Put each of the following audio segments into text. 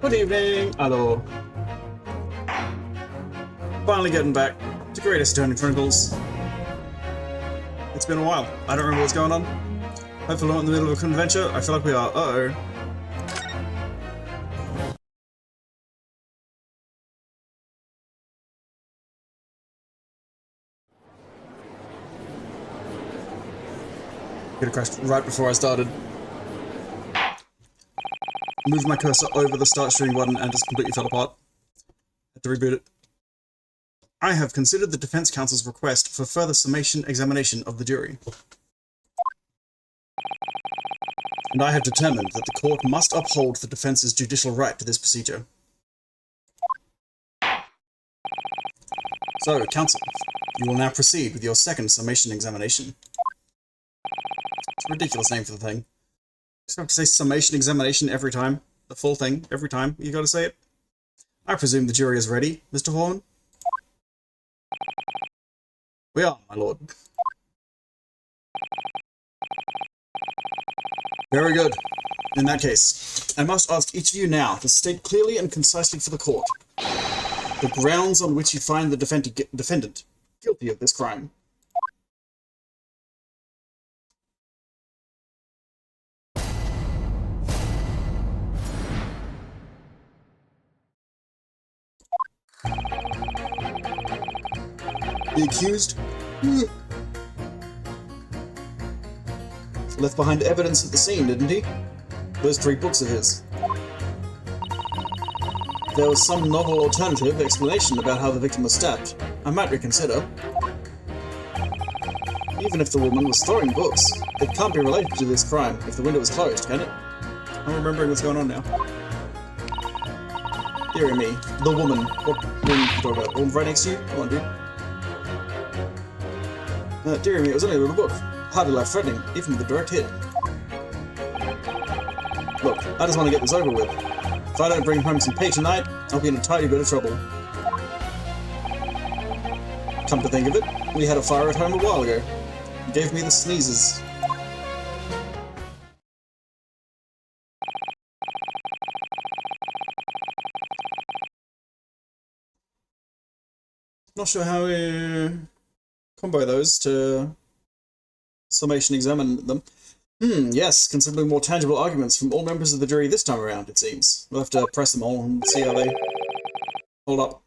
Good evening, hello. Finally getting back to Greatest Turning Chronicles. It's been a while. I don't remember what's going on. Hopefully we're not in the middle of a adventure. I feel like we are. Uh-oh. Could have crashed right before I started. Moved my cursor over the start stream button and just completely fell apart. Had to reboot it. I have considered the Defense Counsel's request for further summation examination of the jury. And I have determined that the court must uphold the defense's judicial right to this procedure. So, counsel, you will now proceed with your second summation examination. It's a ridiculous name for the thing. You just have to say summation examination every time. The full thing, every time you gotta say it. I presume the jury is ready, Mr. Horn? We are, my lord. Very good. In that case, I must ask each of you now to state clearly and concisely for the court the grounds on which you find the defendant guilty of this crime. The accused left behind evidence at the scene, didn't he? Those 3 books of his. There was some novel alternative explanation about how the victim was stabbed. I might reconsider. Even if the woman was throwing books, it can't be related to this crime if the window was closed, can it? I'm remembering what's going on now. Deary me, the woman. What room are you talking about? The one right next to you? Come on, dude. Deary me, it was only a little book. Hardly life-threatening, even with a direct hit. Look, I just want to get this over with. If I don't bring home some pay tonight, I'll be in a tidy bit of trouble. Come to think of it, we had a fire at home a while ago. It gave me the sneezes. Not sure how we combo those to summation examine them. Yes, considerably more tangible arguments from all members of the jury this time around, it seems. We'll have to press them all and see how they hold up.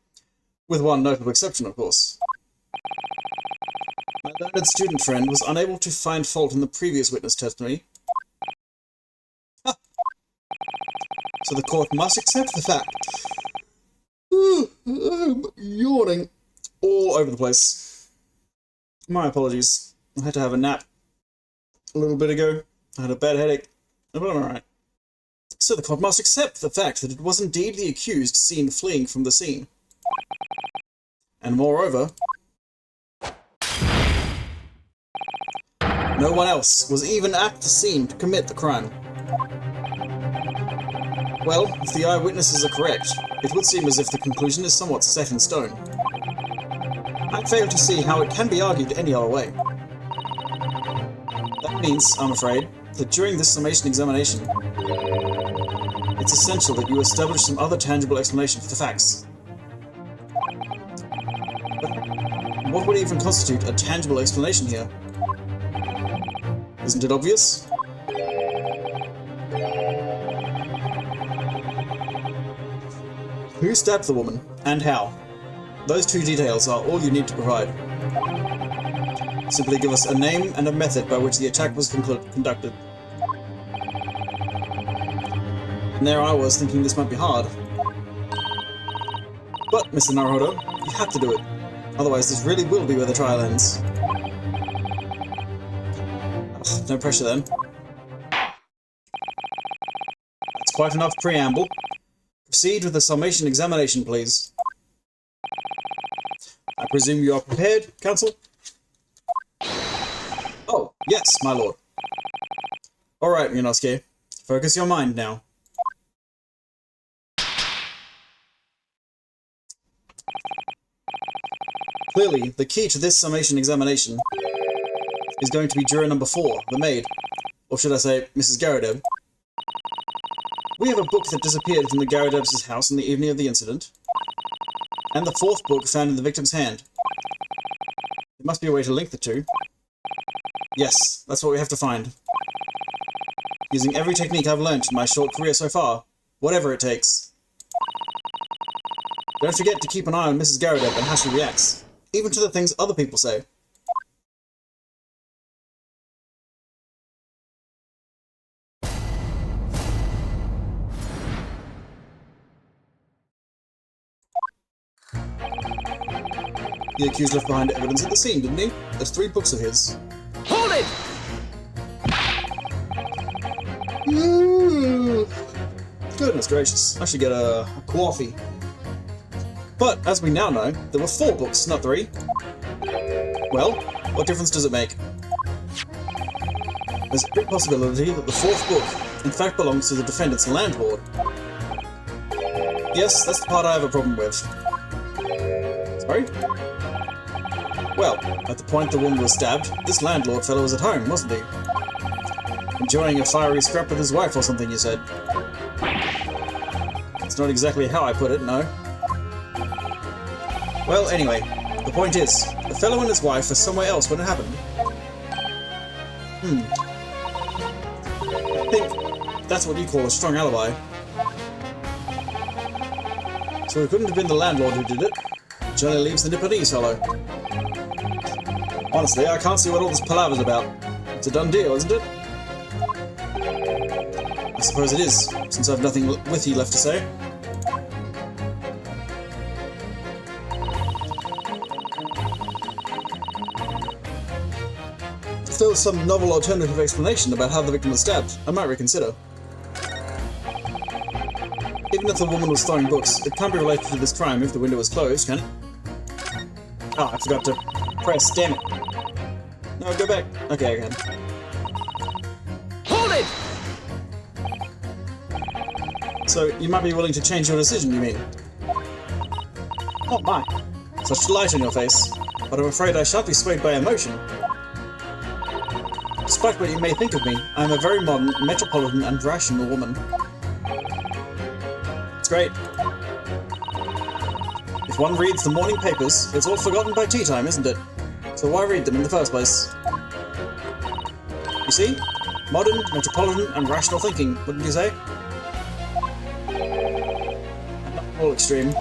With one notable exception, of course. My learned student friend was unable to find fault in the previous witness testimony. Ha! So the court must accept the fact. I'm yawning all over the place. My apologies. I had to have a nap a little bit ago. I had a bad headache, but I'm alright. So the court must accept the fact that it was indeed the accused seen fleeing from the scene. And moreover, no one else was even at the scene to commit the crime. Well, if the eyewitnesses are correct, it would seem as if the conclusion is somewhat set in stone. I fail to see how it can be argued any other way. That means, I'm afraid, that during this summation examination, it's essential that you establish some other tangible explanation for the facts. But what would even constitute a tangible explanation here? Isn't it obvious? Who stabbed the woman, and how? Those 2 details are all you need to provide. Simply give us a name and a method by which the attack was conducted. And there I was thinking this might be hard. But, Mr. Naruhodo, you have to do it. Otherwise this really will be where the trial ends. Ugh, no pressure then. That's quite enough preamble. Proceed with the summation examination, please. I presume you are prepared, counsel? Oh, yes, my lord. Alright, Ryunosuke. Focus your mind now. Clearly, the key to this summation examination is going to be juror number 4, the maid. Or should I say, Mrs. Garadeb. We have a book that disappeared from the Garrodebs' house on the evening of the incident, and the 4th book found in the victim's hand. There must be a way to link the two. Yes, that's what we have to find. Using every technique I've learned in my short career so far, whatever it takes. Don't forget to keep an eye on Mrs. Garrodeb and how she reacts, even to the things other people say. The accused left behind evidence at the scene, didn't he? There's 3 books of his. Hold it! Goodness gracious, I should get a coffee. But, as we now know, there were 4 books, not 3. Well, what difference does it make? There's a big possibility that the 4th book, in fact, belongs to the defendant's landlord. Yes, that's the part I have a problem with. Sorry? Well, at the point the woman was stabbed, this landlord fellow was at home, wasn't he? Enjoying a fiery scrap with his wife or something, you said. It's not exactly how I put it, no. Well, anyway, the point is, the fellow and his wife were somewhere else when it happened. I think that's what you call a strong alibi. So it couldn't have been the landlord who did it, which only leaves the Nipponese fellow. Honestly, I can't see what all this palaver's about. It's a done deal, isn't it? I suppose it is, since I've nothing witty left to say. If there was some novel alternative explanation about how the victim was stabbed, I might reconsider. Even if the woman was throwing books, it can't be related to this crime if the window was closed, can it? Ah, I forgot to press, damn it. No, go back. Okay, I can. Hold it! So, you might be willing to change your decision, you mean? Oh my. Such delight on your face. But I'm afraid I shan't be swayed by emotion. Despite what you may think of me, I am a very modern, metropolitan and rational woman. It's great. If one reads the morning papers, it's all forgotten by tea time, isn't it? So why read them in the first place? You see? Modern, metropolitan, and rational thinking, wouldn't you say? Not all extreme.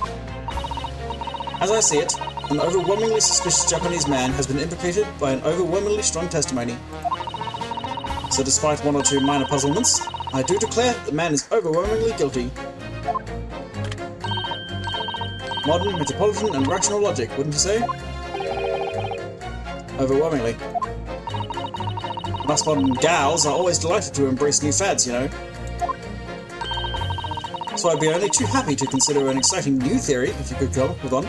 As I see it, an overwhelmingly suspicious Japanese man has been implicated by an overwhelmingly strong testimony. So despite 1 or 2 minor puzzlements, I do declare that the man is overwhelmingly guilty. Modern, metropolitan, and rational logic, wouldn't you say? Overwhelmingly. Us modern gals are always delighted to embrace new fads, you know. So I'd be only too happy to consider an exciting new theory, if you could come up with one.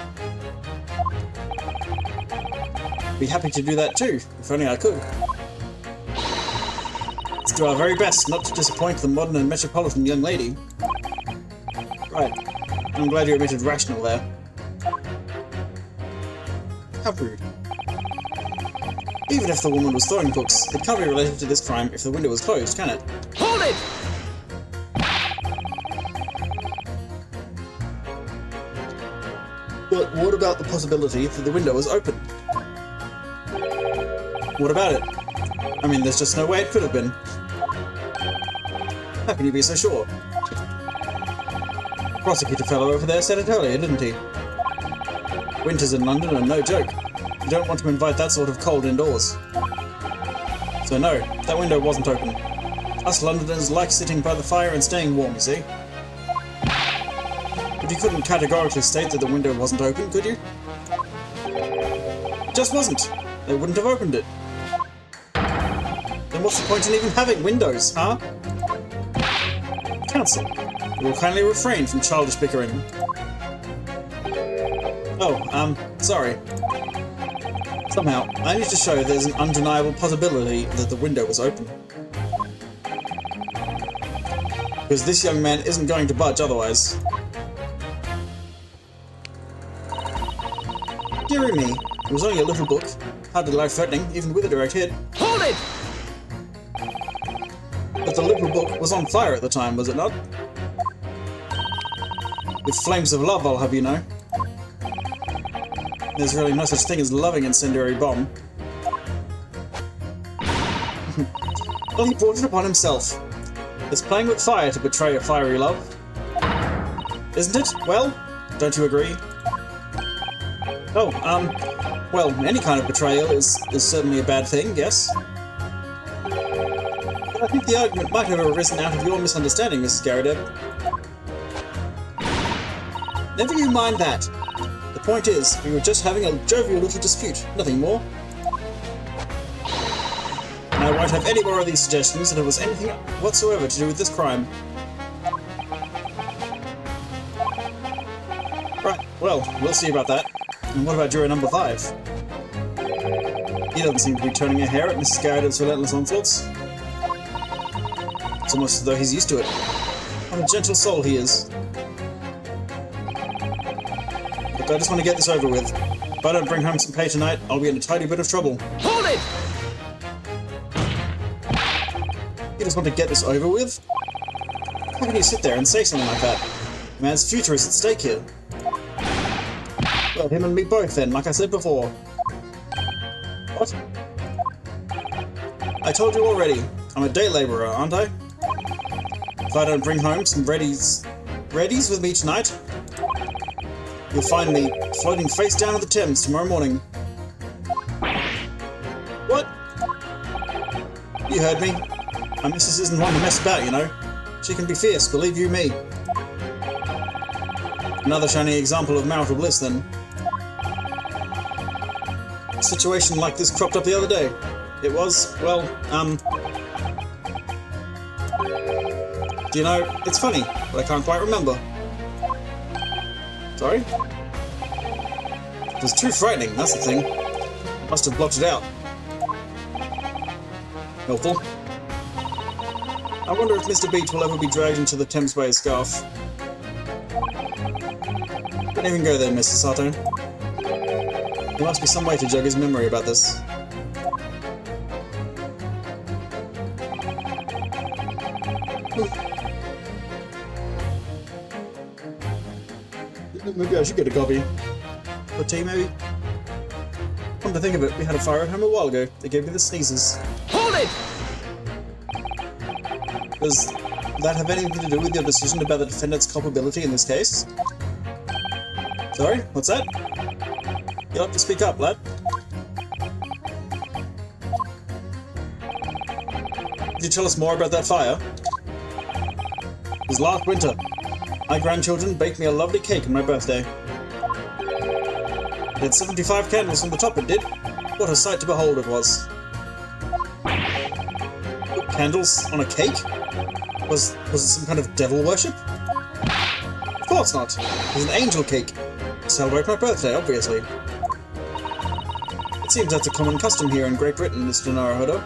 Be happy to do that too, if only I could. Let's do our very best not to disappoint the modern and metropolitan young lady. Right. I'm glad you omitted rational there. How rude. Even if the woman was throwing books, it can't be related to this crime if the window was closed, can it? Hold it! But what about the possibility that the window was open? What about it? I mean, there's just no way it could have been. How can you be so sure? The prosecutor fellow over there said it earlier, didn't he? Winters in London are no joke. You don't want to invite that sort of cold indoors. So no, that window wasn't open. Us Londoners like sitting by the fire and staying warm, you see. But you couldn't categorically state that the window wasn't open, could you? It just wasn't. They wouldn't have opened it. Then what's the point in even having windows, huh? Counsel, you will kindly refrain from childish bickering. Oh, sorry. Somehow, I need to show there's an undeniable possibility that the window was open. Because this young man isn't going to budge otherwise. Deary me, it was only a little book, hardly life-threatening, even with a direct hit. Hold it! But the little book was on fire at the time, was it not? With flames of love, I'll have you know. There's really no such thing as loving incendiary bomb. Well, he brought it upon himself. It's playing with fire to betray a fiery love. Isn't it? Well, don't you agree? Oh, well, any kind of betrayal is certainly a bad thing, yes? But I think the argument might have arisen out of your misunderstanding, Mrs. Garrideb. Never you mind that. The point is, we were just having a jovial little dispute, nothing more. And I won't have any more of these suggestions that it was anything whatsoever to do with this crime. Right, well, we'll see about that. And what about juror number 5? He doesn't seem to be turning a hair at Mrs. Garrideb's relentless onslaughts. It's almost as though he's used to it. What a gentle soul he is. Look, I just want to get this over with. If I don't bring home some pay tonight, I'll be in a tidy bit of trouble. Hold it! You just want to get this over with? How can you sit there and say something like that? A man's future is at stake here. Well, him and me both then, like I said before. What? I told you already, I'm a day labourer, aren't I? If I don't bring home some readies with me tonight, you'll find me floating face down in the Thames tomorrow morning. What? You heard me. My missus isn't one to mess about, you know. She can be fierce, believe you me. Another shining example of marital bliss, then. A situation like this cropped up the other day. It was, well, do you know, it's funny, but I can't quite remember. Sorry? It was too frightening, that's the thing. Must have blocked it out. Helpful. I wonder if Mr. Beach will ever be dragged into the Thames by a scarf. Don't even go there, Mr. Sato. There must be some way to jog his memory about this. Maybe I should get a copy. Or tea, maybe? Come to think of it, we had a fire at home a while ago. They gave me the sneezes. Hold it! Does that have anything to do with your decision about the defendant's culpability in this case? Sorry, what's that? You'll have to speak up, lad. Could you tell us more about that fire? It was last winter. My grandchildren baked me a lovely cake on my birthday. It had 75 candles on the top, it did. What a sight to behold it was. Put candles on a cake? Was it some kind of devil worship? Of course not. It was an angel cake. To celebrate my birthday, obviously. It seems that's a common custom here in Great Britain, Mr. Naruhodo.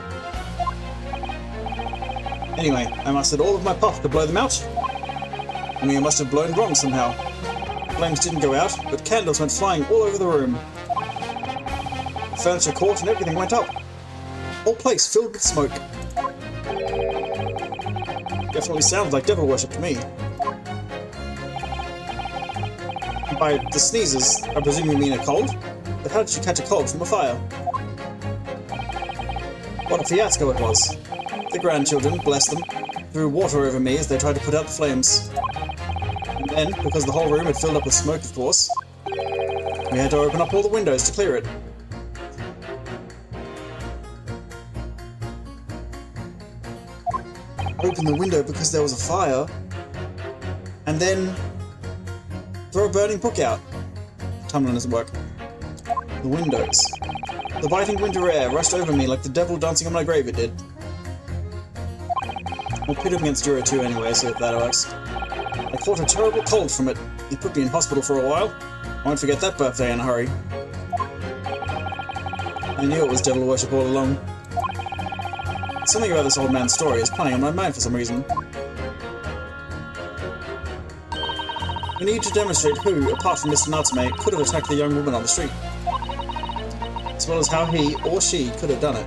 Anyway, I mustered all of my puff to blow them out. Only I must have blown wrong somehow. Flames didn't go out, but candles went flying all over the room. The furniture caught and everything went up. Whole place filled with smoke. Definitely sounds like devil worship to me. By the sneezes, I presume you mean a cold? But how did you catch a cold from a fire? What a fiasco it was. The grandchildren, bless them, threw water over me as they tried to put out the flames. And then, because the whole room had filled up with smoke, of course, we had to open up all the windows to clear it. Open the window because there was a fire, and then throw a burning book out. Tumbling doesn't work. The windows. The biting winter air rushed over me like the devil dancing on my grave, it did. I'll pit him against Jura 2 anyway, see if that works. I caught a terrible cold from it. It put me in hospital for a while. I won't forget that birthday in a hurry. I knew it was devil worship all along. Something about this old man's story is playing on my mind for some reason. We need to demonstrate who, apart from Mr. Natsume, could have attacked the young woman on the street. As well as how he or she could have done it.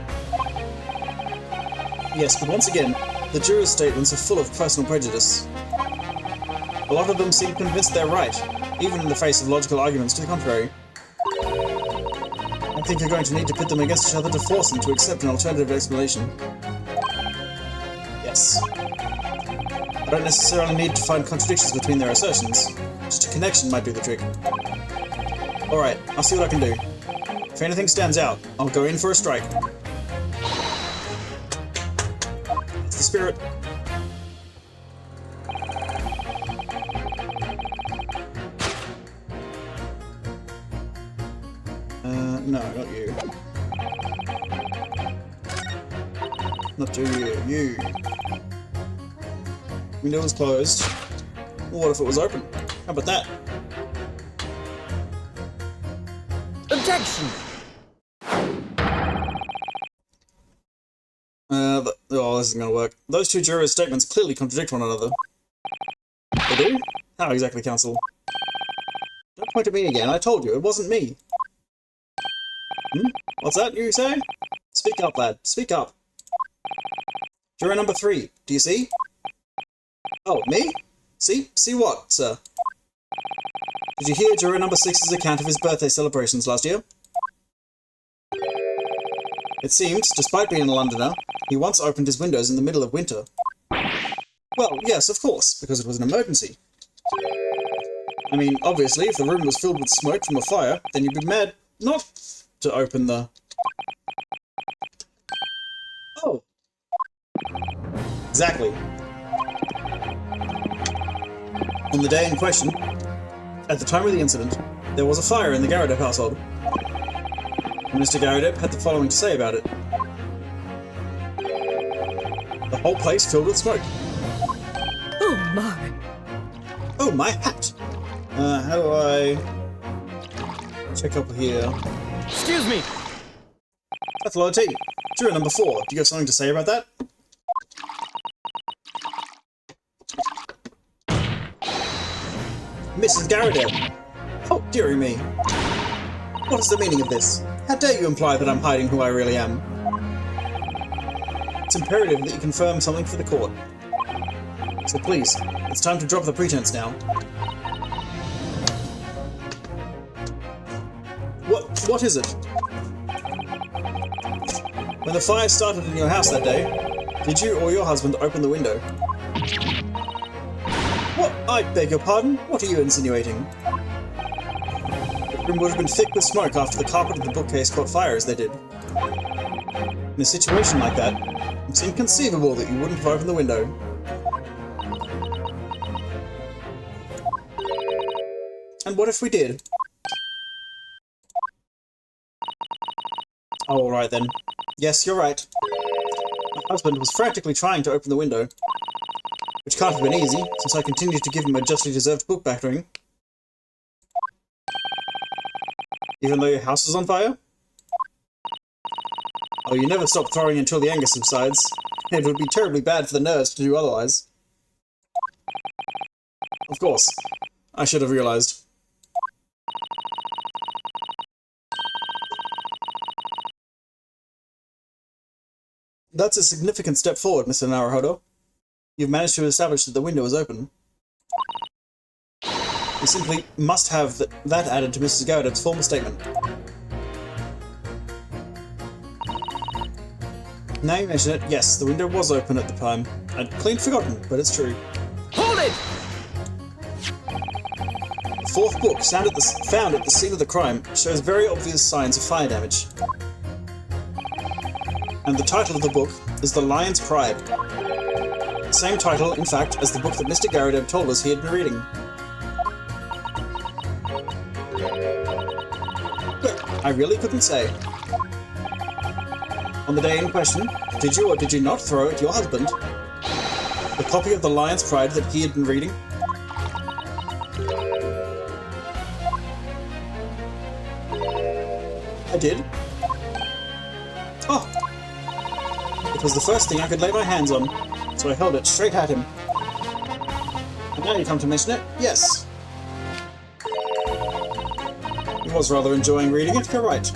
Yes, but once again, the jurors' statements are full of personal prejudice. A lot of them seem convinced they're right, even in the face of logical arguments to the contrary. I think you're going to need to pit them against each other to force them to accept an alternative explanation. Yes. I don't necessarily need to find contradictions between their assertions. Just a connection might do the trick. Alright, I'll see what I can do. If anything stands out, I'll go in for a strike. That's the spirit. No, not you. Not you. You. Window is closed. What if it was open? How about that? Objection! Oh, this isn't gonna work. Those two jurors' statements clearly contradict one another. They do? How exactly, counsel? Don't point at me again, I told you, it wasn't me. What's that you say? Speak up, lad. Speak up. Juror number 3. Do you see? Oh, me? See? See what, sir? Did you hear juror number 6's account of his birthday celebrations last year? It seems, despite being a Londoner, he once opened his windows in the middle of winter. Well, yes, of course, because it was an emergency. I mean, obviously, if the room was filled with smoke from a fire, then you'd be mad not to open the... Oh. Exactly. On the day in question, at the time of the incident, there was a fire in the Garradep household. And Mr. Garradep had the following to say about it. The whole place filled with smoke. Oh my! Oh, my hat! How do I... check up here? Excuse me! That's T. Juror number 4, do you have something to say about that? Mrs. Garradep! Oh, dearie me. What is the meaning of this? How dare you imply that I'm hiding who I really am? It's imperative that you confirm something for the court. So please, it's time to drop the pretense now. What is it? When the fire started in your house that day, did you or your husband open the window? What? I beg your pardon? What are you insinuating? The room would have been thick with smoke after the carpet of the bookcase caught fire as they did. In a situation like that, it's inconceivable that you wouldn't have opened the window. And what if we did? Oh, alright then. Yes, you're right. My husband was frantically trying to open the window, which can't have been easy, since I continued to give him a justly deserved book battering. Even though your house is on fire? Oh, you never stop throwing until the anger subsides. It would be terribly bad for the nerves to do otherwise. Of course. I should have realized. That's a significant step forward, Mr. Naruhodo. You've managed to establish that the window is open. You simply must have that added to Mrs. Garradep's former statement. Now you mention it, yes, the window was open at the time. I'd clean forgotten, but it's true. Hold it! The 4th book, found at the scene of the crime, shows very obvious signs of fire damage. And the title of the book is The Lion's Pride. The same title, in fact, as the book that Mr. Garradep told us he had been reading. But I really couldn't say. On the day in question, did you or did you not throw at your husband the copy of The Lion's Pride that he had been reading? I did. Oh! It was the first thing I could lay my hands on, so I held it straight at him. And now you come to mention it, yes. He was rather enjoying reading it, you're right.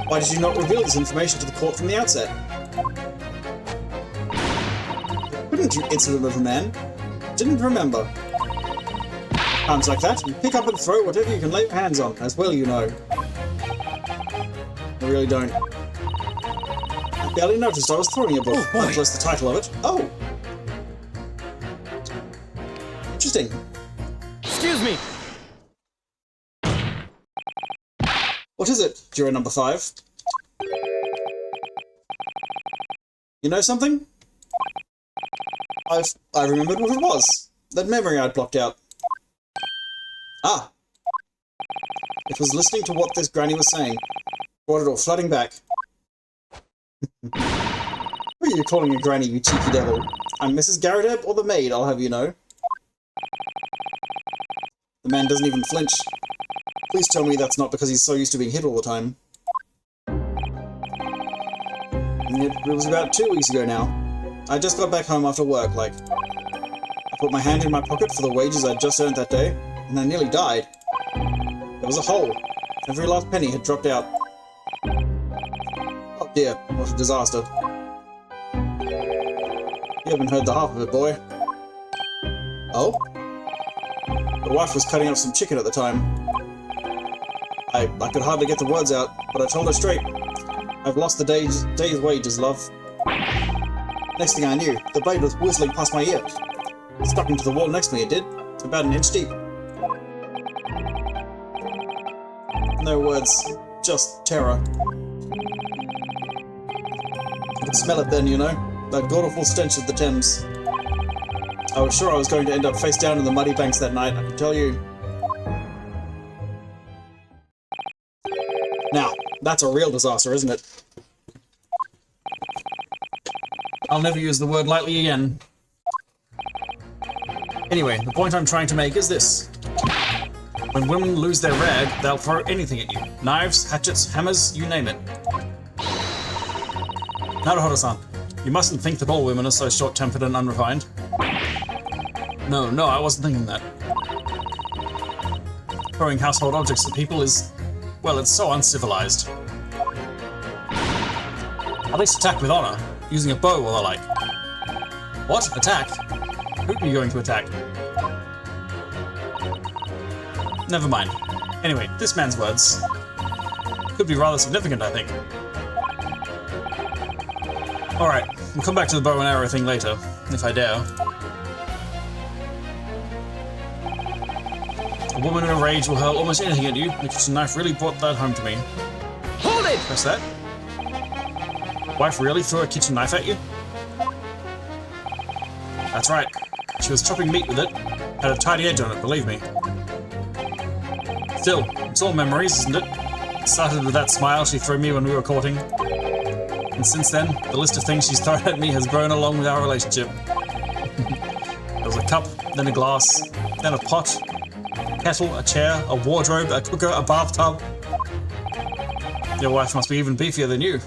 Why did you not reveal this information to the court from the outset? Couldn't you, insolent little man? didn't remember. Times like that, you pick up and throw whatever you can lay your hands on, as well you know. I really don't. I barely noticed I was throwing a book, much less the title of it. Oh! Interesting. Excuse me. What is it, Juror number 5? You know something? I remembered what it was. That memory I'd blocked out. Ah! It was listening to what this granny was saying. Brought it all flooding back. Who are you calling a granny, you cheeky devil? I'm Mrs. Garrett or the maid, I'll have you know. The man doesn't even flinch. Please tell me that's not because he's so used to being hit all the time. It was about 2 weeks ago now. I just got back home after work, like. I put my hand in my pocket for the wages I'd just earned that day, and I nearly died. There was a hole. Every last penny had dropped out. Oh dear, what a disaster. You haven't heard the half of it, boy. Oh? The wife was cutting up some chicken at the time. I could hardly get the words out, but I told her straight. I've lost the day's wages, love. Next thing I knew, the blade was whistling past my ear. It stuck into the wall next to me, it did. About an inch deep. No words, just terror. I could smell it then, you know. That god-awful stench of the Thames. I was sure I was going to end up face down in the muddy banks that night, I can tell you. Now, that's a real disaster, isn't it? I'll never use the word lightly again. Anyway, the point I'm trying to make is this. When women lose their rag, they'll throw anything at you. Knives, hatchets, hammers, you name it. Naruhodo-san, you mustn't think that all women are so short-tempered and unrefined. No, I wasn't thinking that. Throwing household objects at people is, well, it's so uncivilized. At least attack with honor, using a bow or the like. What? Attack? Who are you going to attack? Never mind. Anyway, this man's words could be rather significant, I think. Alright, we'll come back to the bow and arrow thing later, if I dare. A woman in a rage will hurl almost anything at you. The kitchen knife really brought that home to me. Hold it! Press that. Wife really threw a kitchen knife at you? That's right. She was chopping meat with it. Had a tidy edge on it, believe me. Still, it's all memories, isn't it? It started with that smile she threw me when we were courting. And since then, the list of things she's thrown at me has grown along with our relationship. There was a cup, then a glass, then a pot, a kettle, a chair, a wardrobe, a cooker, a bathtub. Your wife must be even beefier than you.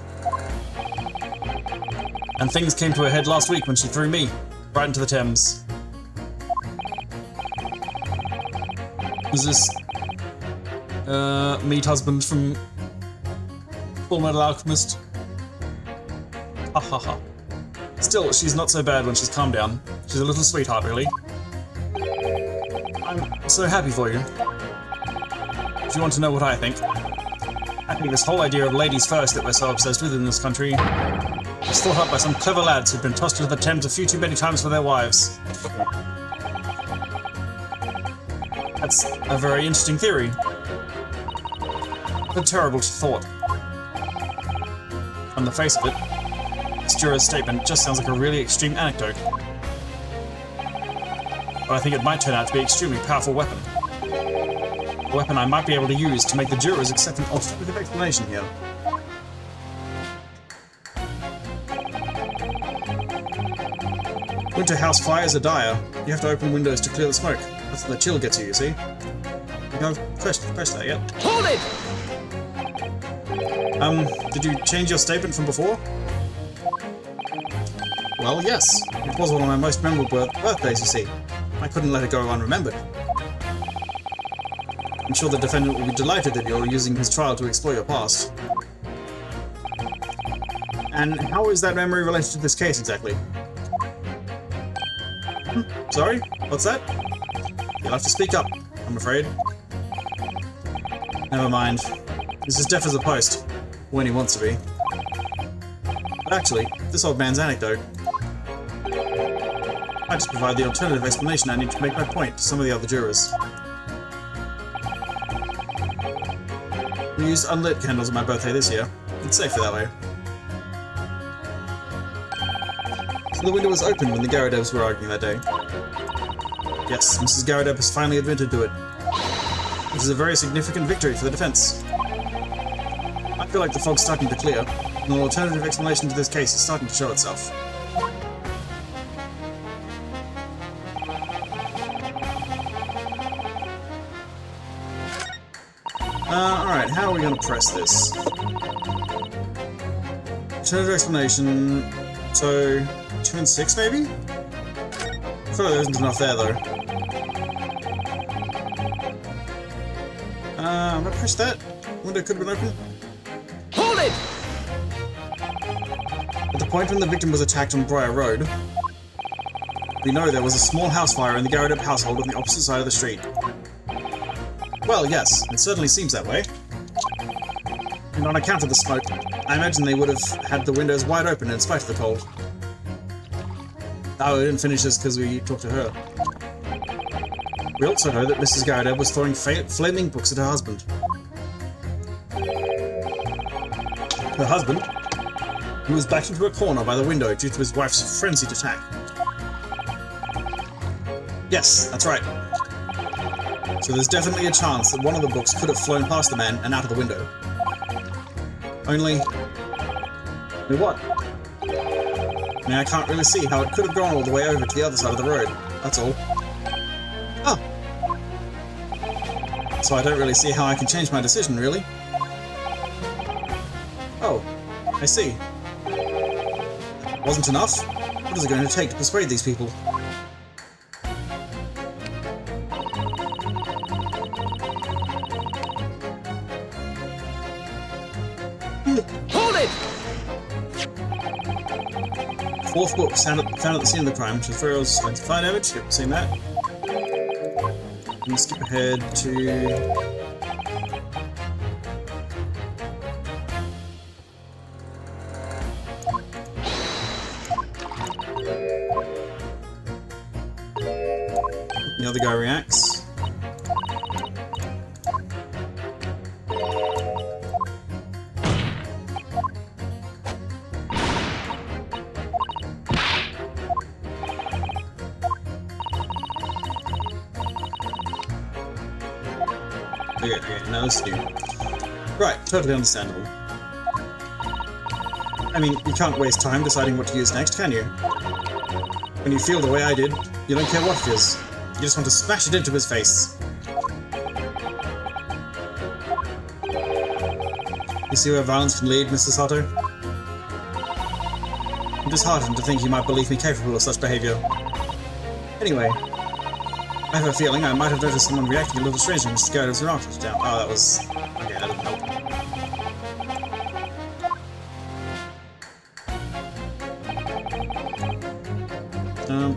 And things came to a head last week when she threw me right into the Thames. Who's this meat husband from Full Metal Alchemist? Ha ha ha. Still, she's not so bad when she's calmed down. She's a little sweetheart, really. I'm so happy for you. If you want to know what I think, I think this whole idea of ladies first that we're so obsessed with in this country was thought up by some clever lads who'd been tossed into the Thames a few too many times for their wives. That's a very interesting theory. But terrible thought. On the face of it, this juror's statement just sounds like a really extreme anecdote. But I think it might turn out to be an extremely powerful weapon. A weapon I might be able to use to make the jurors accept an alternative explanation here. Winter house fires are dire. You have to open windows to clear the smoke. That's when the chill gets you see? You know, press that, yeah? Hold it! Did you change your statement from before? Well, yes. It was one of my most memorable birthdays, you see. I couldn't let it go unremembered. I'm sure the defendant will be delighted that you're using his trial to explore your past. And how is that memory related to this case, exactly? Sorry? What's that? You'll have to speak up, I'm afraid. Never mind. He's as deaf as a post. When he wants to be. But actually, this old man's anecdote might just provide the alternative explanation I need to make my point to some of the other jurors. We used unlit candles on my birthday this year. It's safer that way. So the window was open when the Garadebs were arguing that day. Yes, Mrs. Garadeb has finally admitted to it. Which is a very significant victory for the defense. I feel like the fog's starting to clear, and an alternative explanation to this case is starting to show itself. Alright, how are we going to press this? Alternative explanation... So... 2 and 6, maybe? I feel like there isn't enough there, though. I'm gonna push that. Window could have been open. Hold it! At the point when the victim was attacked on Briar Road, we know there was a small house fire in the Garadeb household on the opposite side of the street. Well, yes, it certainly seems that way. And on account of the smoke, I imagine they would have had the windows wide open in spite of the cold. Oh, we didn't finish this because we talked to her. We also know that Mrs. Garadeb was throwing flaming books at her husband. Her husband, who was backed into a corner by the window due to his wife's frenzied attack. Yes, that's right. So there's definitely a chance that one of the books could have flown past the man and out of the window. Only what? I mean, I can't really see how it could have gone all the way over to the other side of the road. That's all. Oh. So I don't really see how I can change my decision, really. Oh, I see. Wasn't enough? What is it going to take to persuade these people? Hold it! Fourth book found at the scene of the crime, tutorials and fire damage. Yep, seen that. And skip ahead to... The other guy reacts. Okay, now this is new. Right, totally understandable. I mean, you can't waste time deciding what to use next, can you? When you feel the way I did, you don't care what it is. You just want to smash it into his face. You see where violence can lead, Mr. Sato? I'm disheartened to think you might believe me capable of such behavior. Anyway, I have a feeling I might have noticed someone reacting a little strangely when Mr. Garadeb's remarks down. Oh, that was... Okay, that didn't help.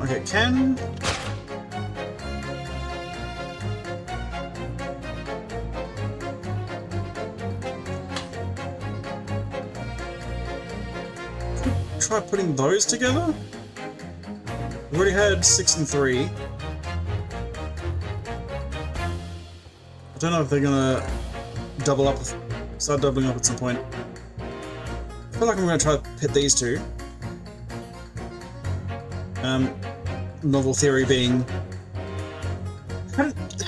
Okay, can... Try putting those together? We already had 6 and 3. I don't know if they're gonna double up, start doubling up at some point. I feel like I'm gonna try to pit these two. Novel theory being... How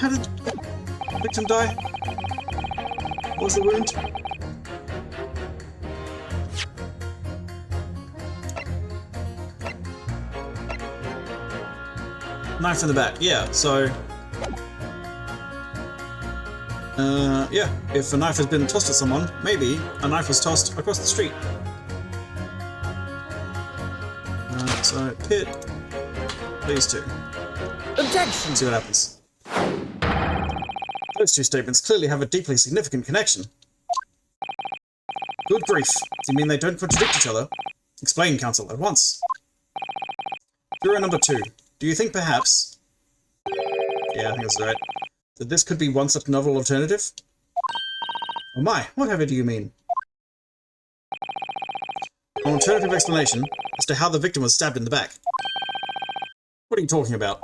did the victim die? What was the wound? Knife in the back, yeah, so... yeah, if a knife has been tossed at someone, maybe a knife was tossed across the street. So, pit these two. Objection! See what happens. Those two statements clearly have a deeply significant connection. Good grief. Do you mean they don't contradict each other? Explain, counsel, at once. Juror number 2. Do you think perhaps... Yeah, I think that's right. That this could be one such novel alternative? Oh my, whatever do you mean? An alternative explanation as to how the victim was stabbed in the back. What are you talking about?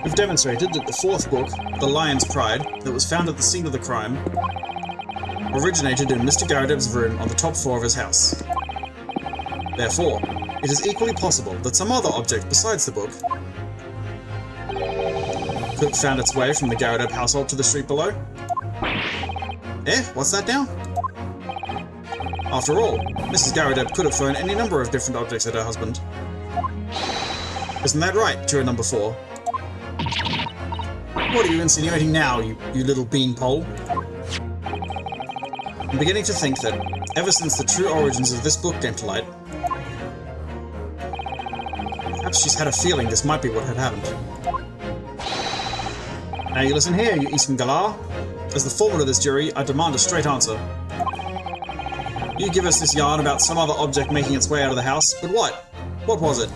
We've demonstrated that the fourth book, The Lion's Pride, that was found at the scene of the crime, originated in Mr. Garadeb's room on the top floor of his house. Therefore, it is equally possible that some other object besides the book could have found its way from the Garadeb household to the street below. Eh? What's that now? After all, Mrs. Garadeb could have thrown any number of different objects at her husband. Isn't that right, juror number 4? What are you insinuating now, you little beanpole? I'm beginning to think that, ever since the true origins of this book came to light, perhaps she's had a feeling this might be what had happened. Now you listen here, you Eastern Galar. As the foreman of this jury, I demand a straight answer. You give us this yarn about some other object making its way out of the house, but what? What was it?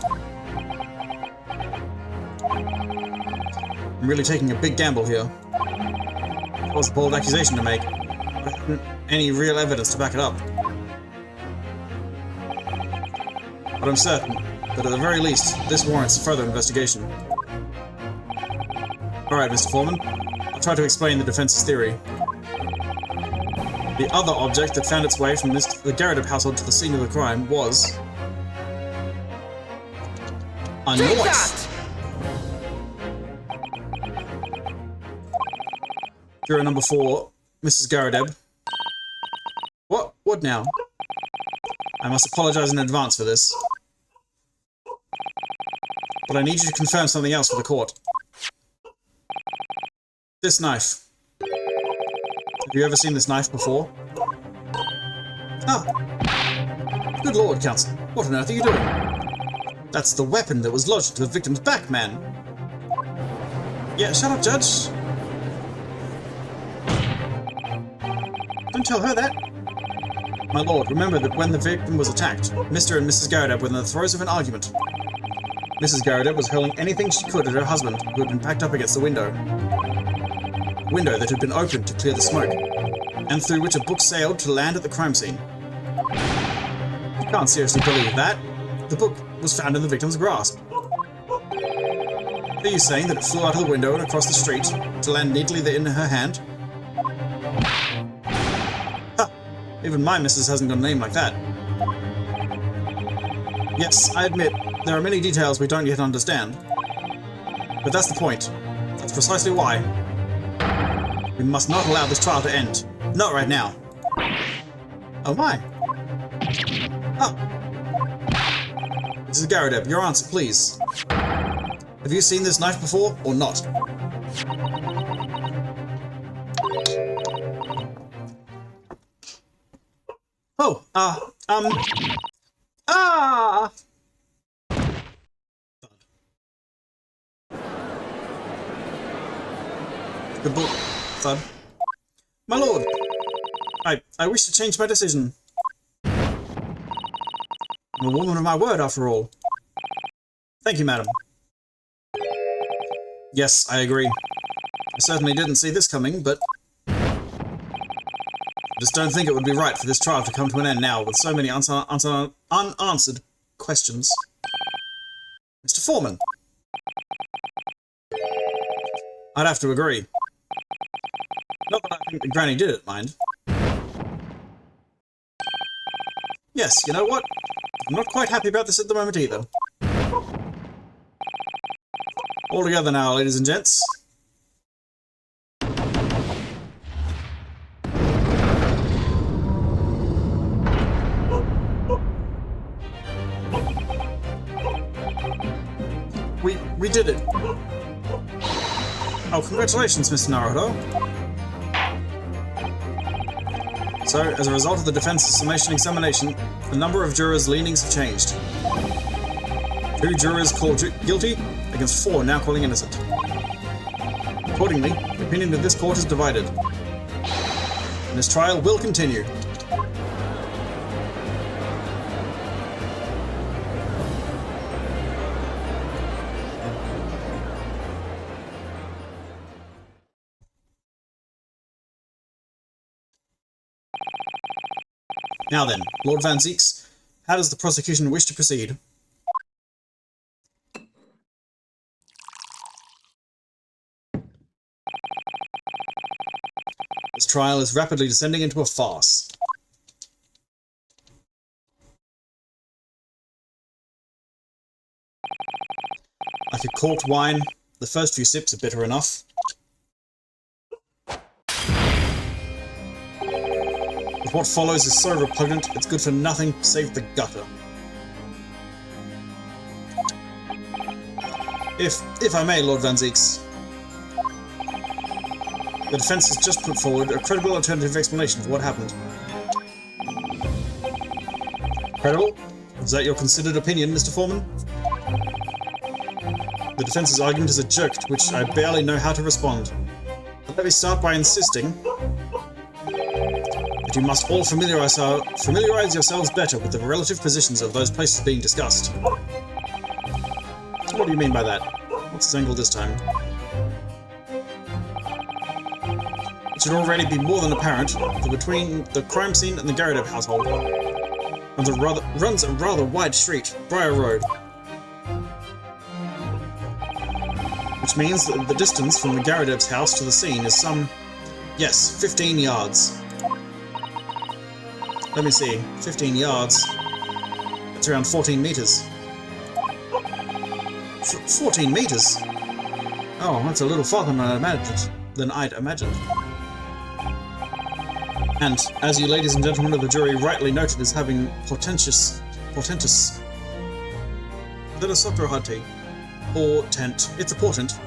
I'm really taking a big gamble here. That was a bold accusation to make, but I haven't any real evidence to back it up. But I'm certain that at the very least, this warrants further investigation. Alright, Mr. Foreman, I'll try to explain the defense's theory. The other object that found its way from the Garadeb household to the scene of the crime was... a knife! Juror number 4, Mrs. Garadeb. What? What now? I must apologize in advance for this. But I need you to confirm something else for the court. This knife. Have you ever seen this knife before? Ah! Good lord, counsel. What on earth are you doing? That's the weapon that was lodged to the victim's back, man. Yeah, shut up, Judge. Don't tell her that. My lord, remember that when the victim was attacked, Mr. and Mrs. Garadeb were in the throes of an argument. Mrs. Garadeb was hurling anything she could at her husband, who had been packed up against the window. A window that had been opened to clear the smoke, and through which a book sailed to land at the crime scene. You can't seriously believe that. The book was found in the victim's grasp. Are you saying that it flew out of the window and across the street to land neatly in her hand? Ha! Even my missus hasn't got a name like that. Yes, I admit, there are many details we don't yet understand. But that's the point. That's precisely why. We must not allow this trial to end. Not right now. Oh my. Ah. Mrs. Garadeb, your answer, please. Have you seen this knife before, or not? Oh, Good book, thud. My lord, I wish to change my decision. I'm a woman of my word, after all. Thank you, madam. Yes, I agree. I certainly didn't see this coming, but... I just don't think it would be right for this trial to come to an end now with so many unanswered questions. Mr. Foreman. I'd have to agree. Not that I think the granny did it, mind. Yes, you know what? I'm not quite happy about this at the moment either. All together now, ladies and gents. We did it. Oh, congratulations, Mr. Naruto. So, as a result of the defense's summation examination, the number of jurors' leanings have changed. 2 jurors called guilty, against 4 now calling innocent. Accordingly, the opinion of this court is divided. And this trial will continue. Now then, Lord Van Zeeks, how does the prosecution wish to proceed? This trial is rapidly descending into a farce. Like a corked wine, the first few sips are bitter enough. But what follows is so repugnant, it's good for nothing save the gutter. If I may, Lord Van Zeeks, the defense has just put forward a credible alternative explanation for what happened. Credible? Is that your considered opinion, Mr. Foreman? The defense's argument is a joke to which I barely know how to respond. But let me start by insisting that you must all familiarize yourselves better with the relative positions of those places being discussed. What do you mean by that? What's his angle this time? It should already be more than apparent that between the crime scene and the Garrideb household runs a rather wide street, Briar Road. Which means that the distance from the Garrideb's house to the scene is some, yes, 15 yards. Let me see, 15 yards. That's around 14 meters. 14 meters? Oh, that's a little farther than I'd imagined. And, as you ladies and gentlemen of the jury rightly noted as having portentous... Is that a soft or a hard T? Portent. It's a portent.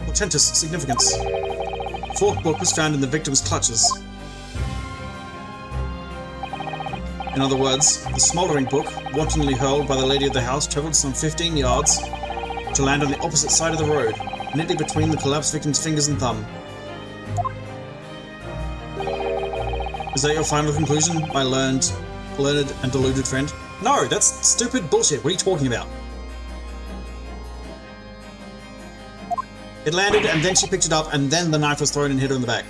Portentous significance. The fourth book was found in the victim's clutches. In other words, the smouldering book, wantonly hurled by the lady of the house, travelled some 15 yards to land on the opposite side of the road, neatly between the collapsed victim's fingers and thumb. Is that your final conclusion, my learned and deluded friend? No, that's stupid bullshit. What are you talking about? It landed, and then she picked it up, and then the knife was thrown and hit her in the back.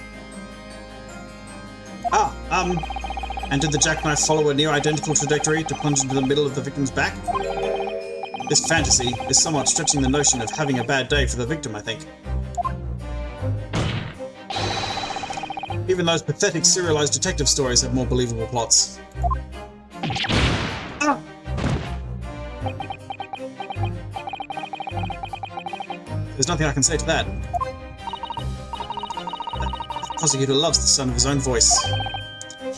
And did the jackknife follow a near-identical trajectory to plunge into the middle of the victim's back? This fantasy is somewhat stretching the notion of having a bad day for the victim, I think. Even those pathetic serialized detective stories have more believable plots. Ah! There's nothing I can say to that. The prosecutor loves the sound of his own voice.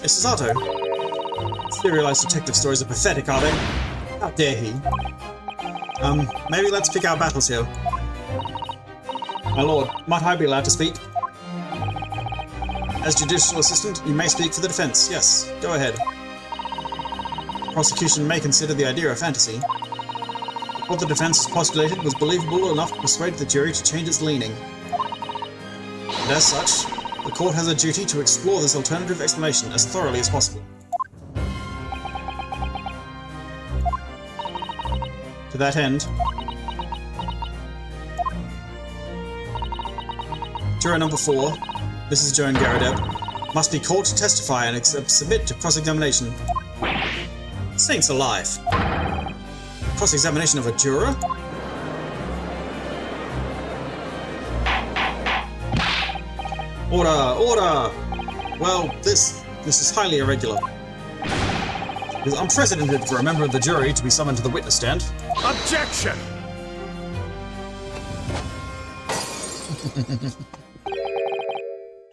Mrs. Otto, serialized detective stories are pathetic, are they? How dare he? Maybe let's pick our battles here. My lord, might I be allowed to speak? As judicial assistant, you may speak for the defense. Yes, go ahead. The prosecution may consider the idea a fantasy. But what the defense postulated was believable enough to persuade the jury to change its leaning. And as such, the court has a duty to explore this alternative explanation as thoroughly as possible. To that end, juror number 4, Mrs. Joan Garrideb, must be called to testify and submit to cross-examination. Saints alive! Cross-examination of a juror? Order! Order! Well, this is highly irregular. It is unprecedented for a member of the jury to be summoned to the witness stand. Objection!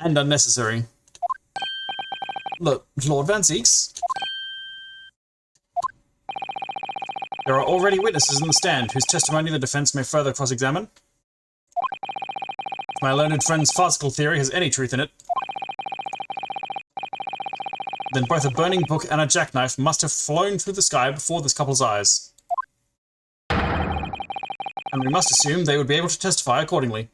And unnecessary. Look, Lord Van Zeeks. There are already witnesses in the stand whose testimony the defense may further cross-examine. If my learned friend's farcical theory has any truth in it, then both a burning book and a jackknife must have flown through the sky before this couple's eyes. And we must assume they would be able to testify accordingly.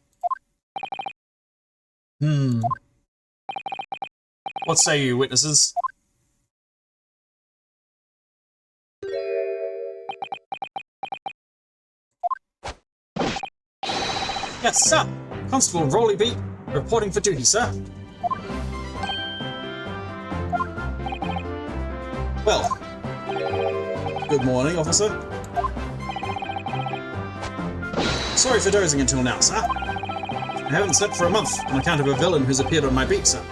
What say you, witnesses? Yes, sir! Constable Rollybeat, reporting for duty, sir. Well, good morning, officer. Sorry for dozing until now, sir. I haven't slept for a month on account of a villain who's appeared on my beat, sir.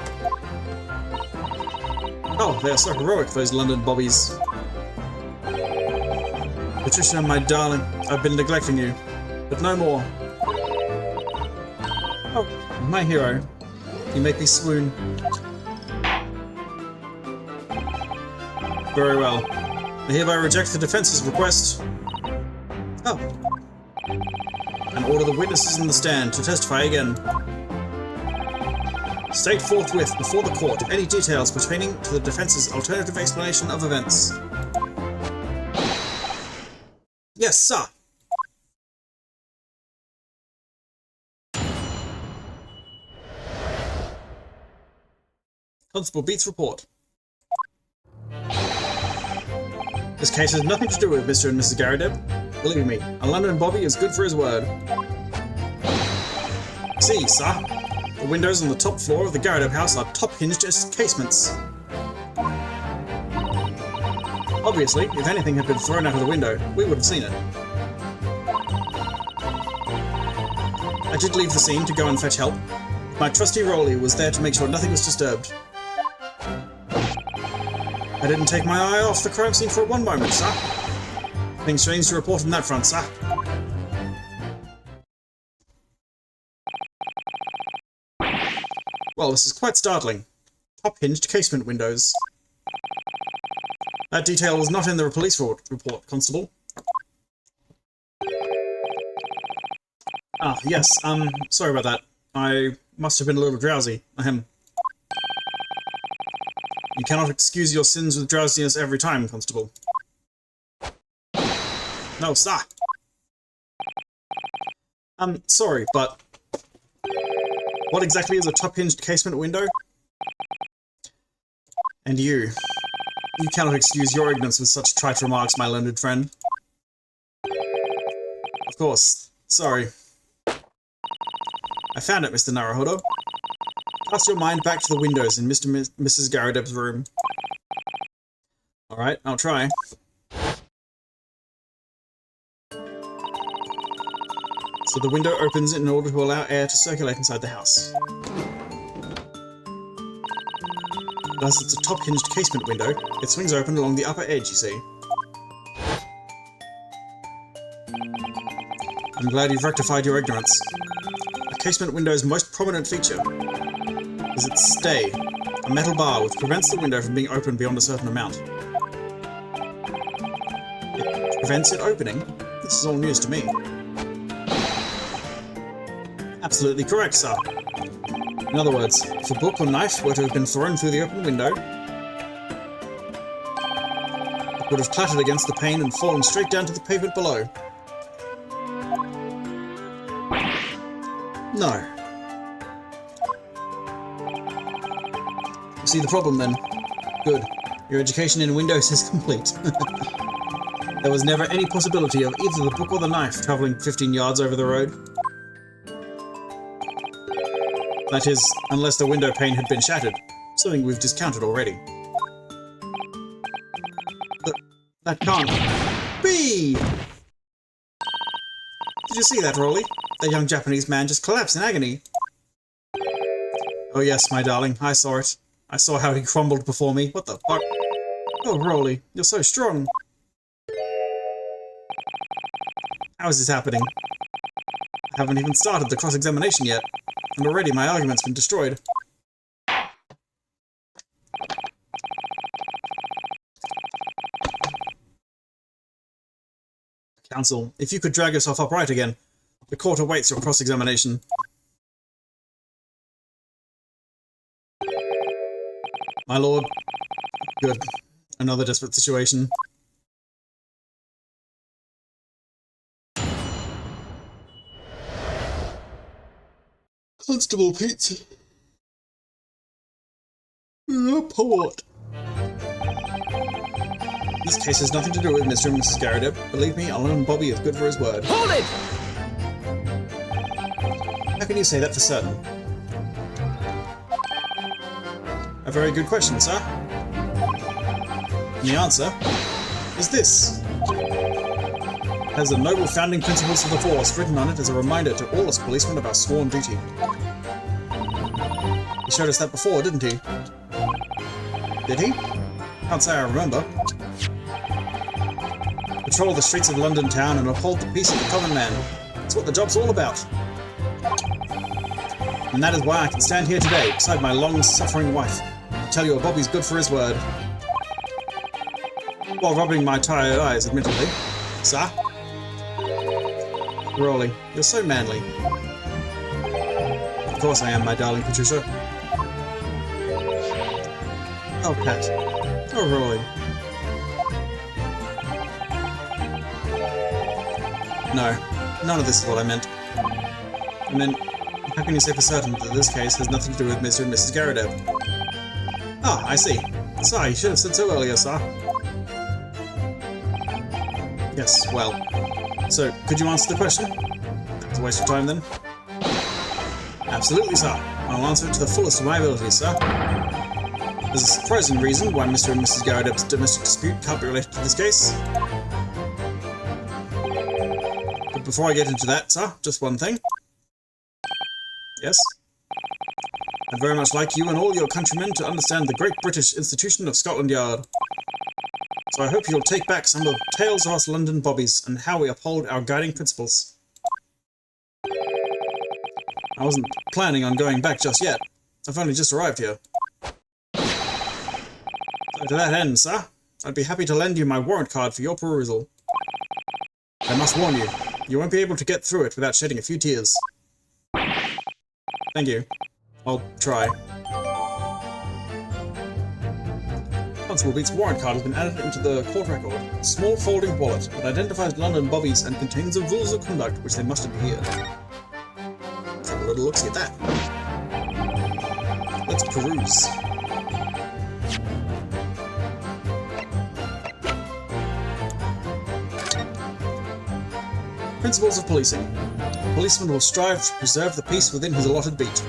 Oh, they are so heroic, those London bobbies. Patricia, my darling, I've been neglecting you, but no more. Oh, my hero. You make me swoon. Very well. I hereby reject the defense's request. Oh. And order the witnesses in the stand to testify again. State forthwith before the court any details pertaining to the defense's alternative explanation of events. Yes, sir. Constable Beats report. This case has nothing to do with Mr. and Mrs. Garrideb. Believe me, a London bobby is good for his word. See, sir, the windows on the top floor of the Garrideb house are top-hinged casements. Obviously, if anything had been thrown out of the window, we would have seen it. I did leave the scene to go and fetch help. My trusty Rolly was there to make sure nothing was disturbed. I didn't take my eye off the crime scene for one moment, sir. Nothing strange to report on that front, sir. Well, this is quite startling. Top-hinged casement windows. That detail was not in the police report, Constable. Ah, yes, sorry about that. I must have been a little drowsy. Ahem. You cannot excuse your sins with drowsiness every time, Constable. No, sir. Sorry, but what exactly is a top-hinged casement window? And you cannot excuse your ignorance with such trite remarks, my learned friend. Of course. Sorry. I found it, Mr. Naruhodo. Pass your mind back to the windows in Mrs. Garrideb's room. Alright, I'll try. So the window opens in order to allow air to circulate inside the house. Thus, it's a top-hinged casement window. It swings open along the upper edge, you see. I'm glad you've rectified your ignorance. A casement window's most prominent feature is its stay, a metal bar which prevents the window from being opened beyond a certain amount. It prevents it opening? This is all news to me. Absolutely correct, sir. In other words, if a book or knife were to have been thrown through the open window, it would have clattered against the pane and fallen straight down to the pavement below. No. You see the problem then? Good. Your education in Windows is complete. There was never any possibility of either the book or the knife travelling 15 yards over the road. That is, unless the window pane had been shattered, something we've discounted already. That can't be! Did you see that, Rolly? That young Japanese man just collapsed in agony. Oh yes, my darling, I saw it. I saw how he crumbled before me. What the fuck? Oh, Rolly, you're so strong. How is this happening? I haven't even started the cross-examination yet, and already my argument's been destroyed. Counsel, if you could drag yourself upright again. The court awaits your cross-examination. My lord. Good. Another desperate situation. Constable Pizza. Report. This case has nothing to do with Mr. and Mrs. Garrideb. Believe me, Alan and Bobby is good for his word. Hold it! How can you say that for certain? A very good question, sir. And the answer is this. It has the noble founding principles of the force written on it as a reminder to all us policemen of our sworn duty. He showed us that before, didn't he? Did he? Can't say I remember. Patrol the streets of London town and uphold the peace of the common man. That's what the job's all about. And that is why I can stand here today, beside my long-suffering wife, and tell you a Bobby's good for his word. While rubbing my tired eyes, admittedly. Sir? Rolly, you're so manly. Of course I am, my darling Patricia. Oh, Pat. Oh, Rolly. No, none of this is what I meant. I meant, how can you say for certain that this case has nothing to do with Mr. and Mrs. Garrideb? Ah, I see. Sorry, you should have said so earlier, sir. Yes, well. So, could you answer the question? That's a waste of time, then. Absolutely, sir. I'll answer it to the fullest of my abilities, sir. There's a surprising reason why Mr. and Mrs. Garrideb's domestic dispute can't be related to this case. But before I get into that, sir, just one thing. Yes? I'd very much like you and all your countrymen to understand the great British institution of Scotland Yard. So I hope you'll take back some of the tales of us London bobbies and how we uphold our guiding principles. I wasn't planning on going back just yet. I've only just arrived here. So to that end, sir, I'd be happy to lend you my warrant card for your perusal. I must warn you, you won't be able to get through it without shedding a few tears. Thank you. I'll try. Constable Beat's warrant card has been added into the court record. A small folding wallet that identifies London bobbies and contains the rules of conduct which they must adhere. Let's have a little look-see at that. Let's peruse. Principles of policing. A policeman will strive to preserve the peace within his allotted beat.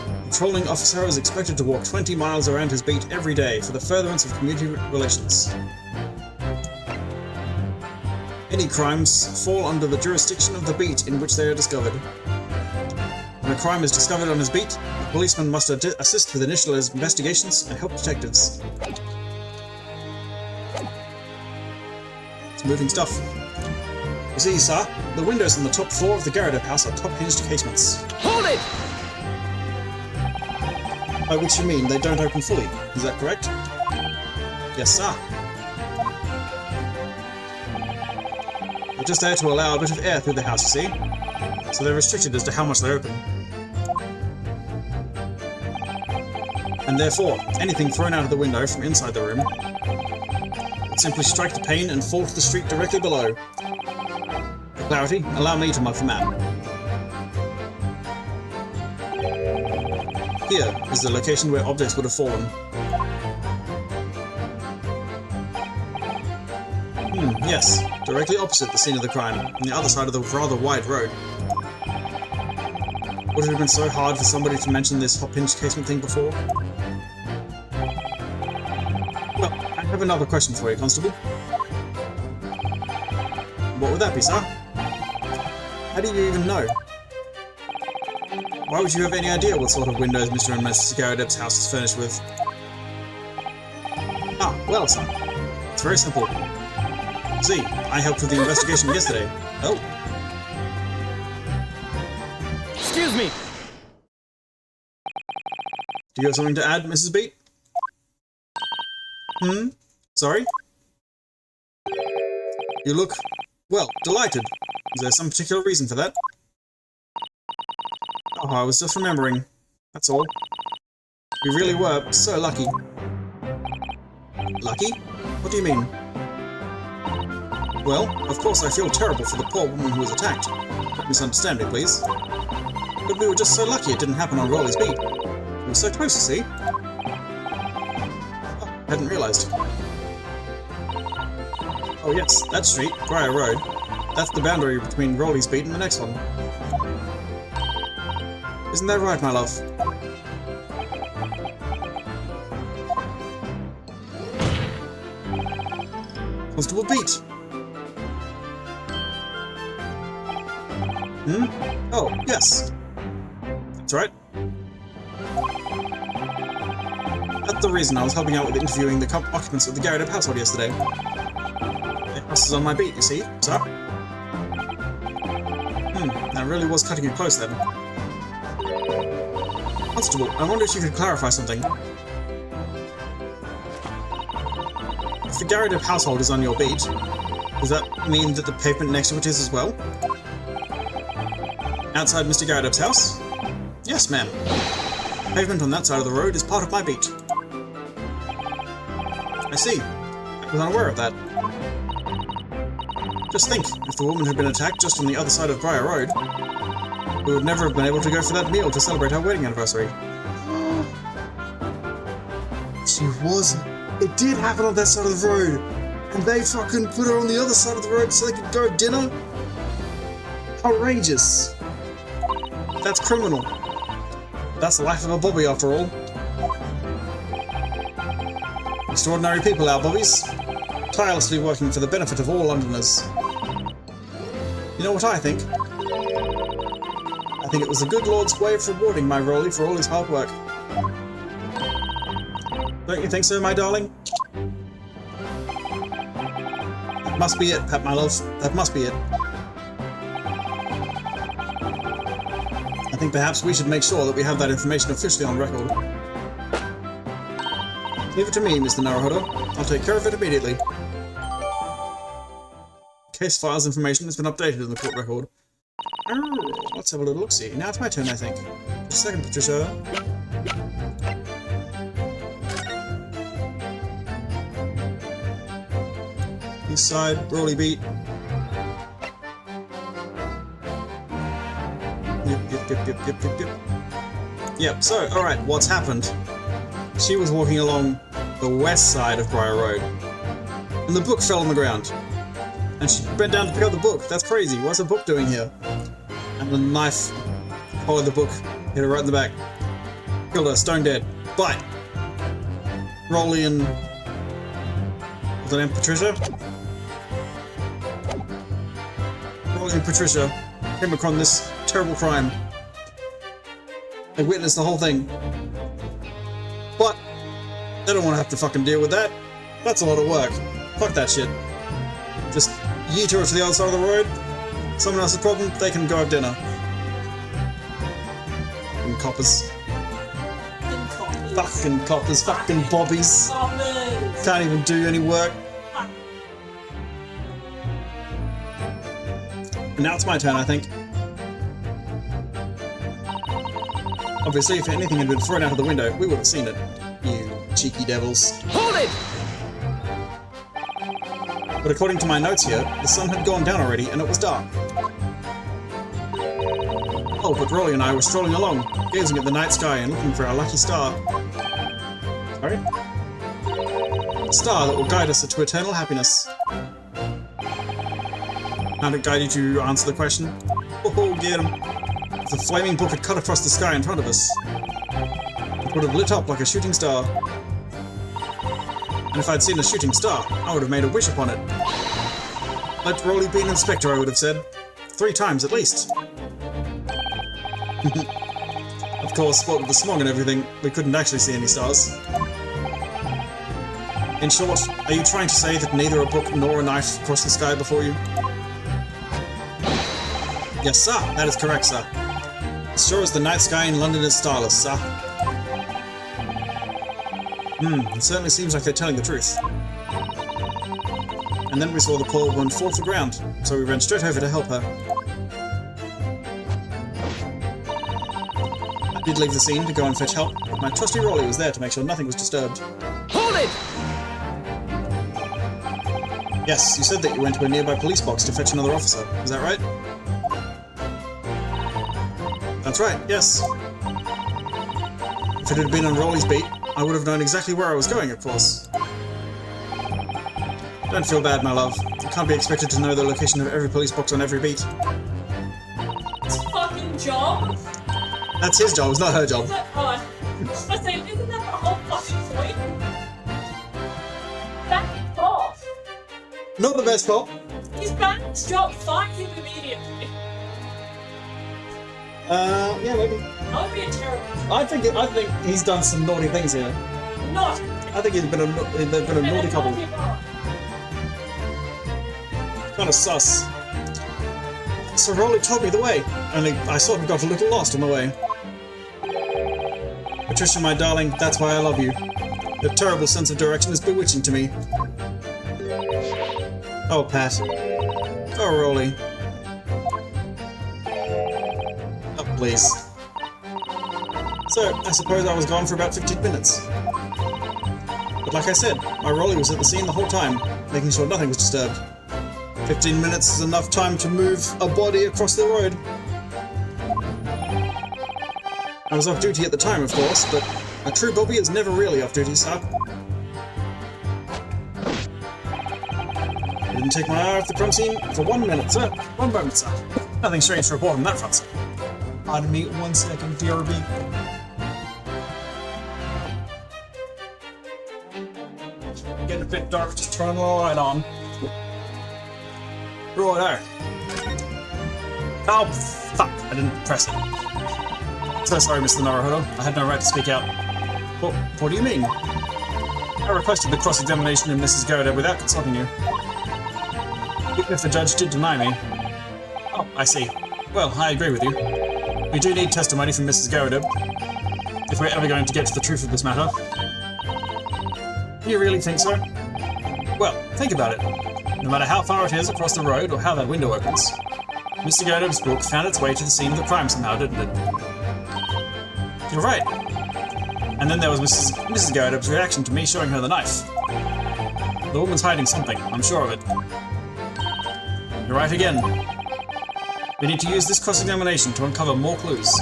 A patrolling officer is expected to walk 20 miles around his beat every day for the furtherance of community relations. Any crimes fall under the jurisdiction of the beat in which they are discovered. When a crime is discovered on his beat, the policeman must assist with initial investigations and help detectives. It's moving stuff. You see, sir, the windows on the top floor of the Garrideb house are top-hinged casements. Hold it! By which you mean they don't open fully, is that correct? Yes, sir. They're just there to allow a bit of air through the house, you see? So they're restricted as to how much they open. And therefore, anything thrown out of the window from inside the room would simply strike the pane and fall to the street directly below. For clarity, allow me to mark the map. Here is the location where objects would have fallen. Yes, directly opposite the scene of the crime, on the other side of the rather wide road. Would it have been so hard for somebody to mention this hop-hinged casement thing before? Well, I have another question for you, Constable. What would that be, sir? How do you even know? Why would you have any idea what sort of windows Mr. and Mrs. Garrideb's house is furnished with? Ah, well, sir. It's very simple. See, I helped with the investigation yesterday. Oh. Excuse me! Do you have something to add, Mrs. Beat? Sorry? You look, well, delighted. Is there some particular reason for that? Oh, I was just remembering. That's all. We really were so lucky. Lucky? What do you mean? Well, of course I feel terrible for the poor woman who was attacked. Don't misunderstand me, please. But we were just so lucky it didn't happen on Rolly's beat. It was so close, you see. Oh, hadn't realised. Oh yes, that street, Briar Road. That's the boundary between Rolly's beat and the next one. Isn't that right, my love? Constable Beat. Hmm? Oh, yes. That's right. That's the reason I was helping out with interviewing the occupants of the Garrett household yesterday. The house is on my beat, you see, sir? That really was cutting it close then. Constable, I wonder if you could clarify something. If the Garrett household is on your beat, does that mean that the pavement next to it is as well? Outside Mr. Garrett's house? Yes, ma'am. Pavement on that side of the road is part of my beat. I see. I was unaware of that. Just think, if the woman had been attacked just on the other side of Briar Road, we would never have been able to go for that meal to celebrate our wedding anniversary. She wasn't. It did happen on that side of the road, and they fucking put her on the other side of the road so they could go have dinner? Outrageous. That's criminal. That's the life of a bobby after all. Extraordinary people, our bobbies. Tirelessly working for the benefit of all Londoners. You know what I think? I think it was the good Lord's way of rewarding my Rolly for all his hard work. Don't you think so, my darling? That must be it, Pat, my love. That must be it. I think perhaps we should make sure that we have that information officially on record. Leave it to me, Mr. Naruhodo. I'll take care of it immediately. Case files information has been updated in the court record. Oh, let's have a little look-see. Now it's my turn, I think. Just a second, Patricia. East side, Rolly beat. Yep. Yep, so, alright, what's happened? She was walking along the west side of Briar Road, and the book fell on the ground. And she bent down to pick up the book. That's crazy. What's the book doing here? And the knife followed the book, hit her right in the back. Killed her, stone dead. But Rolly and... what's her name? Patricia? Rolly and Patricia came across this terrible crime. They witnessed the whole thing. But they don't want to have to fucking deal with that. That's a lot of work. Fuck that shit. Just yeet her to the other side of the road. Someone else's problem, they can go have dinner. Fucking coppers. Fucking coppers, fucking bobbies. Can't even do any work. And now it's my turn, I think. Obviously, if anything had been thrown out of the window, we would have seen it. You cheeky devils. Hold it! But according to my notes here, the sun had gone down already and it was dark. Oh, but Rolly and I were strolling along, gazing at the night sky and looking for our lucky star. Sorry? A star that will guide us to eternal happiness. How'd it guide you to answer the question? Oh, get him! If the flaming book had cut across the sky in front of us, it would have lit up like a shooting star. And if I'd seen a shooting star, I would have made a wish upon it. Let Rolly be an inspector, I would have said. 3 times at least. Of course, what with the smog and everything, we couldn't actually see any stars. In short, are you trying to say that neither a book nor a knife crossed the sky before you? Yes, sir. That is correct, sir. As sure as the night sky in London is starless, sir. It certainly seems like they're telling the truth. And then we saw the poor woman fall to the ground, so we ran straight over to help her. I did leave the scene to go and fetch help, but my trusty Rolly was there to make sure nothing was disturbed. Hold it! Yes, you said that you went to a nearby police box to fetch another officer. Is that right? That's right, yes. If it had been on Rolly's beat, I would have known exactly where I was going, of course. Don't feel bad, my love. You can't be expected to know the location of every police box on every beat. It's a fucking job. That's his job, it's not her job. Is that right? I was saying, isn't that the whole fucking point? Back off. Not the best cop. He's bad at his job. Fire him immediately. Yeah, maybe. That would be a terrible. I think he's done some naughty things here. Not. I think they've been a naughty couple. Kind of sus. So Rolly told me the way, only I sort of got a little lost on the way. Patricia, my darling, that's why I love you. Your terrible sense of direction is bewitching to me. Oh, Pat. Oh, Rolly. Oh, please. So, I suppose I was gone for about 15 minutes. But like I said, my Rolly was at the scene the whole time, making sure nothing was disturbed. 15 minutes is enough time to move a body across the road. I was off duty at the time, of course, but a true Bobby is never really off duty, sir. I didn't take my eye off the crime scene for 1 minute, sir. 1 moment, sir. Nothing strange to report on that front, sir. Pardon me 1 second, DRB. Getting a bit dark, just turn the light on. Righto. Oh, fuck, I didn't press it. So sorry, Mr. Naruhodo. I had no right to speak out. What do you mean? I requested the cross-examination of Mrs. Goda without consulting you. Even if the judge did deny me. Oh, I see. Well, I agree with you. We do need testimony from Mrs. Goda if we're ever going to get to the truth of this matter. You really think so? Well, think about it. No matter how far it is across the road or how that window opens, Mr. Goda's book found its way to the scene of the crime somehow, didn't it? You're right. And then there was Mrs. Goda's reaction to me showing her the knife. The woman's hiding something, I'm sure of it. You're right again. We need to use this cross-examination to uncover more clues.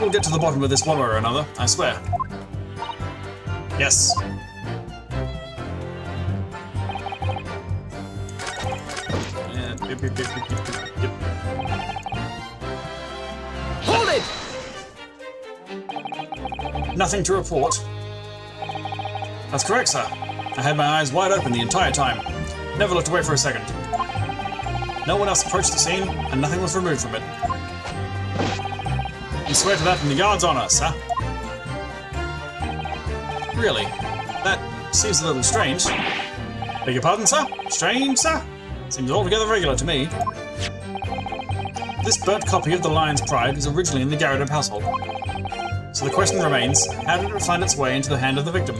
We'll get to the bottom of this one way or another, I swear. Yes. Yep. Hold it! Nothing to report. That's correct, sir. I had my eyes wide open the entire time. Never looked away for a second. No one else approached the scene, and nothing was removed from it. You swear to that from the yard's honor, sir? Really? That seems a little strange. Beg your pardon, sir? Strange, sir? Seems altogether regular to me. This burnt copy of The Lion's Pride is originally in the Garrett household. So the question remains, how did it find its way into the hand of the victim?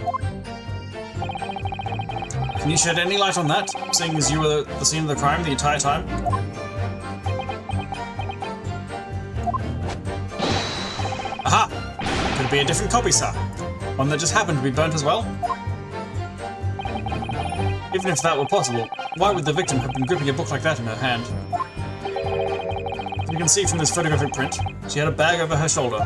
Can you shed any light on that, seeing as you were the scene of the crime the entire time? Aha! Could it be a different copy, sir? One that just happened to be burnt as well? Even if that were possible, why would the victim have been gripping a book like that in her hand? You can see from this photographic print, she had a bag over her shoulder.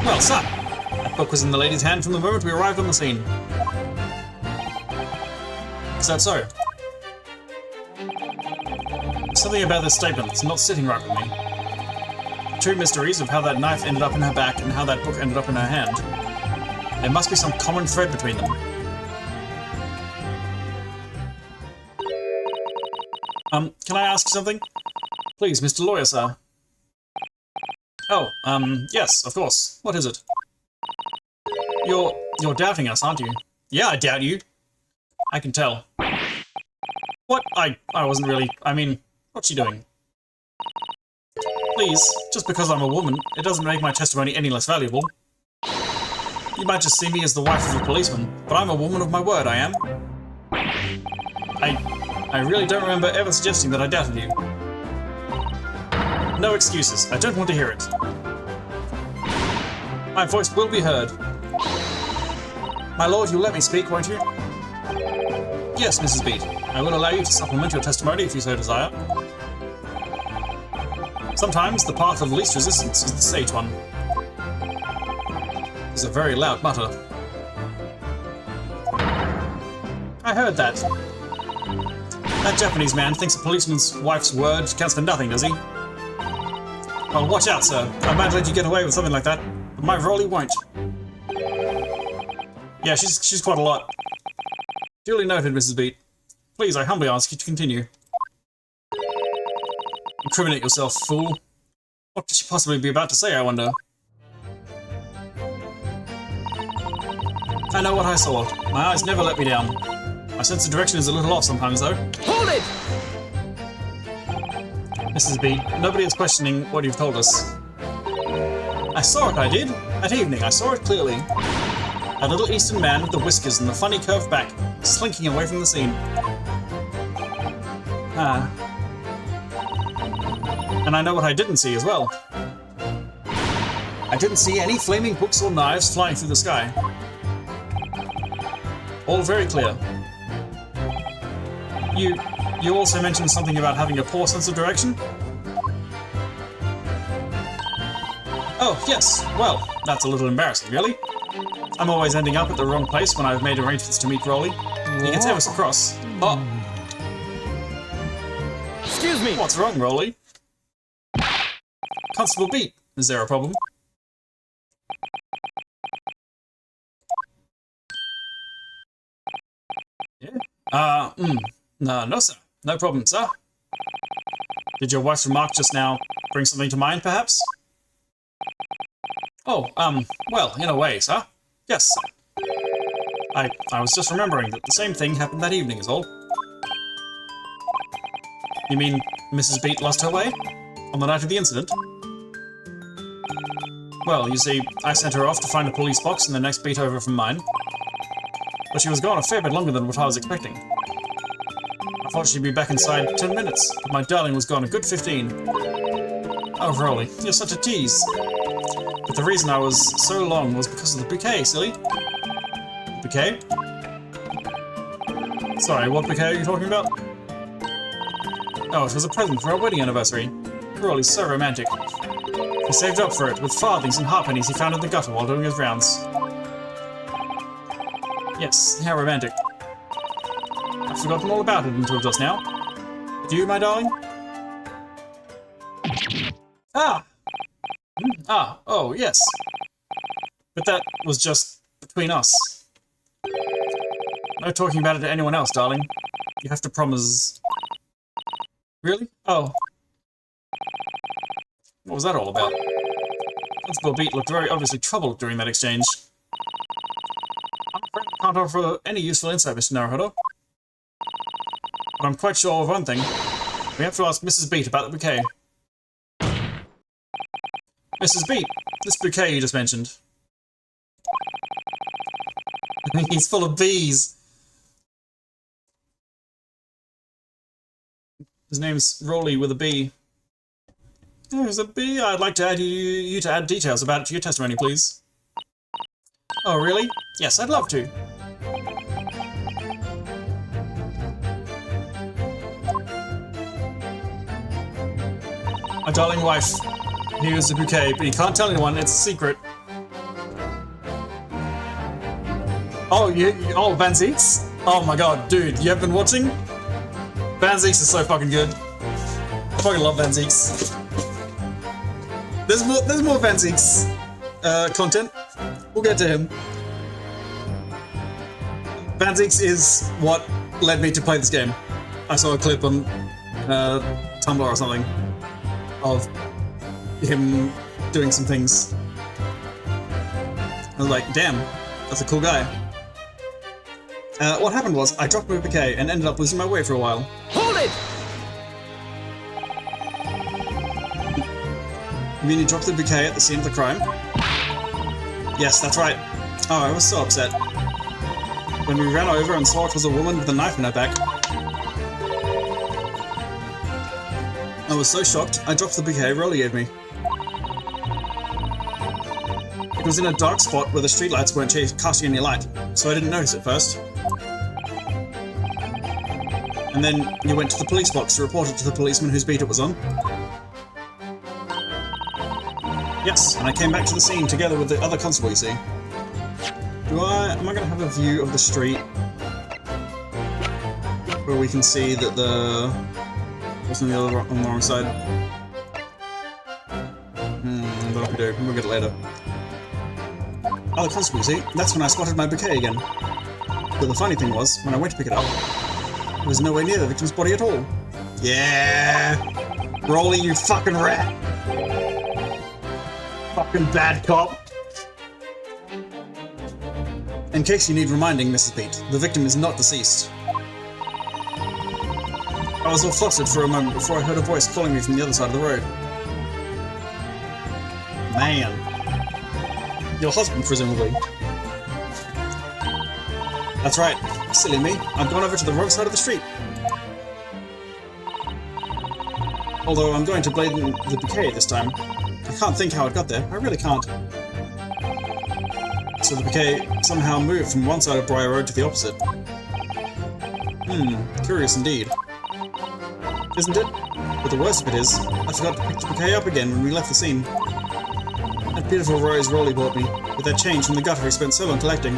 Well, sir, that book was in the lady's hand from the moment we arrived on the scene. Is that so? Something about this statement that's not sitting right with me. Two mysteries of how that knife ended up in her back and how that book ended up in her hand. There must be some common thread between them. Can I ask you something? Please, Mr. Lawyer, sir. Oh, yes, of course. What is it? You're doubting us, aren't you? Yeah, I doubt you. I can tell. What? I wasn't really... I mean, what's she doing? Please, just because I'm a woman, it doesn't make my testimony any less valuable. You might just see me as the wife of a policeman, but I'm a woman of my word, I am. I really don't remember ever suggesting that I doubted you. No excuses. I don't want to hear it. My voice will be heard. My lord, you'll let me speak, won't you? Yes, Mrs. Beat. I will allow you to supplement your testimony if you so desire. Sometimes the path of least resistance is the sage one. It's a very loud mutter. I heard that. That Japanese man thinks a policeman's wife's word counts for nothing, does he? Well, watch out, sir. I might let you get away with something like that, but my Rolly won't. Yeah, she's quite a lot. Duly noted, Mrs. Beat. Please, I humbly ask you to continue. Incriminate yourself, fool. What could she possibly be about to say, I wonder? I know what I saw. My eyes never let me down. My sense of direction is a little off sometimes, though. Hold it! Mrs. B, nobody is questioning what you've told us. I saw it, I did. At evening, I saw it clearly. A little eastern man with the whiskers and the funny curved back, slinking away from the scene. Ah. And I know what I didn't see as well. I didn't see any flaming books or knives flying through the sky. All very clear. You also mentioned something about having a poor sense of direction? Oh, yes. Well, that's a little embarrassing, really. I'm always ending up at the wrong place when I've made arrangements to meet Rolly. He gets ever so cross. Oh. Excuse me! What's wrong, Rolly? Constable Beat, is there a problem? Yeah? No, sir. No problem, sir. Did your wife's remark just now bring something to mind, perhaps? Oh, well, in a way, sir. Yes, sir. I was just remembering that the same thing happened that evening is all. You mean Mrs. Beat lost her way? On the night of the incident? Well, you see, I sent her off to find a police box in the next beat over from mine. But she was gone a fair bit longer than what I was expecting. I thought she'd be back inside 10 minutes, but my darling was gone a good 15. Oh, Rolly, you're such a tease. But the reason I was so long was because of the bouquet, silly. Bouquet? Sorry, what bouquet are you talking about? Oh, it was a present for our wedding anniversary. Rolly's so romantic. He saved up for it with farthings and halfpennies he found in the gutter while doing his rounds. Yes, how romantic. I've forgotten all about it until just now. But you, my darling? Ah! Oh, yes. But that was just between us. No talking about it to anyone else, darling. You have to promise... Really? Oh. What was that all about? Constable Beat looked very obviously troubled during that exchange. I'm afraid I can't offer any useful insight, Mr. Naruhodo. But I'm quite sure of one thing. We have to ask Mrs. Beat about the bouquet. Mrs. Beat, this bouquet you just mentioned. He's full of bees. His name's Rolly with a B. There's a bee. I'd like to add you to add details about it to your testimony, please. Oh, really? Yes, I'd love to. My darling wife, here's the bouquet, but you can't tell anyone, it's a secret. Oh, oh, Van Zeeks? Oh my god, dude, you have been watching? Van Zeeks is so fucking good. I fucking love Van Zeeks. There's more Van Zeeks content. We'll get to him. Van Zeeks is what led me to play this game. I saw a clip on Tumblr or something of him doing some things. I was like, damn, that's a cool guy. What happened was, I dropped my bouquet and ended up losing my way for a while. Hold it! You mean you dropped the bouquet at the scene of the crime? Yes, that's right. Oh, I was so upset. When we ran over and saw it was a woman with a knife in her back. I was so shocked, I dropped the bouquet Rolly gave me. It was in a dark spot where the streetlights weren't casting any light, so I didn't notice it first. And then you went to the police box to report it to the policeman whose beat it was on. Yes, and I came back to the scene together with the other constable, you see. Am I gonna have a view of the street where we can see that the... What's on the wrong side? I don't know if we do. We'll get it later. other constable, you see. That's when I spotted my bouquet again. But the funny thing was, when I went to pick it up, it was nowhere near the victim's body at all. Yeah! Rolly, you fucking rat! Fucking bad cop! In case you need reminding, Mrs. Beat, the victim is not deceased. I was all flustered for a moment before I heard a voice calling me from the other side of the road. Man. Your husband, presumably. That's right. Silly me. I've gone over to the wrong side of the street. Although I'm going to blame the bouquet this time. I can't think how it got there. I really can't. So the bouquet somehow moved from one side of Briar Road to the opposite. Curious indeed. Isn't it? But the worst of it is, I forgot to pick the bouquet up again when we left the scene. That beautiful rose Rolly bought me, with that change from the gutter he spent so long collecting.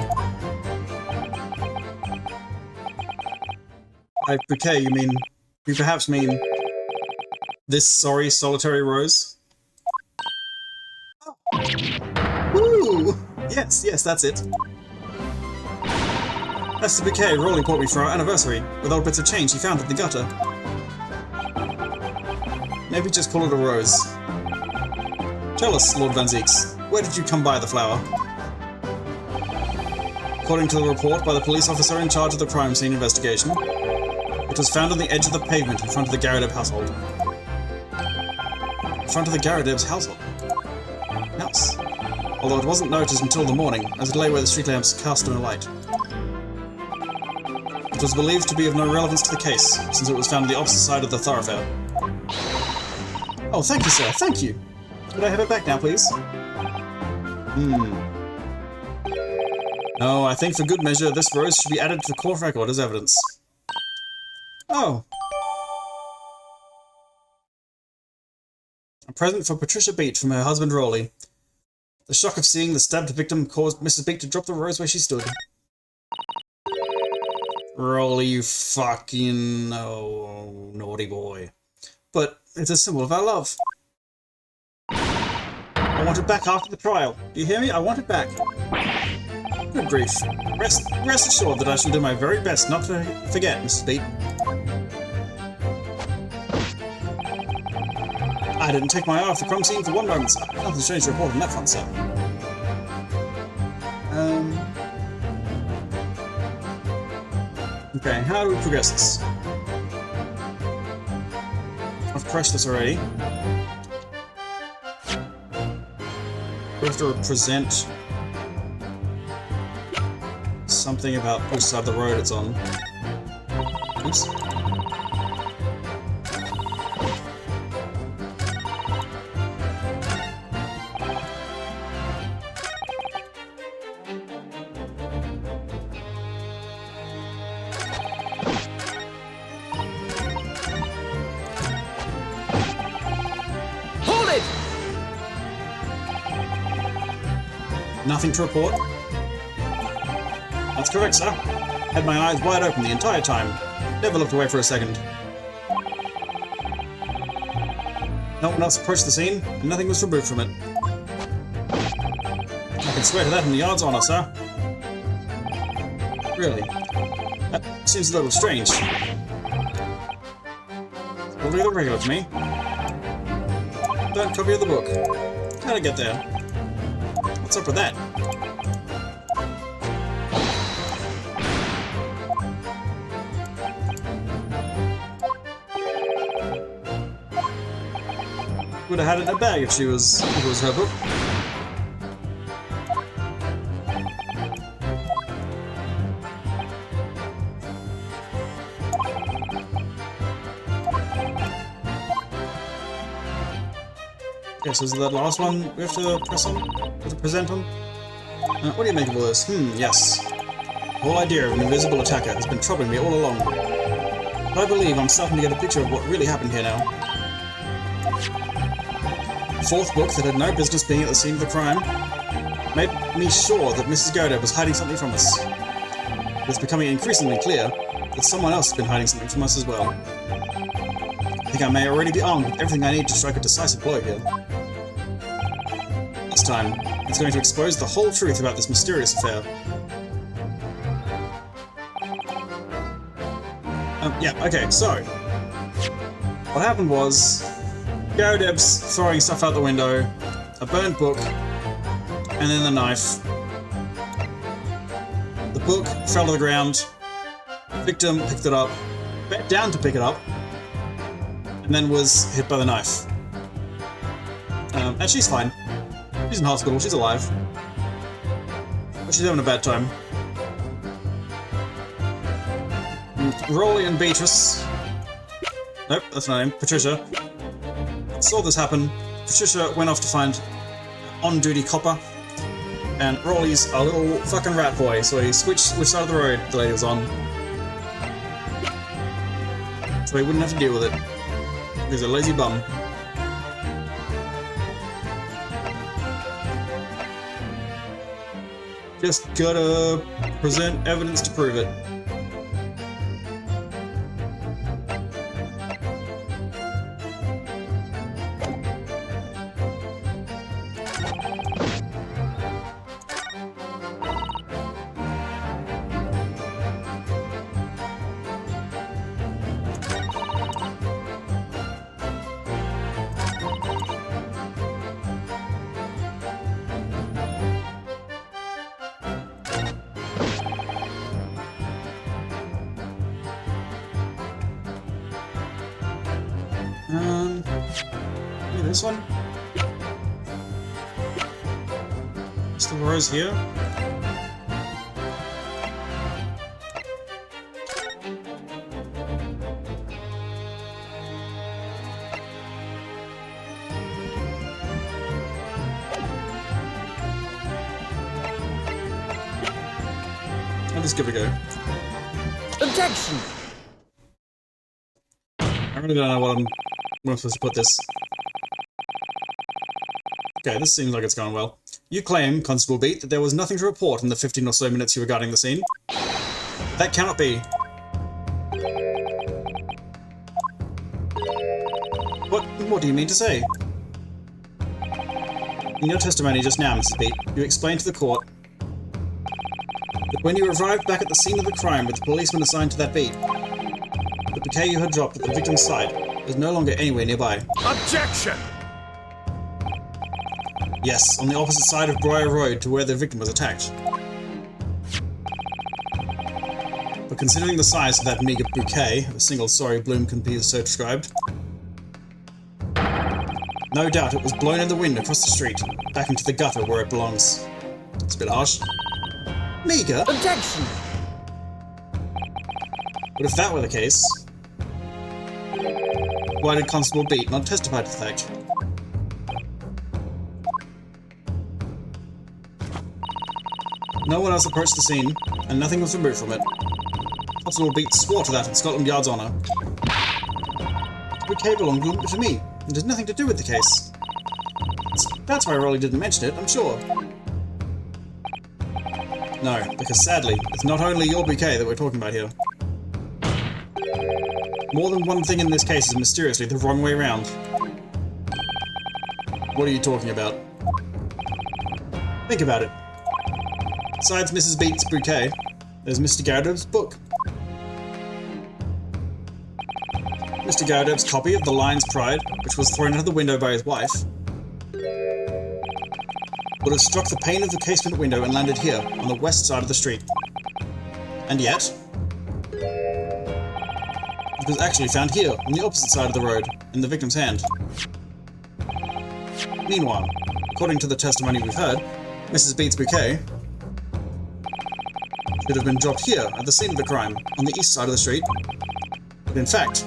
By bouquet, you perhaps mean this sorry solitary rose? Woo! Yes, that's it. That's the bouquet Rolly bought me for our anniversary, with old bits of change he found in the gutter. Maybe just call it a rose. Tell us, Lord Van Zeeks, where did you come by the flower? According to the report by the police officer in charge of the crime scene investigation, it was found on the edge of the pavement in front of the Garadeb household. In front of the Garadeb's household? House. Although it wasn't noticed until the morning, as it lay where the street lamps cast no light. It was believed to be of no relevance to the case, since it was found on the opposite side of the thoroughfare. Oh, thank you, sir, thank you! Could I have it back now, please? No, I think for good measure, this rose should be added to the court record as evidence. Oh. A present for Patricia Beat from her husband Rolly. The shock of seeing the stabbed victim caused Mrs. Beat to drop the rose where she stood. Rolly, you fucking... oh, naughty boy. But it's a symbol of our love. I want it back after the trial. Do you hear me? I want it back. Good grief. Rest assured that I shall do my very best not to forget, Mrs. Beat. I didn't take my eye off the crime scene for one moment, sir. Nothing strange to report on that front, sir. Okay, how do we progress this? I've crushed this already. We have to present something about which side of the road it's on. Oops. Hold it! Nothing to report? That's correct, sir. Had my eyes wide open the entire time. Never looked away for a second. No one else approached the scene, and nothing was removed from it. I can swear to that in the yard's honor, sir. Really? That seems a little strange. Probably the regular to me. Third copy of the book. How'd I get there? What's up with that? Would have had it in a bag if it was her book. Okay, so is that the last one we have to press on? We have to present on? What do you make of all this? Yes. The whole idea of an invisible attacker has been troubling me all along. But I believe I'm starting to get a picture of what really happened here now. The fourth book that had no business being at the scene of the crime made me sure that Mrs. Garadeb was hiding something from us. It's becoming increasingly clear that someone else has been hiding something from us as well. I think I may already be armed with everything I need to strike a decisive blow here. This time, It's going to expose the whole truth about this mysterious affair. Yeah, okay, so... what happened was... Garodeb's throwing stuff out the window, a burned book, and then the knife. The book fell to the ground, the victim picked it up, bent down to pick it up, and then was hit by the knife. And she's fine. She's in hospital, she's alive. But she's having a bad time. Rolly and Beatrice... nope, that's not her name. Patricia. Saw this happen. Patricia went off to find on-duty copper. And Rolly's a little fucking rat boy, so he switched which side of the road the lady was on. So he wouldn't have to deal with it. He's a lazy bum. Just gotta present evidence to prove it. Maybe this one? Still rose here? I'll just give it a go. Objection! I really don't know what I'm supposed to put this. Okay, this seems like it's going well. You claim, Constable Beat, that there was nothing to report in the 15 or so minutes you were guarding the scene. That cannot be. What do you mean to say? In your testimony just now, Mrs. Beat, you explained to the court that when you arrived back at the scene of the crime with the policeman assigned to that beat, the bouquet you had dropped at the victim's side was no longer anywhere nearby. Objection! Yes, on the opposite side of Briar Road to where the victim was attacked. But considering the size of that meager bouquet, a single sorry bloom can be so described, no doubt it was blown in the wind across the street, back into the gutter where it belongs. It's a bit harsh. Meager? Objection! But if that were the case, why did Constable Beat not testify to the fact? No one else approached the scene, and nothing was removed from it. Constable Beat swore to that in Scotland Yard's honour. The bouquet belonged to me, and has nothing to do with the case. That's why Rolly didn't mention it, I'm sure. No, because sadly, it's not only your bouquet that we're talking about here. More than one thing in this case is mysteriously the wrong way around. What are you talking about? Think about it. Besides Mrs. Beat's bouquet, there's Mr. Garodeb's book. Mr. Garodeb's copy of The Lion's Pride, which was thrown out of the window by his wife, would have struck the pane of the casement window and landed here, on the west side of the street. And yet, it was actually found here, on the opposite side of the road, in the victim's hand. Meanwhile, according to the testimony we've heard, Mrs. Beat's bouquet should have been dropped here, at the scene of the crime, on the east side of the street. But in fact,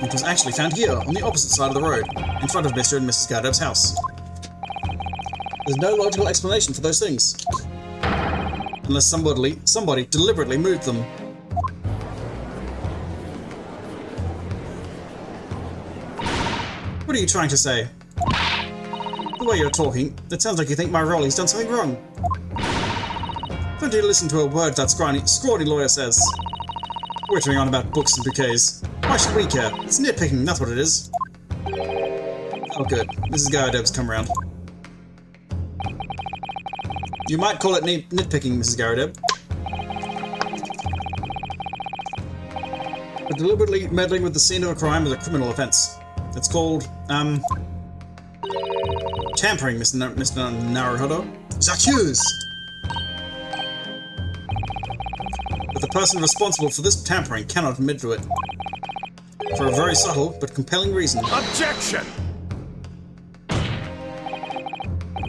it was actually found here, on the opposite side of the road, in front of Mr. and Mrs. Garodeb's house. There's no logical explanation for those things. Unless somebody deliberately moved them. What are you trying to say? The way you're talking, it sounds like you think my Rolly's done something wrong. Don't you listen to a word that scrawny lawyer says. Wittering on about books and bouquets. Why should we care? It's nitpicking, that's what it is. Oh good, Mrs. Garodeb's come around. You might call it nitpicking, Mrs. Garrideb. But deliberately meddling with the scene of a crime is a criminal offense. It's called, tampering, Mr. Naruhodo. J'accuse! But the person responsible for this tampering cannot admit to it. For a very subtle but compelling reason. Objection!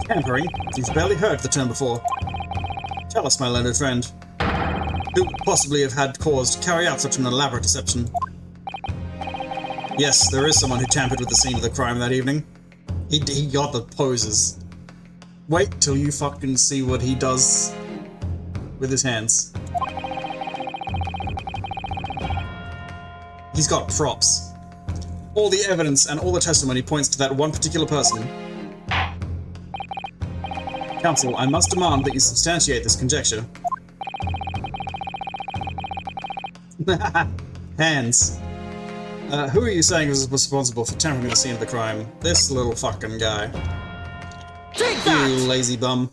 Tampering? You've barely heard the term before. Tell us, my learned friend. Who would possibly have had cause to carry out such an elaborate deception? Yes, there is someone who tampered with the scene of the crime that evening. He got the poses. Wait till you fucking see what he does with his hands. He's got props. All the evidence and all the testimony points to that one particular person. Counsel, I must demand that you substantiate this conjecture. Hands. Who are you saying was responsible for tampering with the scene of the crime? This little fucking guy. Take that! You lazy bum.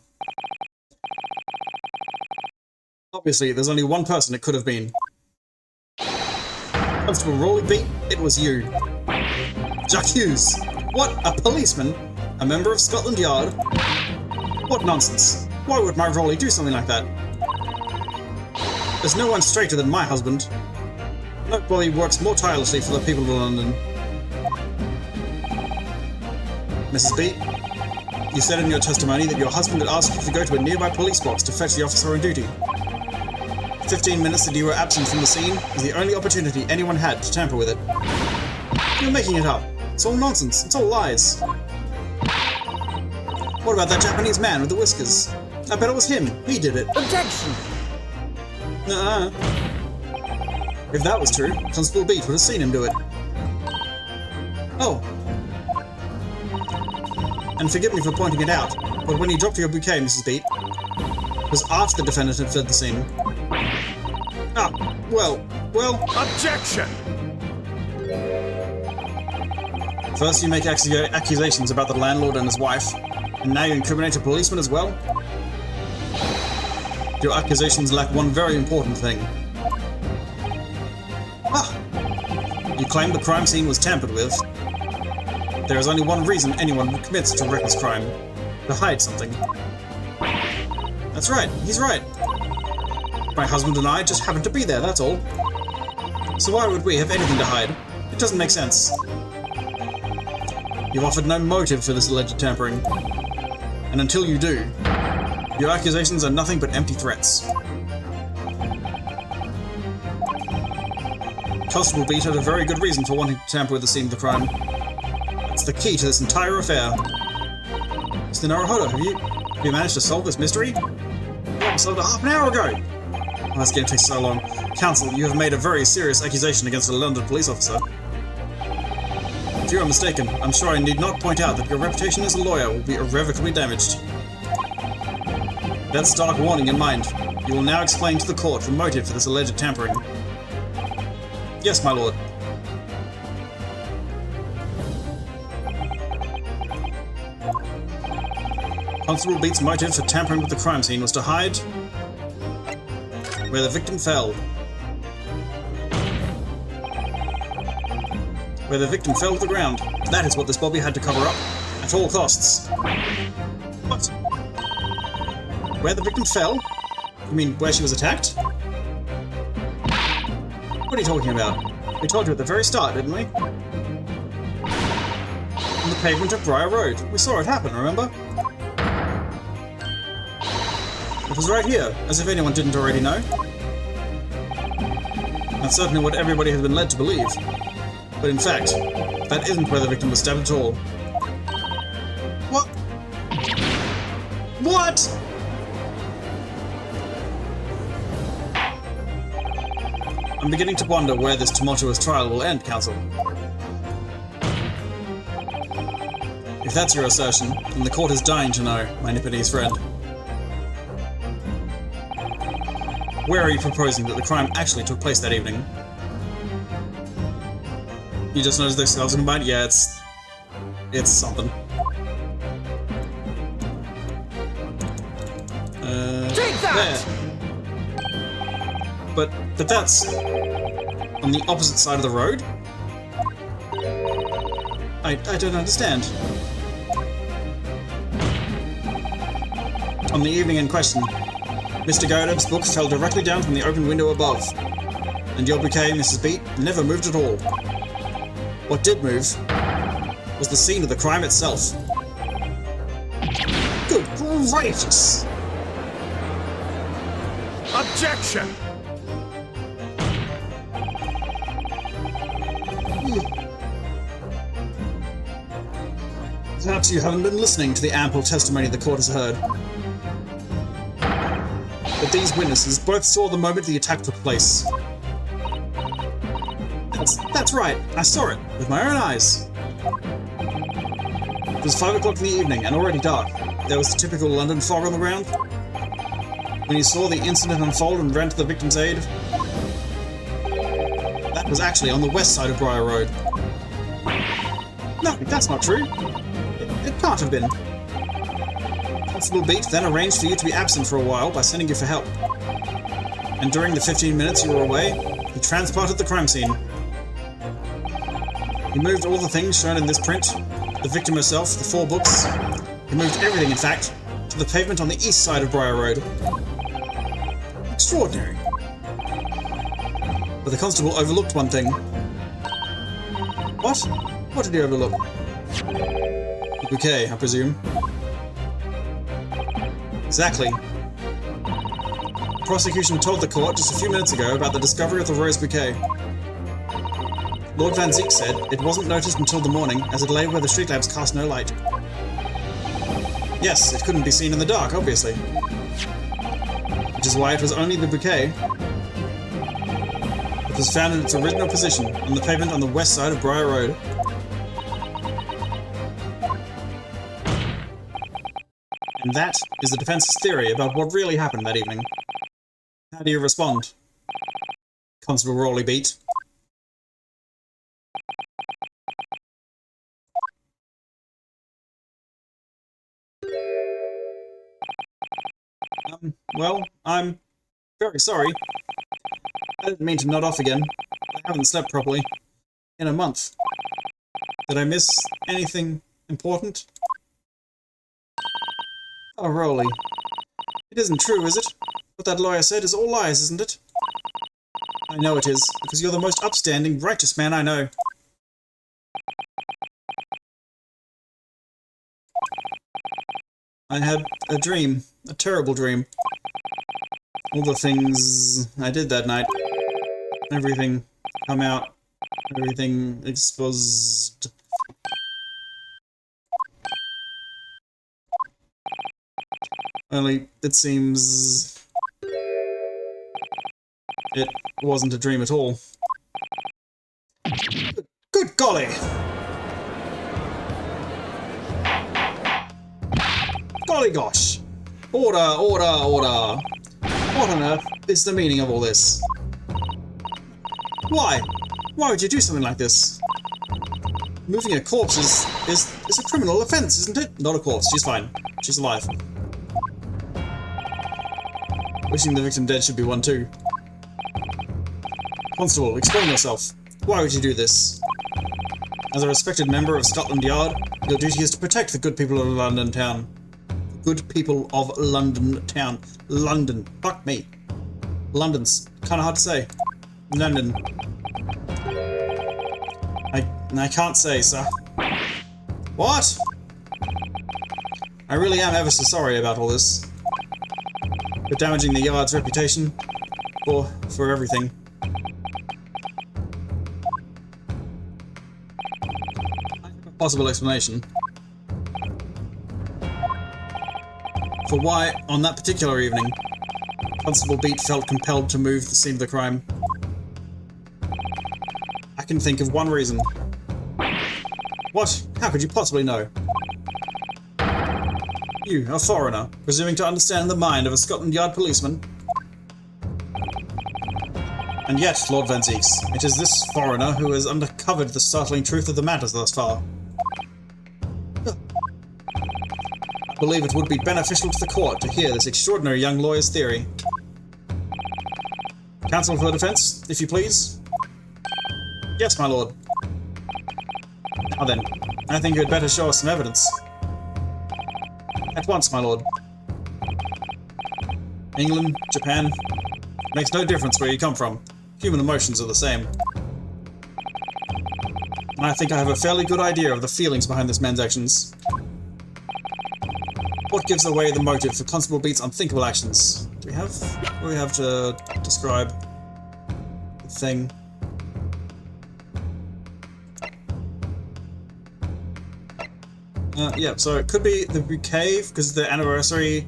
Obviously, there's only one person it could have been. Constable Rolly Beat, it was you. J'accuse! What? A policeman? A member of Scotland Yard? What nonsense. Why would my Rolly do something like that? There's no one straighter than my husband. Nobody works more tirelessly for the people of London. Mrs. B, you said in your testimony that your husband had asked you to go to a nearby police box to fetch the officer on duty. 15 minutes that you were absent from the scene was the only opportunity anyone had to tamper with it. You're making it up. It's all nonsense. It's all lies. What about that Japanese man with the whiskers? I bet it was him. He did it. Objection! If that was true, Constable Beat would have seen him do it. Oh. And forgive me for pointing it out, but when you dropped your bouquet, Mrs. Beat, it was after the defendant had fled the scene. Ah, well... Objection! First you make accusations about the landlord and his wife, and now you incriminate a policeman as well? Your accusations lack one very important thing. You claim the crime scene was tampered with. There is only one reason anyone commits such a reckless crime. To hide something. That's right, he's right. My husband and I just happened to be there, that's all. So why would we have anything to hide? It doesn't make sense. You've offered no motive for this alleged tampering. And until you do, your accusations are nothing but empty threats. Constable Beat had a very good reason for wanting to tamper with the scene of the crime. That's the key to this entire affair. Mr. Naruhodo, have you managed to solve this mystery? I solved it half an hour ago! Oh, that's going to take so long. Counsel, you have made a very serious accusation against a London police officer. If you are mistaken, I'm sure I need not point out that your reputation as a lawyer will be irrevocably damaged. That stark warning in mind, you will now explain to the court the motive for this alleged tampering. Yes, my lord. Constable Beat's motive for tampering with the crime scene was to hide where the victim fell. Where the victim fell to the ground. That is what this bobby had to cover up, at all costs. What? Where the victim fell? You mean where she was attacked? What are you talking about? We told you at the very start, didn't we? On the pavement of Briar Road. We saw it happen, remember? It was right here, as if anyone didn't already know. That's certainly what everybody has been led to believe. But in fact, that isn't where the victim was stabbed at all. What? What? I'm beginning to wonder where this tumultuous trial will end, Counsel. If that's your assertion, then the court is dying to know, my Nipponese friend. Where are you proposing that the crime actually took place that evening? You just noticed those skulls combined? Yeah, it's something. that? But that's on the opposite side of the road? I don't understand. On the evening in question, Mr. Godab's book fell directly down from the open window above, and your bouquet, Mrs. Beat, never moved at all. What did move was the scene of the crime itself. Good gracious! Objection! Perhaps you haven't been listening to the ample testimony the court has heard. But these witnesses both saw the moment the attack took place. That's right, I saw it with my own eyes. It was 5 o'clock in the evening and already dark. There was the typical London fog on the ground. When you saw the incident unfold and ran to the victim's aid, that was actually on the west side of Briar Road. No, that's not true. It can't have been. Constable Beat then arranged for you to be absent for a while by sending you for help. And during the 15 minutes you were away, he transported the crime scene. He moved all the things shown in this print, the victim herself, the 4 books. He moved everything, in fact, to the pavement on the east side of Briar Road. Extraordinary. But the constable overlooked one thing. What? What did he overlook? The bouquet, I presume. Exactly. The prosecution told the court just a few minutes ago about the discovery of the rose bouquet. Lord Van Zeek said it wasn't noticed until the morning, as it lay where the street lamps cast no light. Yes, it couldn't be seen in the dark, obviously. Which is why it was only the bouquet that was found in its original position on the pavement on the west side of Briar Road. And that is the defense's theory about what really happened that evening. How do you respond, Constable Rowley Beat? Well, I'm very sorry. I didn't mean to nod off again. I haven't slept properly in a month. Did I miss anything important? Oh, Rowley. It isn't true, is it? What that lawyer said is all lies, isn't it? I know it is, because you're the most upstanding, righteous man I know. I had a dream. A terrible dream. All the things I did that night. Everything come out. Everything exposed. Only, it seems... it wasn't a dream at all. Good golly! Golly gosh! Order, order, order! What on earth is the meaning of all this? Why? Why would you do something like this? Moving a corpse is a criminal offense, isn't it? Not a corpse, she's fine. She's alive. Wishing the victim dead should be one too. Constable, explain yourself. Why would you do this? As a respected member of Scotland Yard, your duty is to protect the good people of London town. Good people of London town. London. Fuck me. London's kind of hard to say. London. I can't say, sir. What? I really am ever so sorry about all this. For damaging the Yard's reputation. Or for everything. I have a possible explanation. For why, on that particular evening, Constable Beat felt compelled to move the scene of the crime. I can think of one reason. What? How could you possibly know? You, a foreigner, presuming to understand the mind of a Scotland Yard policeman? And yet, Lord Van Zeeks, it is this foreigner who has uncovered the startling truth of the matters thus far. I believe it would be beneficial to the court to hear this extraordinary young lawyer's theory. Counsel for defense, if you please. Yes, my lord. Now then, I think you had better show us some evidence. At once, my lord. England, Japan, makes no difference where you come from. Human emotions are the same. And I think I have a fairly good idea of the feelings behind this man's actions. What gives away the motive for Constable Beat's unthinkable actions? Do we have to describe the thing? Yeah, so it could be the bouquet, because of the anniversary.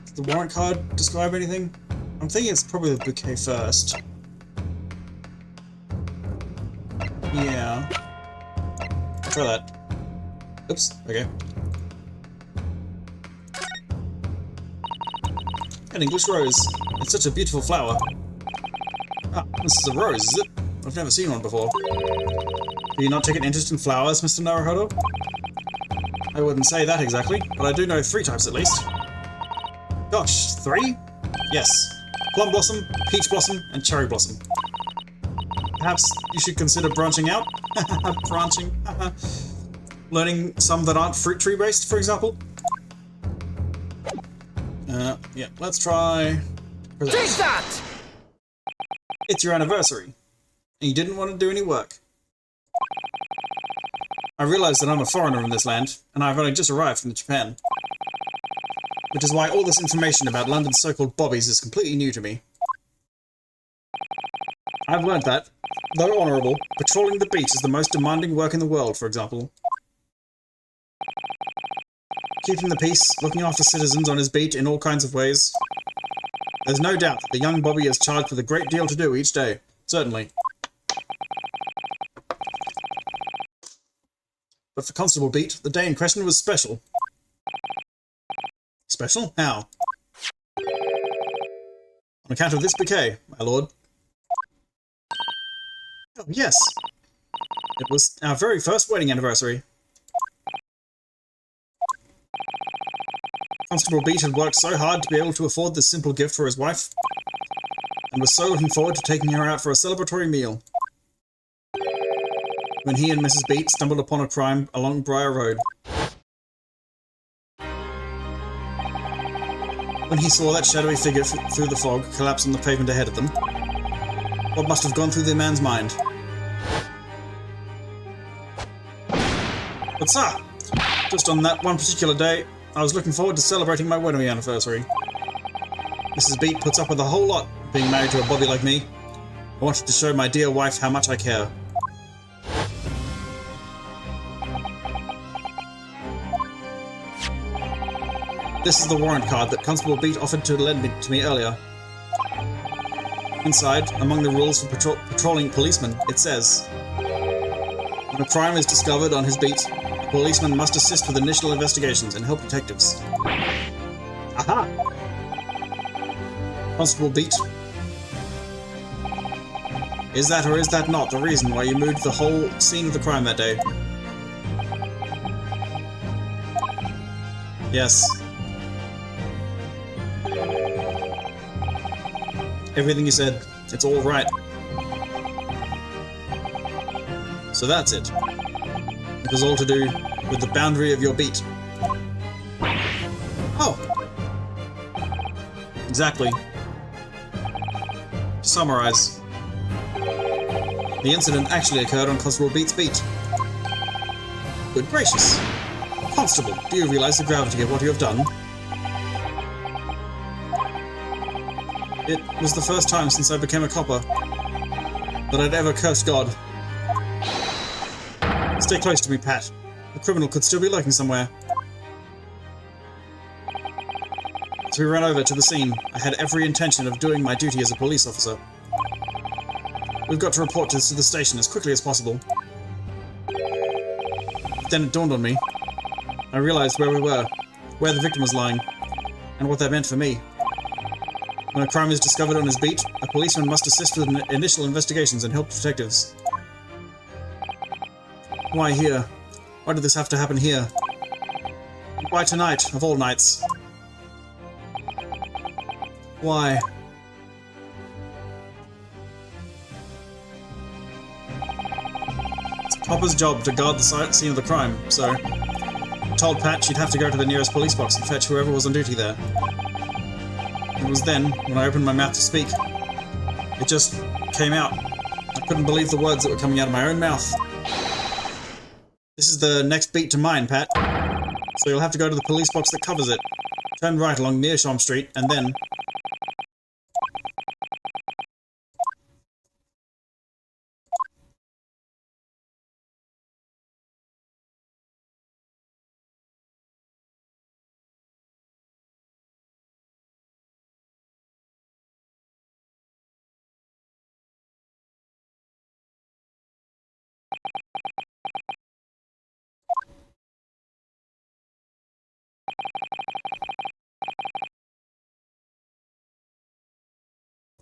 Does the warrant card describe anything? I'm thinking it's probably the bouquet first. Yeah. Try that. Oops, okay. An English rose. It's such a beautiful flower. Ah, this is a rose, is it? I've never seen one before. Do you not take an interest in flowers, Mr. Naruhodo? I wouldn't say that exactly, but I do know 3 types at least. Gosh, 3? Yes. Plum blossom, peach blossom, and cherry blossom. Perhaps you should consider branching out? Branching. Learning some that aren't fruit tree based, for example? Yeah, let's try... Take that! It's your anniversary, and you didn't want to do any work. I realize that I'm a foreigner in this land, and I've only just arrived from Japan. Which is why all this information about London's so-called bobbies is completely new to me. I've learned that, though honourable, patrolling the beach is the most demanding work in the world, for example. Keeping the peace, looking after citizens on his beat in all kinds of ways. There's no doubt that the young bobby is charged with a great deal to do each day. Certainly. But for Constable Beat, the day in question was special. Special? How? On account of this bouquet, my lord. Oh, yes. It was our very first wedding anniversary. Constable Beat had worked so hard to be able to afford this simple gift for his wife, and was so looking forward to taking her out for a celebratory meal. When he and Mrs. Beat stumbled upon a crime along Briar Road. When he saw that shadowy figure through the fog collapse on the pavement ahead of them, what must have gone through the man's mind? But sir, just on that one particular day, I was looking forward to celebrating my wedding anniversary. Mrs. Beat puts up with a whole lot, being married to a bobby like me. I wanted to show my dear wife how much I care. This is the warrant card that Constable Beat offered to lend to me earlier. Inside, among the rules for patrolling policemen, it says, when a crime is discovered on his beat, a policeman must assist with initial investigations and help detectives. Aha! Constable Beat. Is that or is that not the reason why you moved the whole scene of the crime that day? Yes. Everything you said, it's all right. So that's it. It was all to do with the boundary of your beat. Oh! Exactly. To summarize, the incident actually occurred on Constable Beat's beat. Good gracious! Constable, do you realize the gravity of what you have done? It was the first time since I became a copper that I'd ever cursed God. Stay close to me, Pat. The criminal could still be lurking somewhere. As we ran over to the scene, I had every intention of doing my duty as a police officer. We've got to report this to the station as quickly as possible. But then it dawned on me. I realized where we were, where the victim was lying, and what that meant for me. When a crime is discovered on his beat, a policeman must assist with initial investigations and help detectives. Why here? Why did this have to happen here? Why tonight, of all nights? Why? It's Hopper's job to guard the scene of the crime, so I told Pat she'd have to go to the nearest police box and fetch whoever was on duty there. It was then, when I opened my mouth to speak, it just came out. I couldn't believe the words that were coming out of my own mouth. This is the next beat to mine, Pat. So you'll have to go to the police box that covers it. Turn right along Meerschaum Street, and then...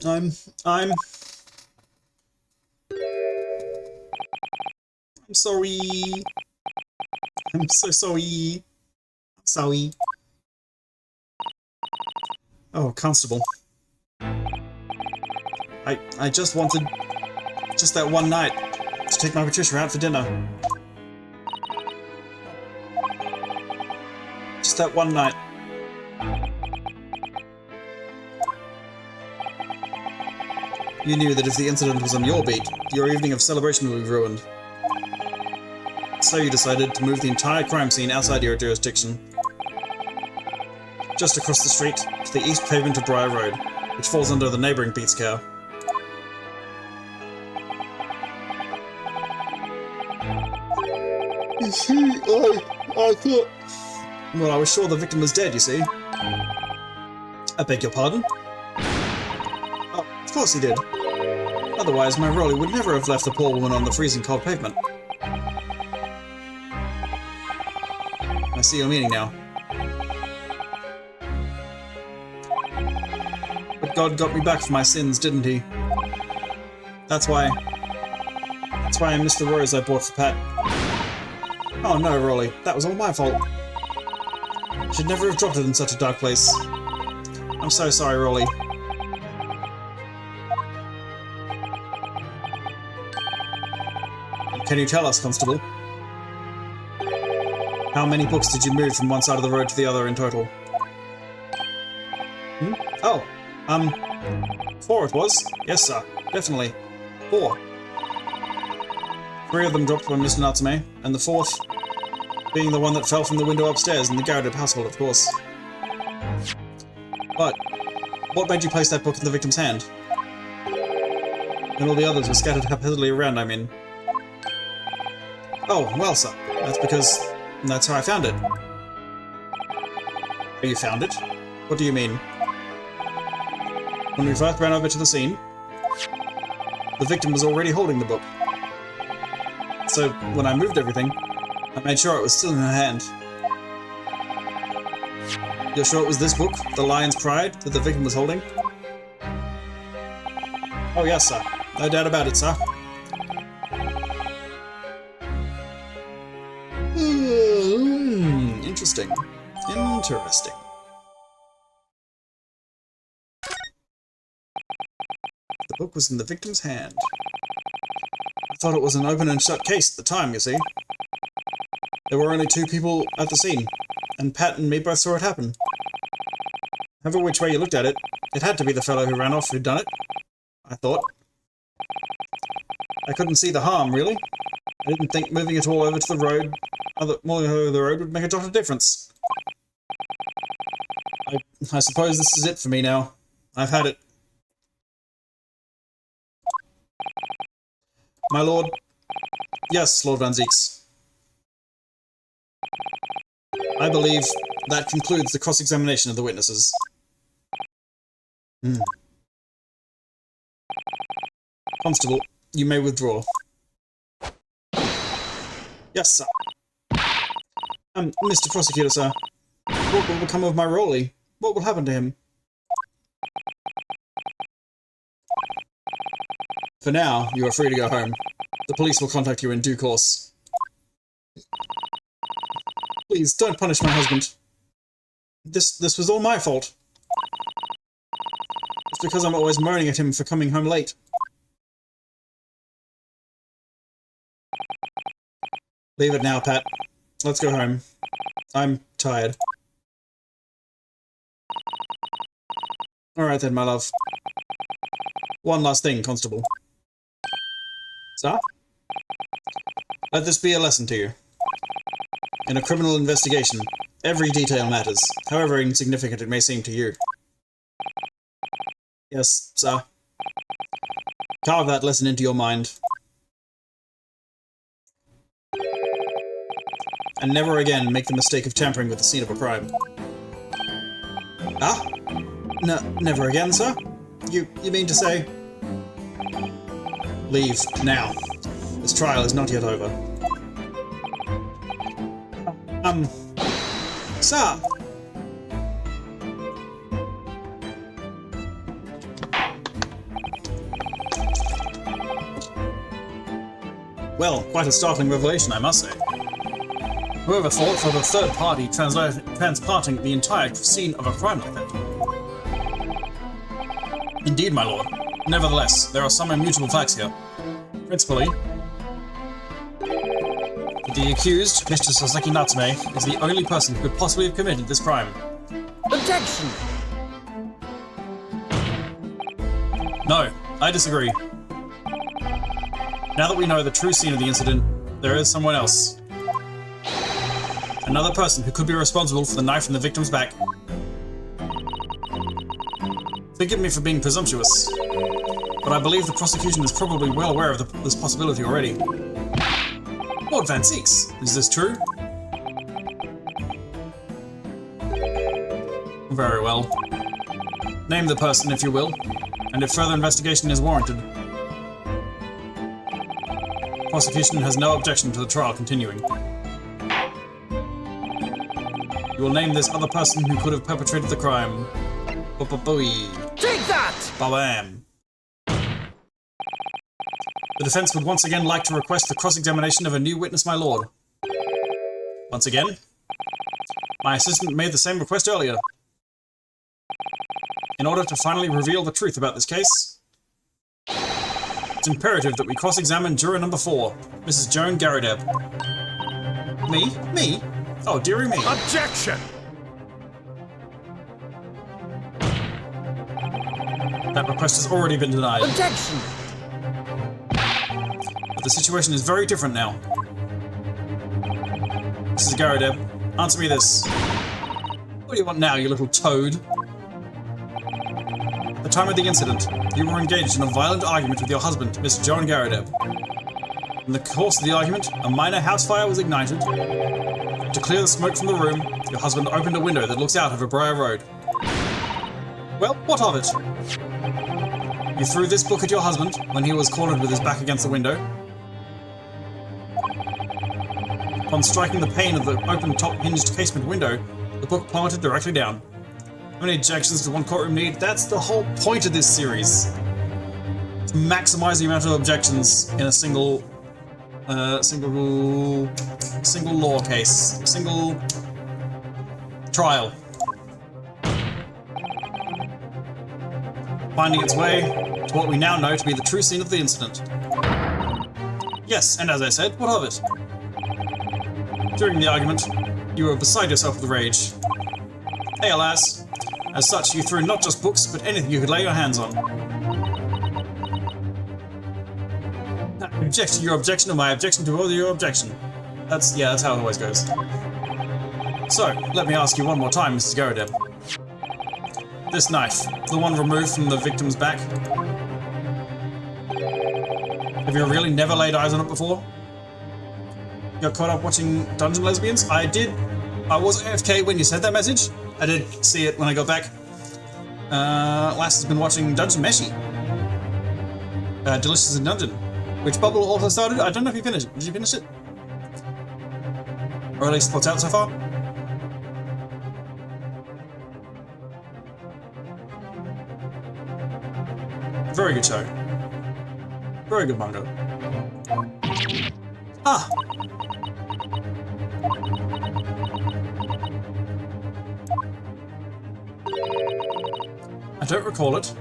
I'm sorry. I'm so sorry. I'm sorry. Oh, Constable. I just wanted... just that one night to take my Patricia out for dinner. Just that one night. You knew that if the incident was on your beat, your evening of celebration would be ruined. So you decided to move the entire crime scene outside your jurisdiction. Just across the street, to the east pavement of Briar Road, which falls under the neighbouring Pete's Cow. You see, I thought... Well, I was sure the victim was dead, you see. I beg your pardon? Oh, of course he did. Otherwise, my Rolly would never have left the poor woman on the freezing cold pavement. I see your meaning now. But God got me back for my sins, didn't he? That's why I missed the rose I bought for Pat. Oh no, Rolly, that was all my fault. Should never have dropped it in such a dark place. I'm so sorry, Rolly. Can you tell us, Constable? How many books did you move from one side of the road to the other in total? Hmm? Oh, 4 it was. Yes, sir. Definitely. 4. 3 of them dropped by Mr. Natsume, and the 4th being the one that fell from the window upstairs in the Garrett household, of course. But, what made you place that book in the victim's hand? And all the others were scattered haphazardly around, I mean. Oh, well, sir. That's because... that's how I found it. Oh, you found it? What do you mean? When we first ran over to the scene, the victim was already holding the book. So, when I moved everything, I made sure it was still in her hand. You're sure it was this book, The Lion's Pride, that the victim was holding? Oh yes, sir. No doubt about it, sir. Interesting. Interesting. The book was in the victim's hand. I thought it was an open and shut case at the time, you see. There were only 2 people at the scene, and Pat and me both saw it happen. However which way you looked at it, it had to be the fellow who ran off who'd done it, I thought. I couldn't see the harm, really. I didn't think moving it all over to the road, more over the road would make a jot of difference. I suppose this is it for me now. I've had it. My lord. Yes, Lord Van Zieks. I believe that concludes the cross-examination of the witnesses. Constable, you may withdraw. Yes, sir. Mr. Prosecutor, sir. What will become of my Rolly? What will happen to him? For now, you are free to go home. The police will contact you in due course. Please, don't punish my husband. This was all my fault. It's because I'm always moaning at him for coming home late. Leave it now, Pat. Let's go home. I'm tired. Alright then, my love. One last thing, Constable. Sir? Let this be a lesson to you. In a criminal investigation, every detail matters, however insignificant it may seem to you. Yes, sir. Carve that lesson into your mind. And never again make the mistake of tampering with the scene of a crime. Ah? Never again, sir? You mean to say? Leave, now. This trial is not yet over. Sir! Well, quite a startling revelation, I must say. Whoever thought for the third party transplanting the entire scene of a crime like that? Indeed, my lord. Nevertheless, there are some immutable facts here. Principally, the accused, Mr. Sasaki Natsume, is the only person who could possibly have committed this crime. Objection! No, I disagree. Now that we know the true scene of the incident, there is someone else. Another person who could be responsible for the knife in the victim's back. Forgive me for being presumptuous, but I believe the prosecution is probably well aware of this possibility already. Lord Van Seeks, is this true? Very well. Name the person, if you will, and if further investigation is warranted. Prosecution has no objection to the trial continuing. You will name this other person who could have perpetrated the crime. Take that! Ba-bam. The defense would once again like to request the cross-examination of a new witness, my lord. Once again? My assistant made the same request earlier. In order to finally reveal the truth about this case, it's imperative that we cross-examine juror number 4, Mrs. Joan Garadeb. Me? Me? Oh, dearie me. Objection! That request has already been denied. Objection! But the situation is very different now. Mrs. Garadeb, answer me this. What do you want now, you little toad? At the time of the incident, you were engaged in a violent argument with your husband, Miss Joan Garadeb. In the course of the argument, a minor house fire was ignited. To clear the smoke from the room, your husband opened a window that looks out over Briar Road. Well, what of it? You threw this book at your husband when he was cornered with his back against the window. Upon striking the pane of the open top-hinged casement window, the book plummeted directly down. How many objections does one courtroom need? That's the whole point of this series. To maximize the amount of objections in a single law case, single trial. Finding its way to what we now know to be the true scene of the incident. Yes, and as I said, what of it? During the argument, you were beside yourself with rage. Hey, alas. As such, you threw not just books, but anything you could lay your hands on. Objection, your objection, or my objection to your objection. That's how it always goes. So, let me ask you one more time, Mrs. Garadeb. This knife, the one removed from the victim's back. Have you really never laid eyes on it before? You got caught up watching Dungeon Lesbians? I did. I was AFK when you sent that message. I did see it when I got back. Lass has been watching Dungeon Meshi. Delicious in Dungeon. Which Bubble also started. I don't know if you finished it. Did you finish it? Or at least what's out so far? Very good show. Very good manga. Ah! I don't recall it.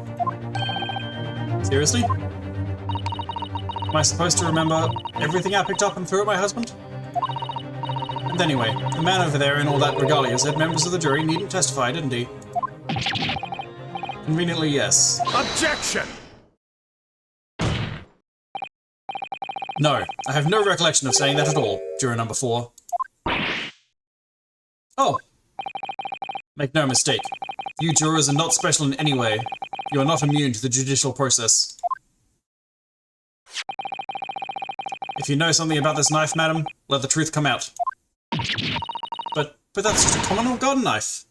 Seriously? Am I supposed to remember everything I picked up and threw at my husband? And anyway, the man over there in all that regalia said members of the jury needn't testify, didn't he? Conveniently, yes. Objection! No, I have no recollection of saying that at all, juror number 4. Oh. Make no mistake. You jurors are not special in any way. You are not immune to the judicial process. If you know something about this knife, madam, let the truth come out. But that's just a common old garden knife.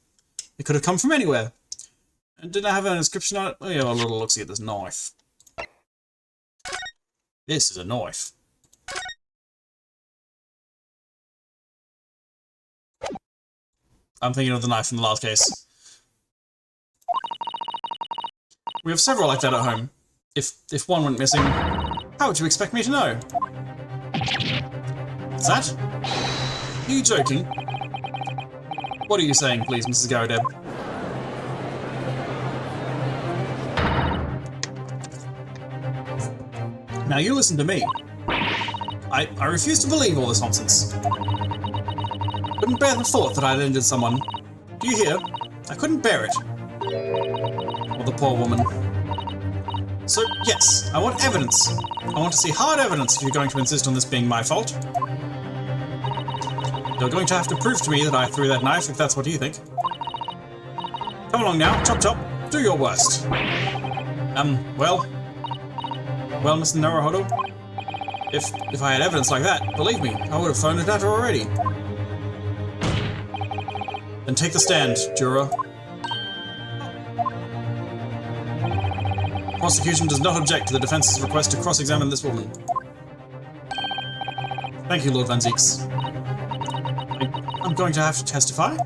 It could have come from anywhere. And didn't I have an inscription on it? Oh yeah, a little look-see at this knife. This is a knife. I'm thinking of the knife from the last case. We have several like that at home. If one went missing, how would you expect me to know? What's that? Are you joking? What are you saying, please, Mrs. Garadeb? Now you listen to me. I refuse to believe all this nonsense. Couldn't bear the thought that I'd injured someone. Do you hear? I couldn't bear it. Or the poor woman. So, yes, I want evidence. I want to see hard evidence if you're going to insist on this being my fault. You're going to have to prove to me that I threw that knife, if that's what you think. Come along now, chop chop, do your worst. Well, Mr. Naruhodo, if I had evidence like that, believe me, I would have thrown it at her already. Then take the stand, juror. Prosecution does not object to the defense's request to cross-examine this woman. Thank you, Lord Van Zieks. I'm going to have to testify?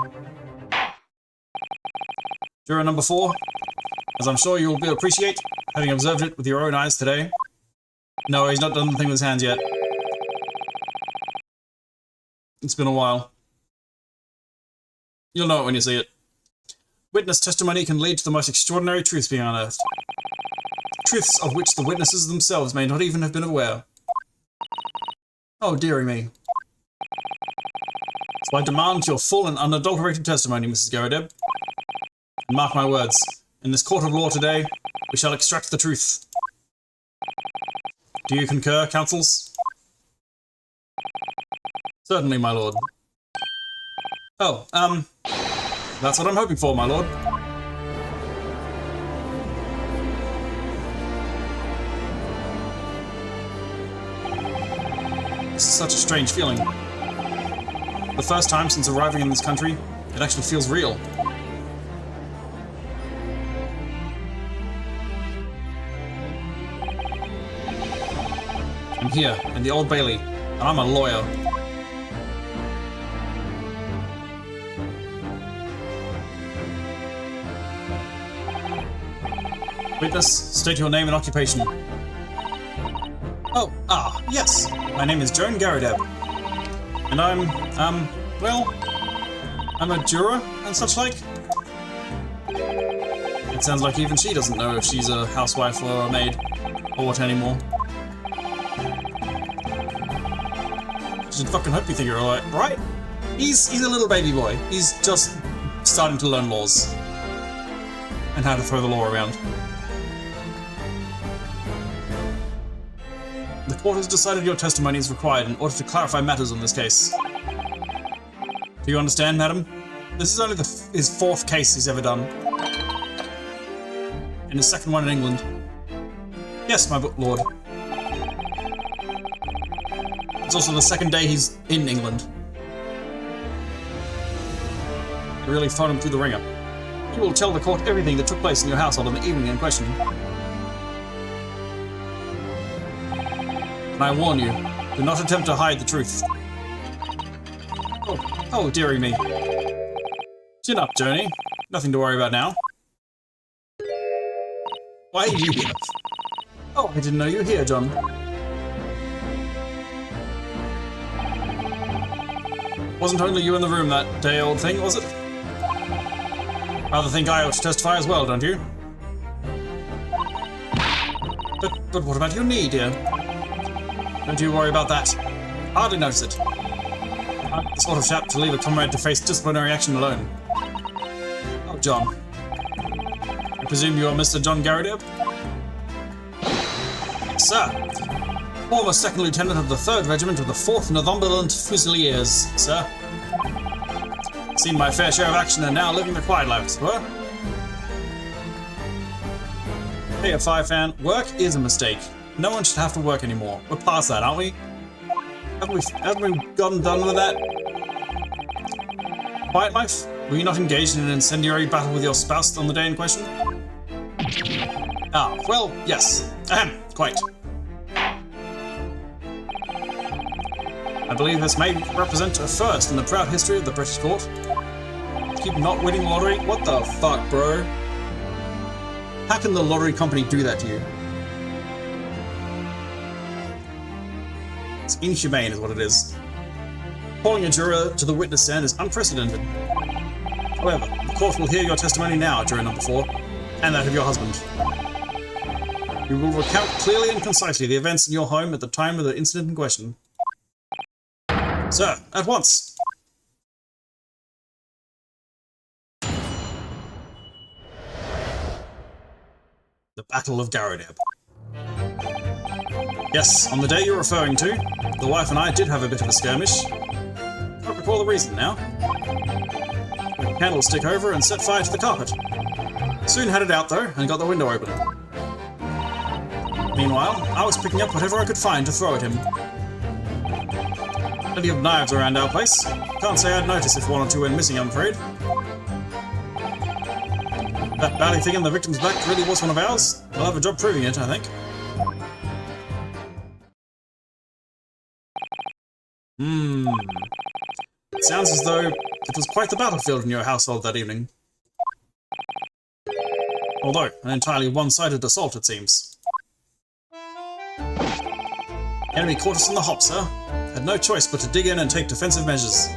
Juror number 4, as I'm sure you will appreciate, having observed it with your own eyes today. No, he's not done the thing with his hands yet. It's been a while. You'll know it when you see it. Witness testimony can lead to the most extraordinary truths being unearthed. Truths of which the witnesses themselves may not even have been aware. Oh, dearie me. So I demand your full and unadulterated testimony, Mrs. Garadeb. And mark my words, in this court of law today, we shall extract the truth. Do you concur, counsels? Certainly, my lord. Oh, that's what I'm hoping for, my lord. This is such a strange feeling. The first time since arriving in this country, it actually feels real. I'm here, in the Old Bailey, and I'm a lawyer. Witness, state your name and occupation. Oh, yes. My name is Joan Garadeb. And I'm a juror and such like. It sounds like even she doesn't know if she's a housewife or a maid, or what anymore. I should fucking hope you think you're alright, right? He's a little baby boy. He's just starting to learn laws. And how to throw the law around. The court has decided your testimony is required in order to clarify matters on this case. Do you understand, madam? This is only his 4th case he's ever done. And his 2nd one in England. Yes, my lord. It's also the 2nd day he's in England. They really thrown him through the ringer. You will tell the court everything that took place in your household on the evening in question. And I warn you, do not attempt to hide the truth. Oh, dearie me. Chin up, Joni. Nothing to worry about now. Why are you here? Oh, I didn't know you were here, John. Wasn't only you in the room that day, old thing, was it? Rather think I ought to testify as well, don't you? But what about your knee, dear? Don't you worry about that. Hardly notice it. I'm the sort of chap to leave a comrade to face disciplinary action alone. Oh, John. I presume you are Mr. John Garrideb? Yes, sir. Former second lieutenant of the 3rd Regiment of the 4th Northumberland Fusiliers, sir. Seen my fair share of action and now living the quiet life, as it were. Hey, a Fire fan, work is a mistake. No one should have to work anymore. We're past that, aren't we? Haven't we gotten done with that? Quiet life? Were you not engaged in an incendiary battle with your spouse on the day in question? Ah, well, yes. Ahem, quite. I believe this may represent a first in the proud history of the British court. Keep not winning lottery? What the fuck, bro? How can the lottery company do that to you? It's inhumane is what it is. Calling a juror to the witness stand is unprecedented. However, the court will hear your testimony now, juror number 4, and that of your husband. You will recount clearly and concisely the events in your home at the time of the incident in question. Sir, at once! The Battle of Garrideb. Yes, on the day you're referring to, the wife and I did have a bit of a skirmish. Can't recall the reason now. Put a candlestick over and set fire to the carpet. Soon had it out though, and got the window open. Meanwhile, I was picking up whatever I could find to throw at him. Plenty of knives around our place. Can't say I'd notice if 1 or 2 went missing, I'm afraid. That bally thing in the victim's back really was one of ours. We'll have a job proving it, I think. It sounds as though it was quite the battlefield in your household that evening. Although, an entirely one-sided assault, it seems. Enemy caught us in the hop, sir. Had no choice but to dig in and take defensive measures.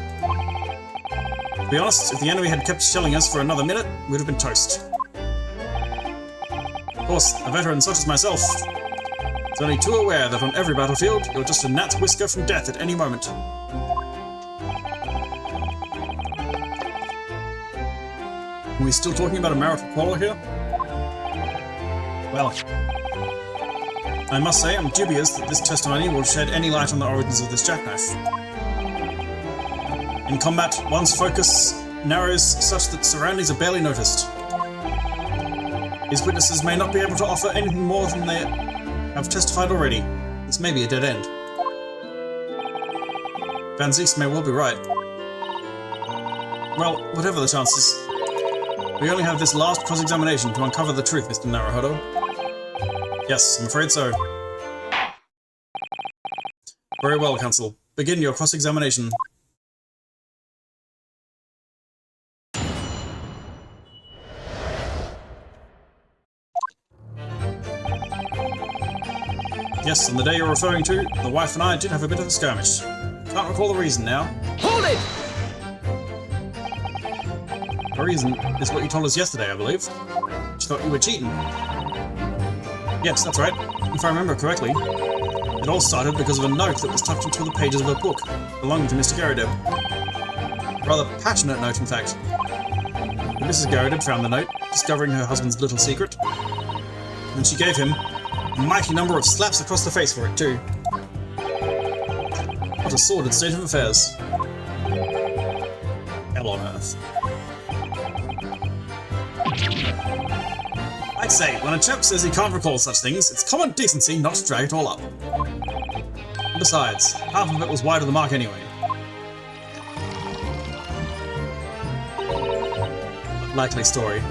To be honest, if the enemy had kept shelling us for another minute, we'd have been toast. Of course, a veteran such as myself is only too aware that on every battlefield, you're just a gnat's whisker from death at any moment. Are we still talking about a marital quarrel here? Well, I must say I'm dubious that this testimony will shed any light on the origins of this jackknife. In combat, one's focus narrows such that surroundings are barely noticed. His witnesses may not be able to offer anything more than they have testified already. This may be a dead end. Van Zieks may well be right. Well, whatever the chances, we only have this last cross-examination to uncover the truth, Mr. Naruhodo. Yes, I'm afraid so. Very well, Counsel. Begin your cross-examination. Yes, on the day you're referring to, the wife and I did have a bit of a skirmish. Can't recall the reason now. Hold it! The reason is what you told us yesterday, I believe. She thought you were cheating. Yes, that's right. If I remember correctly, it all started because of a note that was tucked into the pages of a book belonging to Mr. Garrideb. A rather passionate note, in fact. But Mrs. Garrideb found the note, discovering her husband's little secret, and she gave him a mighty number of slaps across the face for it, too. What a sordid state of affairs. Hell on earth. I'd say, when a chap says he can't recall such things, it's common decency not to drag it all up. And besides, half of it was wide of the mark anyway. Likely story.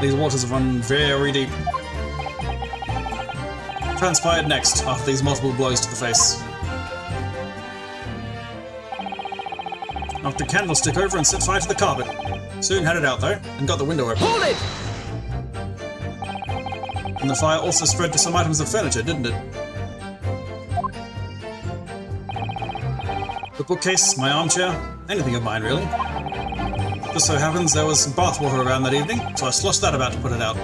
These waters have run very deep. Transpired next, after these multiple blows to the face. Knocked a candlestick over and set fire to the carpet. Soon had it out though, and got the window open. Hold it! And the fire also spread to some items of furniture, didn't it? The bookcase, my armchair, anything of mine really. Just so happens there was some bathwater around that evening, so I sloshed that about to put it out.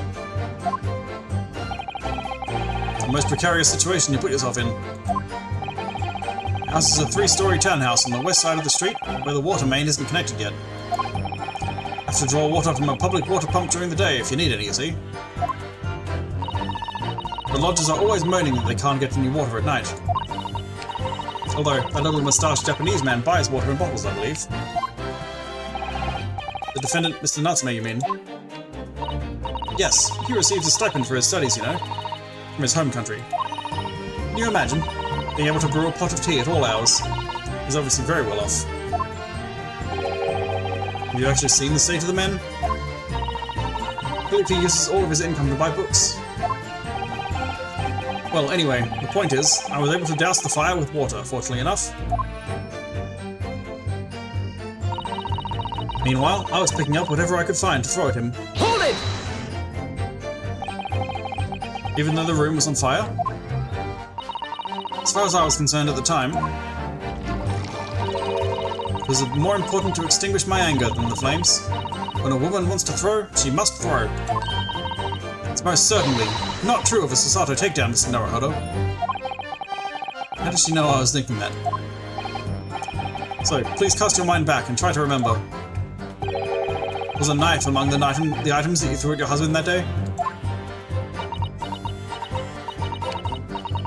The most precarious situation you put yourself in. The house is a 3-story townhouse on the west side of the street, where the water main isn't connected yet. Have to draw water from a public water pump during the day if you need any, you see. The lodgers are always moaning that they can't get any water at night. Although, that little moustached Japanese man buys water in bottles, I believe. The defendant, Mr. Natsume, you mean? Yes, he receives a stipend for his studies, you know. From his home country. Can you imagine? Being able to brew a pot of tea at all hours. He's obviously very well off. Have you actually seen the state of the man? I believe he uses all of his income to buy books. Well, anyway, the point is, I was able to douse the fire with water, fortunately enough. Meanwhile, I was picking up whatever I could find to throw at him. Hold it! Even though the room was on fire? As far as I was concerned at the time, it was more important to extinguish my anger than the flames. When a woman wants to throw, she must throw. It's most certainly not true of a Sasato takedown, Mr. Naruhodo. How did she know I was thinking that? So, please cast your mind back and try to remember. Was a knife among the items that you threw at your husband that day?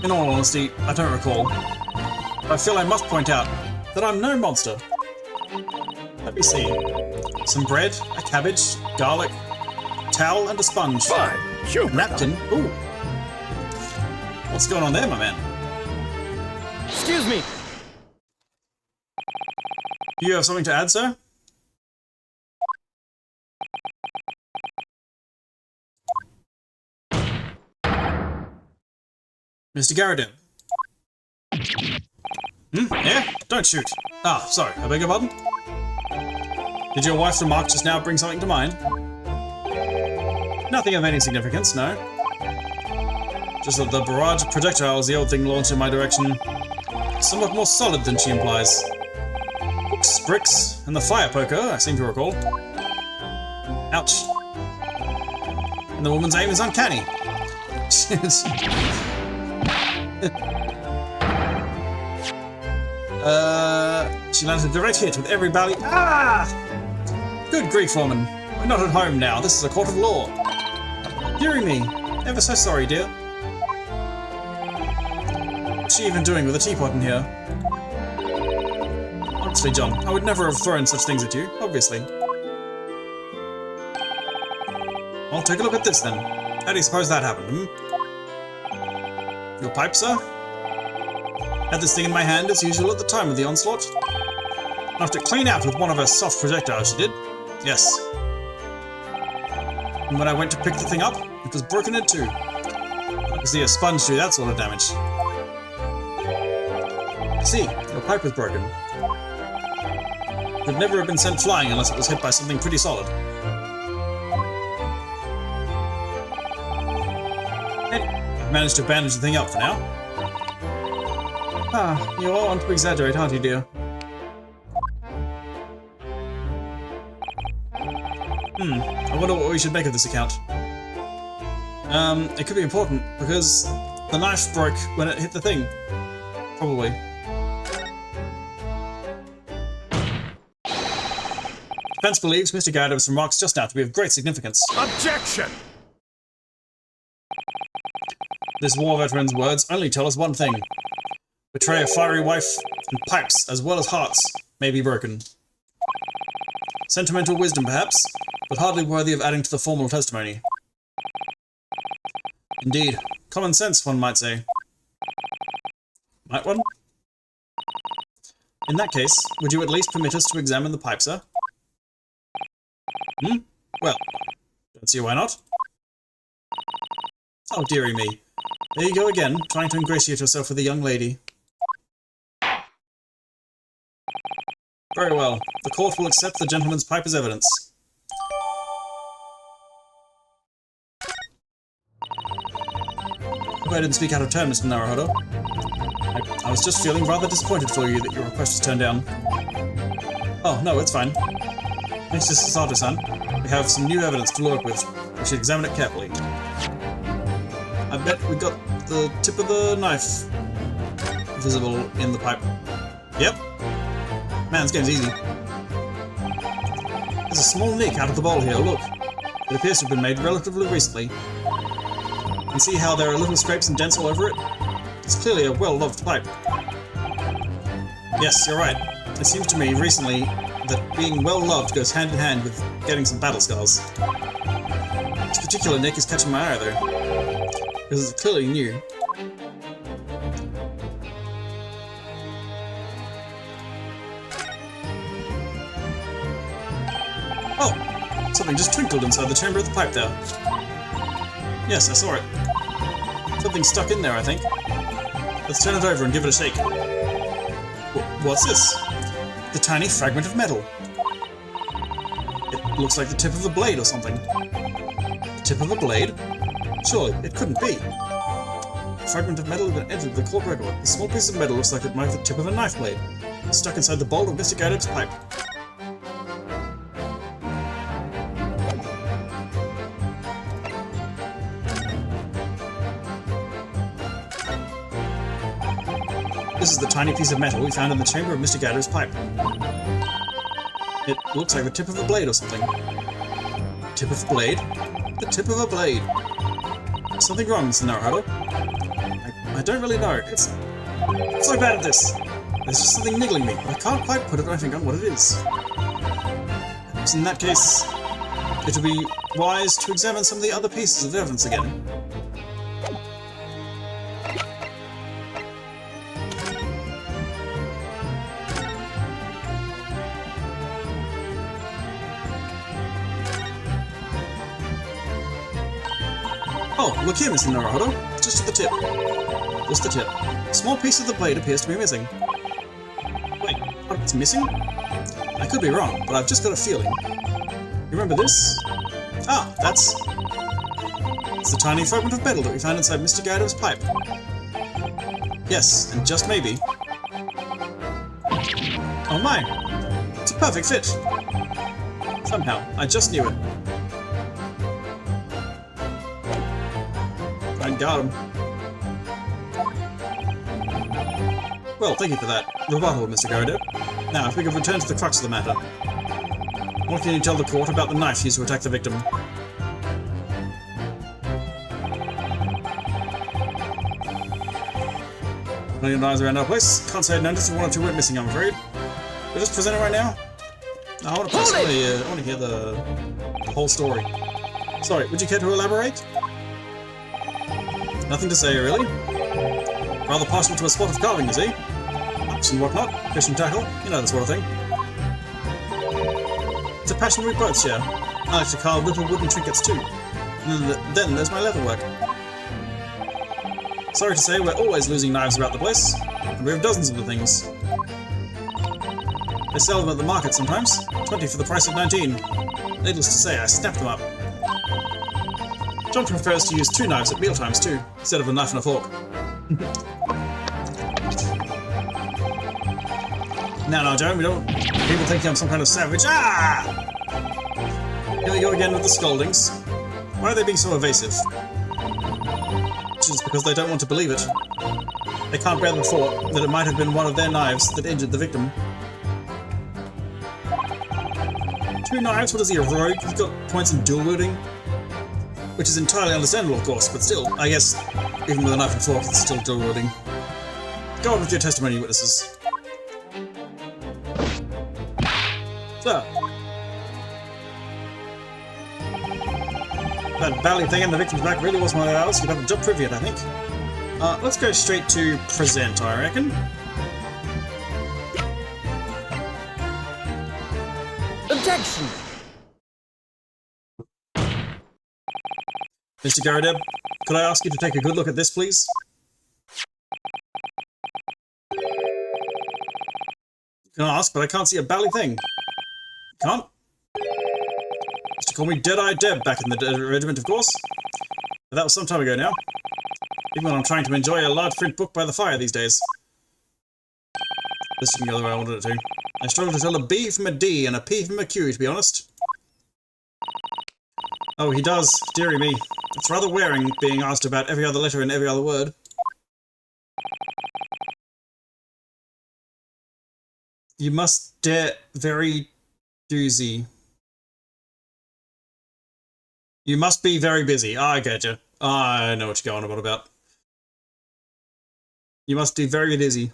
In all honesty, I don't recall. But I feel I must point out that I'm no monster. Let me see. Some bread, a cabbage, garlic, a towel, and a sponge. Fine. A napkin? Ooh. What's going on there, my man? Excuse me. You have something to add, sir? Mr. Garrido. Yeah? Don't shoot. Ah, sorry. I beg your pardon? Did your wife's remark just now bring something to mind? Nothing of any significance, no. Just that the barrage of projectiles the old thing launched in my direction is somewhat more solid than she implies. Books, bricks, and the fire poker, I seem to recall. Ouch. And the woman's aim is uncanny. She lands a direct hit with every bally. Ah! Good grief, woman. We're not at home now. This is a court of law. Dearie me. Ever so sorry, dear. What's she even doing with a teapot in here? Honestly, John, I would never have thrown such things at you, obviously. Well, take a look at this, then. How do you suppose that happened, Your pipe, sir? Had this thing in my hand as usual at the time of the onslaught. Knocked it clean out with one of her soft projectiles, she did. Yes. And when I went to pick the thing up, it was broken in two. You see a sponge do that sort of damage. I see, your pipe was broken. It would never have been sent flying unless it was hit by something pretty solid. Hey, managed to bandage the thing up for now. Ah, you all want to exaggerate, aren't you, dear? I wonder what we should make of this account. It could be important, because the knife broke when it hit the thing. Probably. Defense believes Mr. Garrido's remarks just now to be of great significance. Objection! This war veteran's words only tell us one thing. Betray a fiery wife, and pipes, as well as hearts, may be broken. Sentimental wisdom, perhaps, but hardly worthy of adding to the formal testimony. Indeed, common sense, one might say. Might one? In that case, would you at least permit us to examine the pipe, sir? Well, don't see why not. Oh, dearie me. There you go again, trying to ingratiate yourself with a young lady. Very well. The court will accept the gentleman's pipe as evidence. Hope I didn't speak out of turn, Mr. Naruhodo. I was just feeling rather disappointed for you that your request was turned down. Oh, no, it's fine. Thanks to Sasato-san, we have some new evidence to work with. We should examine it carefully. I bet we got the tip of the knife visible in the pipe. Yep. Man, this game's easy. There's a small nick out of the bowl here, look. It appears to have been made relatively recently. You can see how there are little scrapes and dents all over it? It's clearly a well-loved pipe. Yes, you're right. It seems to me recently that being well-loved goes hand in hand with getting some battle scars. This particular nick is catching my eye, though, because it's clearly new. Oh! Something just twinkled inside the chamber of the pipe there. Yes, I saw it. Something stuck in there, I think. Let's turn it over and give it a shake. What's this? The tiny fragment of metal. It looks like the tip of a blade or something. The tip of a blade? Surely, it couldn't be. A fragment of metal that entered the court record. The small piece of metal looks like it might be the tip of a knife blade. It's stuck inside the bowl of Mr. Gadab's pipe. This is the tiny piece of metal we found in the chamber of Mr. Gadab's pipe. It looks like the tip of a blade or something. Tip of a blade? The tip of a blade. Something wrong, Mr. Naruto. I don't really know. It's so bad at this. There's just something niggling me, but I can't quite put my finger on what it is. So in that case, it would be wise to examine some of the other pieces of evidence again. Oh, look here, Mr. Naruto. Just at the tip. Just the tip. A small piece of the blade appears to be missing. Wait, it's missing? I could be wrong, but I've just got a feeling. You remember this? Ah, it's the tiny fragment of metal that we found inside Mr. Gadab's pipe. Yes, and just maybe... Oh my! It's a perfect fit! Somehow, I just knew it. I got him. Well, thank you for that rebuttal, Mr. Gadab. Now, if we could return to the crux of the matter. What can you tell the court about the knife used to attack the victim? Plenty of knives around our place. Can't say I noticed one or two went missing, I'm afraid. We'll just present it right now? No, I want to hear the whole story. Sorry, would you care to elaborate? Nothing to say, really. Rather partial to a spot of carving, is he? Ups and whatnot, fish and tackle, you know, that sort of thing. It's a passion we both share. I like to carve little wooden trinkets too. And then there's my leatherwork. Sorry to say, we're always losing knives about the place. And we have dozens of the things. They sell them at the market sometimes. 20 for the price of 19. Needless to say, I snapped them up. John prefers to use 2 knives at mealtimes too, instead of a knife and a fork. No, Joan, we don't... People think I'm some kind of savage. Ah! Here we go again with the scoldings. Why are they being so evasive? Which is because they don't want to believe it. They can't bear the thought that it might have been one of their knives that injured the victim. 2 knives? What is he, a rogue? He's got points in dual wielding? Which is entirely understandable, of course, but still, I guess, even with a knife and fork, it's still dual wielding. Go on with your testimony, witnesses. So. That bally thing in the victim's back really was one of ours. You'd have a job privy it, I think. Let's go straight to present, I reckon. Objection! Mr. Gadab, could I ask you to take a good look at this, please? You can ask, but I can't see a bally thing. You can't? Used to call me Dead-Eye Deb back in the regiment, of course. But that was some time ago now. Even when I'm trying to enjoy a large print book by the fire these days. This didn't go the way I wanted it to. I struggle to tell a B from a D and a P from a Q, to be honest. Oh, he does. Dearie me. It's rather wearing, being asked about every other letter and every other word. You must dare very doozy. You must be very busy. I get you. I know what you're going on about. You must be very busy.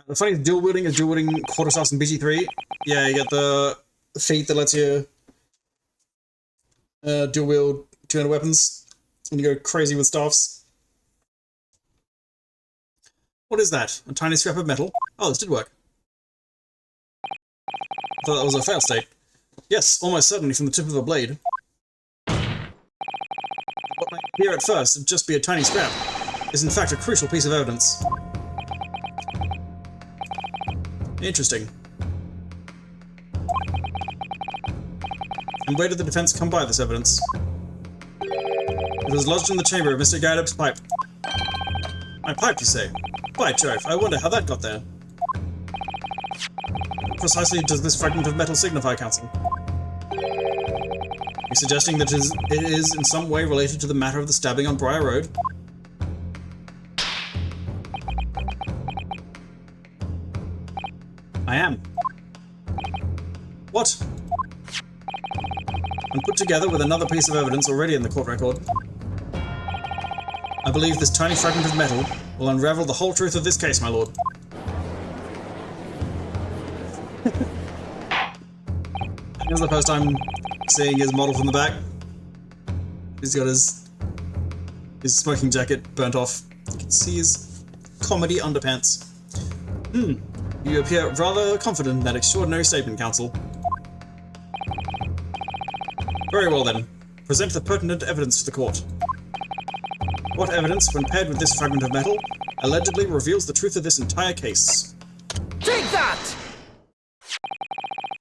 The funny dual wielding is dual wielding quarterstaffs in BG3. Yeah, you get the feat that lets you dual wield 200 weapons, and you go crazy with staffs. What is that? A tiny scrap of metal? Oh, this did work. I thought that was a fail state. Yes, almost certainly from the tip of a blade. What might appear at first to just be a tiny scrap is in fact a crucial piece of evidence. Interesting. And where did the defense come by this evidence? It was lodged in the chamber of Mr. Gaidup's pipe. My pipe, you say? By Jove, I wonder how that got there. What precisely does this fragment of metal signify, Counsel? Are you suggesting that it is in some way related to the matter of the stabbing on Briar Road? I am. What? When put together with another piece of evidence already in the court record, I believe this tiny fragment of metal will unravel the whole truth of this case, my lord. Here's the first time seeing his model from the back. He's got his smoking jacket burnt off. You can see his comedy underpants. You appear rather confident in that extraordinary statement, Counsel. Very well then. Present the pertinent evidence to the court. What evidence, when paired with this fragment of metal, allegedly reveals the truth of this entire case? Take that!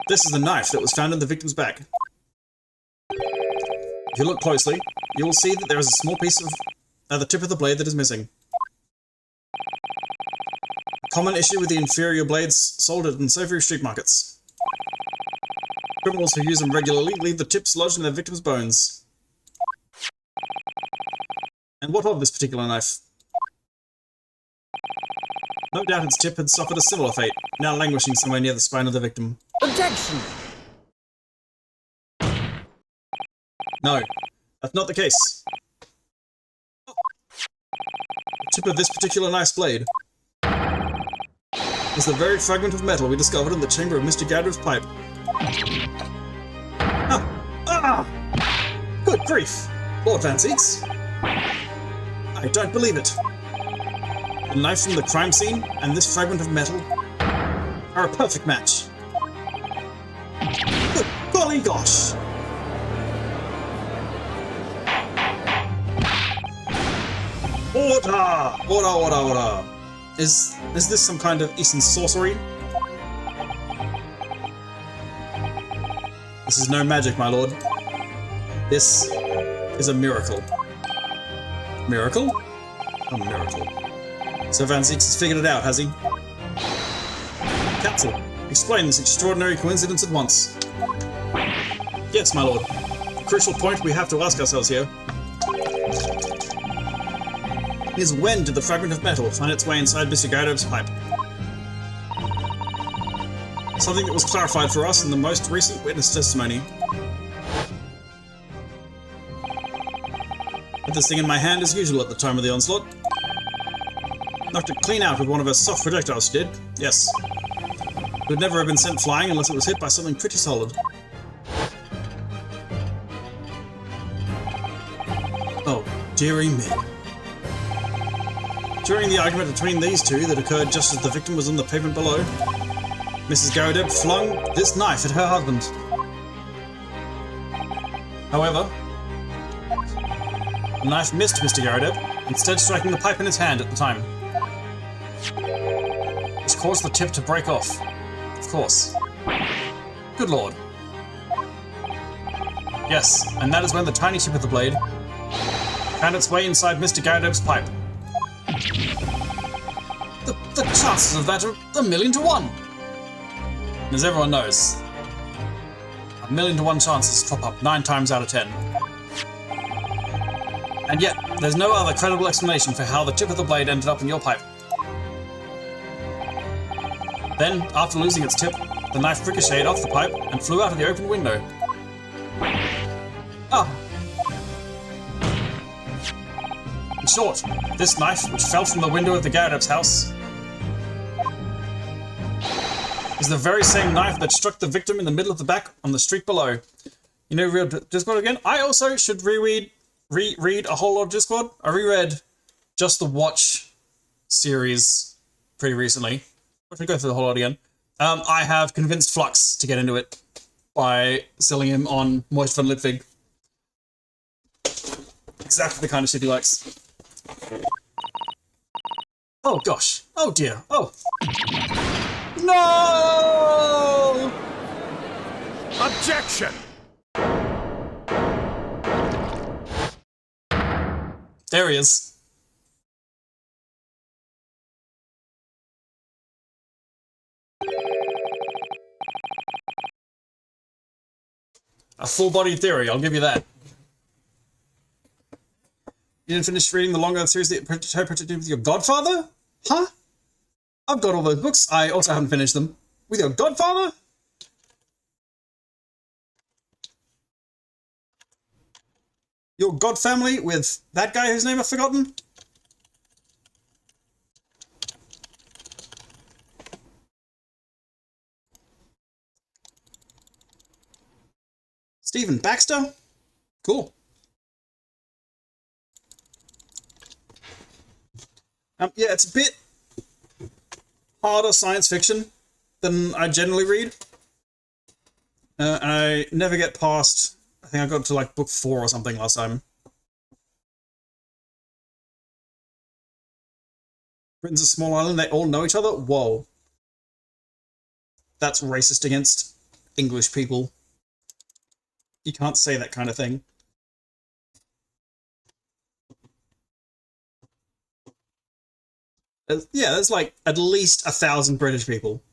This is the knife that was found in the victim's bag. If you look closely, you will see that there is a small piece at the tip of the blade that is missing. A common issue with the inferior blades sold at unsavory street markets. Criminals who use them regularly leave the tips lodged in their victims' bones. And what of this particular knife? No doubt its tip had suffered a similar fate, now languishing somewhere near the spine of the victim. Objection! No, that's not the case. The tip of this particular knife's blade is the very fragment of metal we discovered in the chamber of Mr. Gaidup's pipe. Good grief! Lord Van Zeeks? I don't believe it. The knife from the crime scene and this fragment of metal are a perfect match. Good golly gosh! Order! Order, order, order! Is this some kind of Eastern sorcery? This is no magic, my lord. This is a miracle. Miracle? A miracle. So Van Zeeks has figured it out, has he? Counsel, explain this extraordinary coincidence at once. Yes, my lord. The crucial point we have to ask ourselves here is when did the fragment of metal find its way inside Mr. Gaidup's pipe? Something that was clarified for us in the most recent witness testimony. With this thing in my hand as usual at the time of the onslaught. Knocked it clean out with one of her soft projectiles, she did. Yes. It would never have been sent flying unless it was hit by something pretty solid. Oh, dearie me. During the argument between these two that occurred just as the victim was on the pavement below, Mrs. Gaidup flung this knife at her husband. However, the knife missed Mr. Gaidup, instead striking the pipe in his hand at the time. This caused the tip to break off. Of course. Good lord. Yes, and that is when the tiny tip of the blade found its way inside Mr. Gaidup's pipe. The chances of that are 1,000,000 to 1! And as everyone knows, 1,000,000 to 1 chances crop up 9 times out of 10. And yet, there's no other credible explanation for how the tip of the blade ended up in your pipe. Then, after losing its tip, the knife ricocheted off the pipe and flew out of the open window. Ah! In short, this knife, which fell from the window of the Gyarados house, is the very same knife that struck the victim in the middle of the back on the street below. You know, real Discord again? I also should reread a whole lot of Discord. I reread just the Watch series pretty recently. If we go through the whole lot again. I have convinced Flux to get into it by selling him on Moist Fun Litvig. Exactly the kind of shit he likes. Oh gosh. Oh dear. Oh. No! Objection! There he is. A full-bodied theory, I'll give you that. You didn't finish reading the longer series that interpreted with your godfather? Huh? I've got all those books. I also haven't finished them. With your godfather? Your god family with that guy whose name I've forgotten? Stephen Baxter? Cool. Yeah, it's a bit harder science fiction than I generally read. And I never get past, I think I got to like book 4 or something last time. Britain's a small island, they all know each other? Whoa. That's racist against English people. You can't say that kind of thing. Yeah, there's like at least 1,000 British people.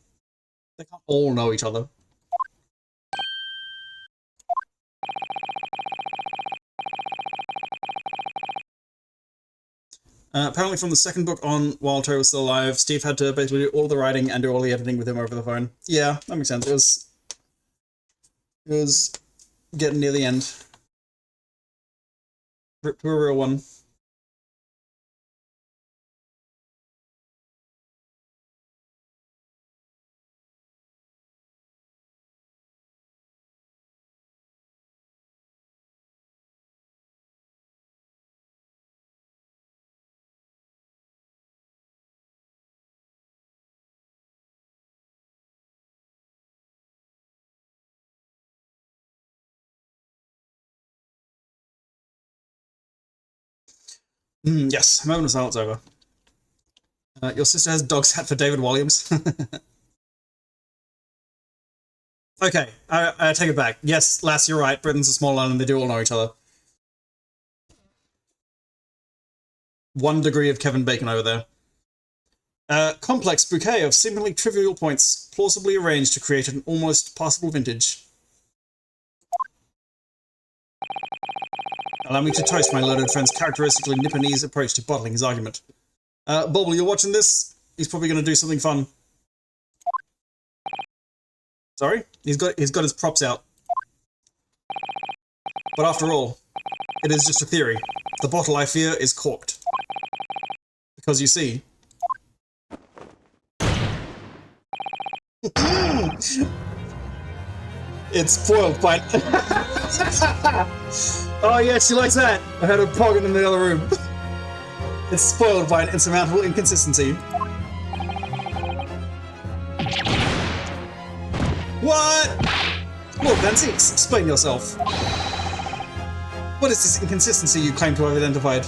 They can't all know each other. Apparently from the second book on, while Terry was still alive, Steve had to basically do all the writing and do all the editing with him over the phone. Yeah, that makes sense. It was getting near the end. Rip to a real one. Yes, moment of silence over. Your sister has dog's hat for David Williams. Okay, I take it back. Yes, Lass, you're right. Britain's a small island, they do all know each other. 1 degree of Kevin Bacon over there. Complex bouquet of seemingly trivial points, plausibly arranged to create an almost passable vintage. Allow me to toast my learned friend's characteristically Nipponese approach to bottling his argument. Bobble, you're watching this? He's probably going to do something fun. Sorry? He's got his props out. But after all, it is just a theory. The bottle, I fear, is corked. Because you see... It's spoiled by... Oh yeah, she likes that! I heard her pogging in the other room. It's spoiled by an insurmountable inconsistency. What? Lord Vanzix, explain yourself. What is this inconsistency you claim to have identified?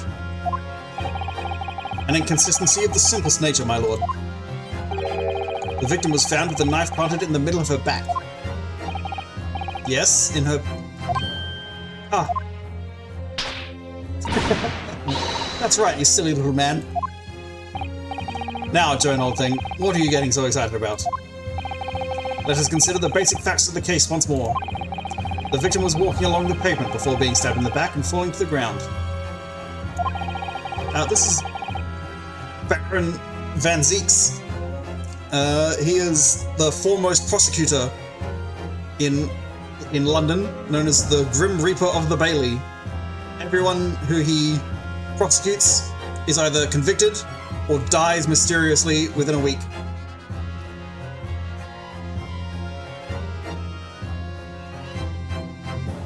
An inconsistency of the simplest nature, my lord. The victim was found with a knife planted in the middle of her back. Yes, in her... Ah. That's right, you silly little man. Now, Joan, old thing, what are you getting so excited about? Let us consider the basic facts of the case once more. The victim was walking along the pavement before being stabbed in the back and falling to the ground. This is Baron Van Zeeks. He is the foremost prosecutor in London, known as the Grim Reaper of the Bailey. Everyone who he prosecutes is either convicted or dies mysteriously within a week.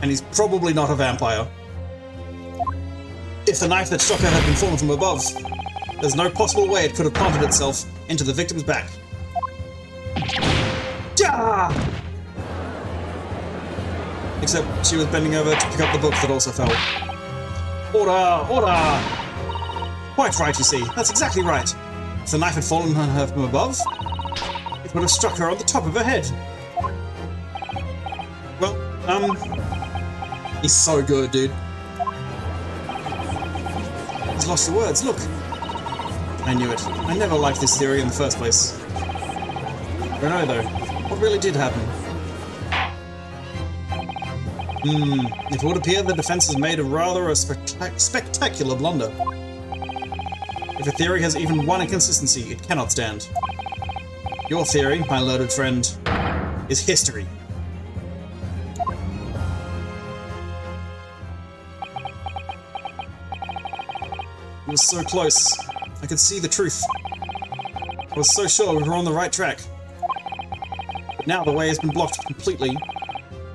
And he's probably not a vampire. If the knife that struck her had been fallen from above, there's no possible way it could have planted itself into the victim's back. Ja! Except she was bending over to pick up the book that also fell. Order! Order! Quite right, you see. That's exactly right. If the knife had fallen on her from above, it would have struck her on the top of her head. Well, he's so good, dude. He's lost the words, look. I knew it. I never liked this theory in the first place. I don't know, though. What really did happen? It would appear the defense has made a spectacular blunder. If a theory has even one inconsistency, it cannot stand. Your theory, my learned friend, is history. It was so close. I could see the truth. I was so sure we were on the right track. But now the way has been blocked completely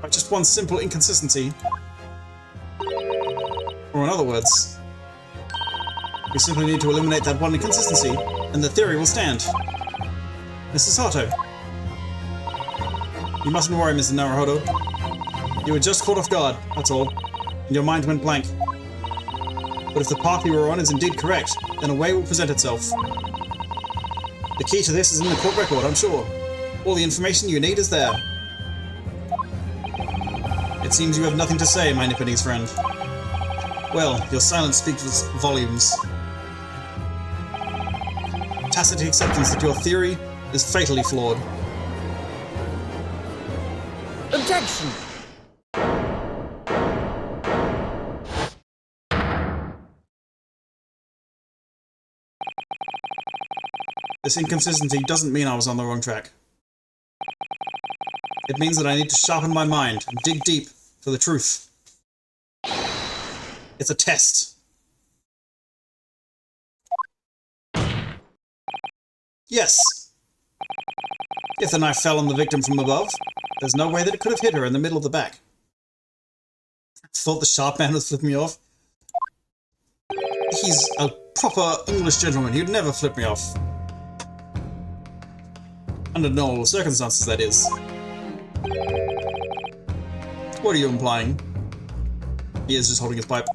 by just one simple inconsistency. Or in other words, we simply need to eliminate that one inconsistency, and the theory will stand. Mr. Sato. You mustn't worry, Mr. Naruhodo. You were just caught off guard, that's all, and your mind went blank. But if the path we were on is indeed correct, then a way will present itself. The key to this is in the court record, I'm sure. All the information you need is there. It seems you have nothing to say, my Nipponese friend. Well, your silence speaks volumes. Tacit acceptance that your theory is fatally flawed. Objection! This inconsistency doesn't mean I was on the wrong track. It means that I need to sharpen my mind and dig deep for the truth. It's a test. Yes! If the knife fell on the victim from above, there's no way that it could have hit her in the middle of the back. Thought the sharp man was flipping me off. He's a proper English gentleman. He'd never flip me off. Under normal circumstances, that is. What are you implying? He is just holding his pipe.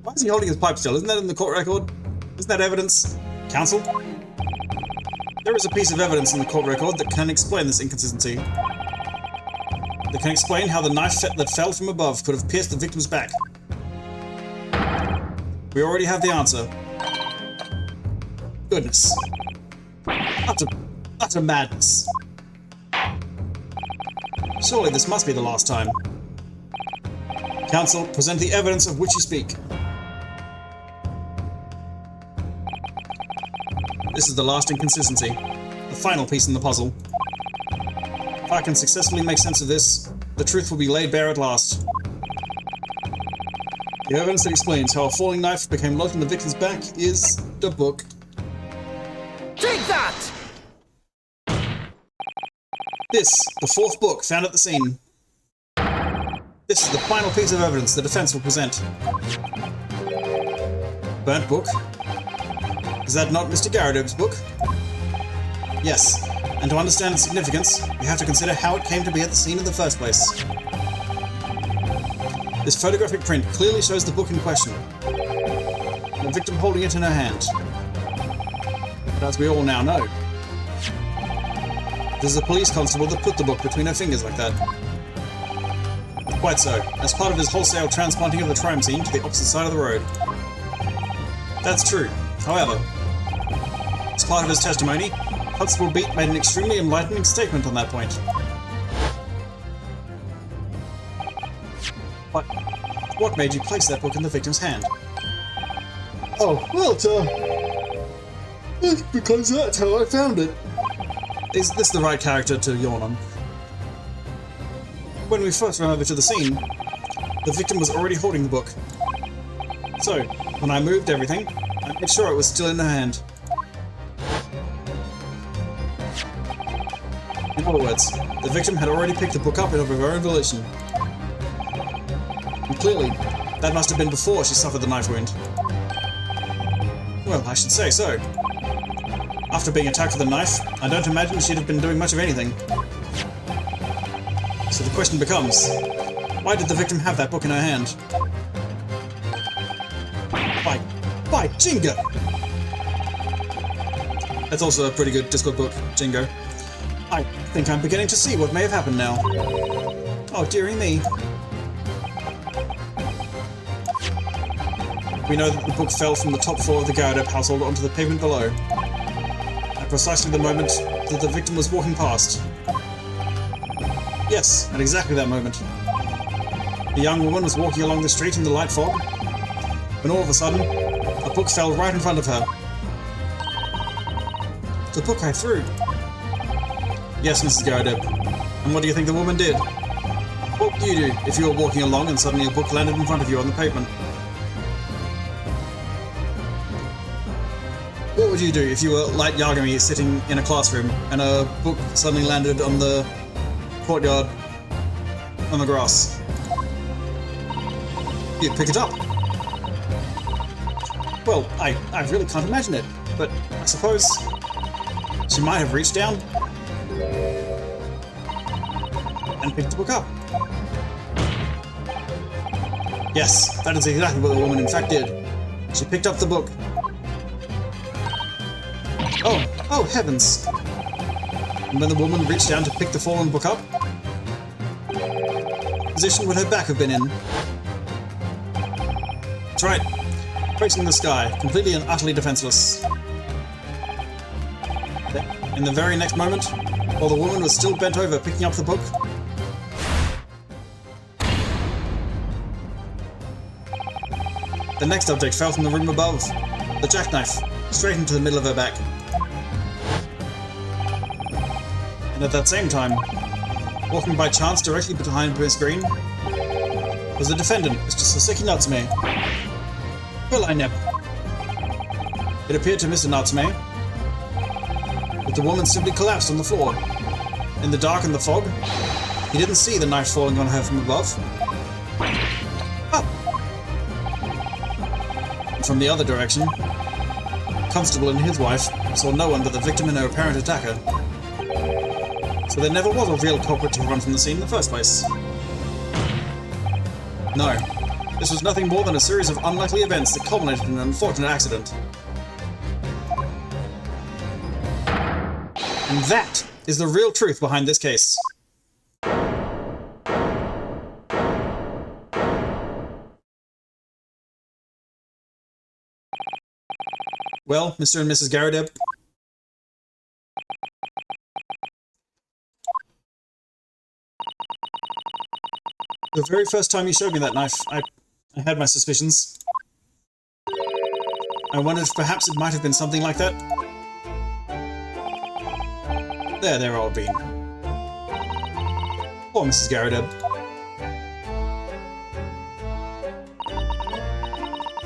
Why is he holding his pipe still? Isn't that in the court record? Isn't that evidence? Counsel? There is a piece of evidence in the court record that can explain this inconsistency. That can explain how the knife that fell from above could have pierced the victim's back. We already have the answer. Goodness. Utter madness. Surely this must be the last time. Counsel, present the evidence of which you speak. This is the last inconsistency, the final piece in the puzzle. If I can successfully make sense of this, the truth will be laid bare at last. The evidence that explains how a falling knife became lodged in the victim's back is the book. Take that! This, the fourth book found at the scene. This is the final piece of evidence the defense will present. Burnt book? Is that not Mr. Garridob's book? Yes, and to understand its significance, we have to consider how it came to be at the scene in the first place. This photographic print clearly shows the book in question, the victim holding it in her hand. But as we all now know, this is a police constable that put the book between her fingers like that. Quite so, as part of his wholesale transplanting of the crime scene to the opposite side of the road. That's true. However, as part of his testimony, Constable Beat made an extremely enlightening statement on that point. What made you place that book in the victim's hand? Oh, well, Because that's how I found it. Is this the right character to yawn on? When we first ran over to the scene, the victim was already holding the book. So, when I moved everything, I made sure it was still in her hand. In other words, the victim had already picked the book up of her own volition. And clearly, that must have been before she suffered the knife wound. Well, I should say so. After being attacked with a knife, I don't imagine she'd have been doing much of anything. So the question becomes, why did the victim have that book in her hand? By Jingo! That's also a pretty good Discord book, Jingo. I think I'm beginning to see what may have happened now. Oh, dearie me. We know that the book fell from the top floor of the Gardepp household onto the pavement below, at precisely the moment that the victim was walking past. Yes, at exactly that moment. The young woman was walking along the street in the light fog, when all of a sudden, a book fell right in front of her. The book I threw. Yes, Mrs. Gardepp. And what do you think the woman did? What would you do if you were walking along and suddenly a book landed in front of you on the pavement? What would you do if you were Light Yagami sitting in a classroom and a book suddenly landed on the courtyard on the grass? You'd pick it up. Well, I really can't imagine it, but I suppose she might have reached down and picked the book up. Yes, that is exactly what the woman in fact did. She picked up the book. Oh heavens! And when the woman reached down to pick the fallen book up, what position would her back have been in? That's right, facing the sky, completely and utterly defenseless. In the very next moment, while the woman was still bent over picking up the book, the next object fell from the room above, the jackknife, straight into the middle of her back. And at that same time, walking by chance directly behind Miss Green, was the defendant, Mr. Saseki Natsume. Well, I never. It appeared to Mr. Natsume that the woman simply collapsed on the floor. In the dark and the fog, he didn't see the knife falling on her from above. Ah! And from the other direction, the constable and his wife saw no one but the victim and her apparent attacker. So there never was a real culprit to run from the scene in the first place. No, this was nothing more than a series of unlikely events that culminated in an unfortunate accident. And that is the real truth behind this case. Well, Mr. and Mrs. Gardepp, the very first time you showed me that knife, I had my suspicions. I wondered if perhaps it might have been something like that. There, old bean. Poor Mrs. Gardepp.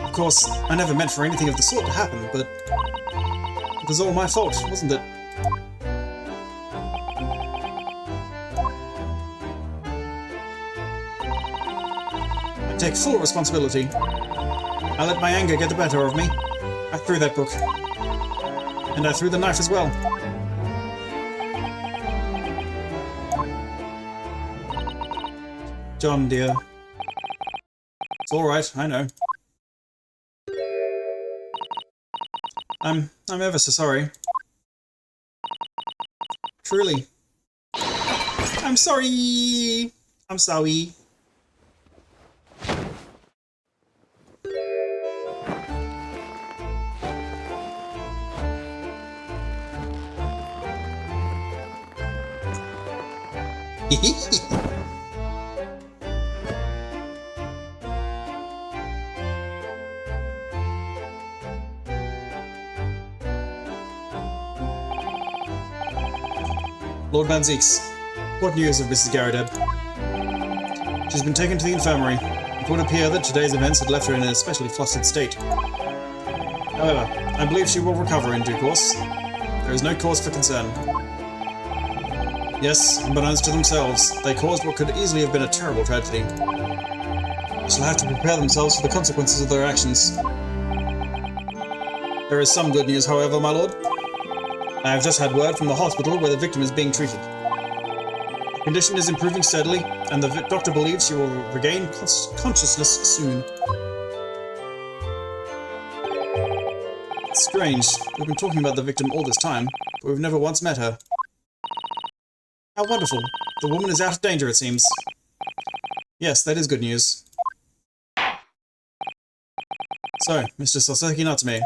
Of course, I never meant for anything of the sort to happen, but it was all my fault, wasn't it? I take full responsibility. I let my anger get the better of me. I threw that book. And I threw the knife as well. John, dear. It's alright, I know. I'm ever so sorry. Truly. I'm sorry! I'm sorry. Lord Van Zeeks. What news of Mrs. Garrideb? She's been taken to the infirmary. It would appear that today's events had left her in an especially flustered state. However, I believe she will recover in due course. There is no cause for concern. Yes, unbeknownst to themselves, they caused what could easily have been a terrible tragedy. They shall have to prepare themselves for the consequences of their actions. There is some good news, however, my lord. I have just had word from the hospital where the victim is being treated. Her condition is improving steadily, and the doctor believes she will regain consciousness soon. It's strange. We've been talking about the victim all this time, but we've never once met her. How wonderful. The woman is out of danger, it seems. Yes, that is good news. So, Mr. Soseki Natsume.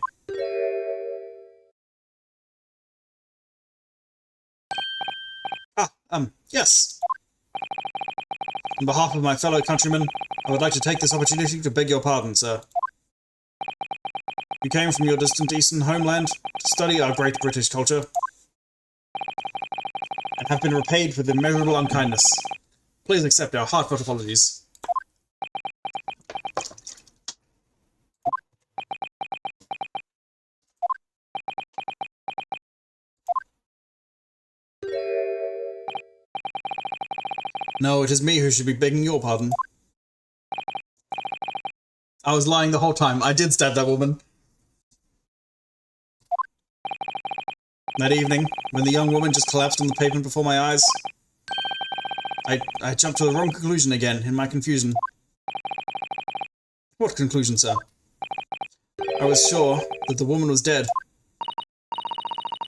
Yes. On behalf of my fellow countrymen, I would like to take this opportunity to beg your pardon, sir. You came from your distant eastern homeland to study our great British culture, and have been repaid with immeasurable unkindness. Please accept our heartfelt apologies. No, it is me who should be begging your pardon. I was lying the whole time. I did stab that woman. That evening, when the young woman just collapsed on the pavement before my eyes, I jumped to the wrong conclusion again in my confusion. What conclusion, sir? I was sure that the woman was dead.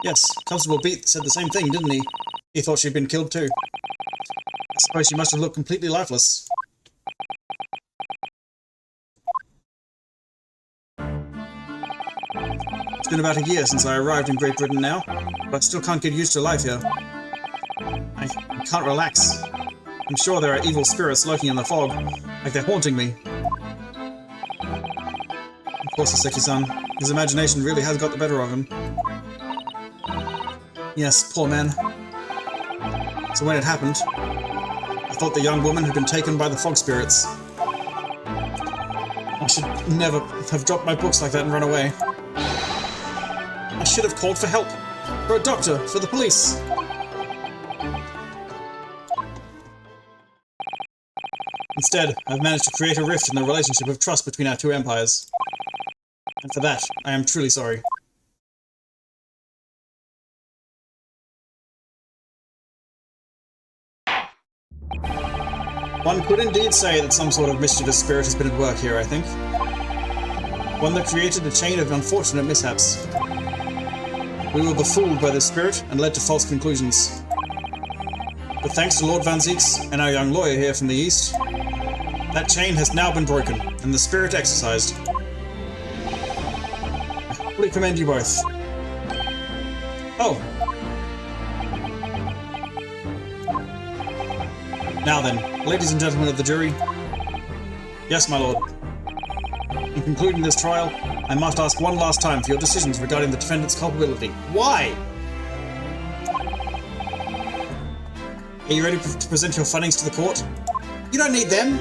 Yes, Constable Beat said the same thing, didn't he? He thought she'd been killed too. I suppose she must have looked completely lifeless. It's been about a year since I arrived in Great Britain now, but I still can't get used to life here. I can't relax. I'm sure there are evil spirits lurking in the fog, like they're haunting me. Of course, Soseki-san. His imagination really has got the better of him. Yes, poor man. So when it happened, I thought the young woman had been taken by the fog spirits. I should never have dropped my books like that and run away. I should have called for help. For a doctor, for the police. Instead, I've managed to create a rift in the relationship of trust between our two empires. And for that, I am truly sorry. One could indeed say that some sort of mischievous spirit has been at work here, I think. One that created a chain of unfortunate mishaps. We were befooled by this spirit and led to false conclusions. But thanks to Lord Van Zeeks and our young lawyer here from the east, that chain has now been broken and the spirit exorcised. I fully commend you both. Oh. Now then, ladies and gentlemen of the jury. Yes, my lord. In concluding this trial, I must ask one last time for your decisions regarding the defendant's culpability. Why? Are you ready to present your findings to the court? You don't need them!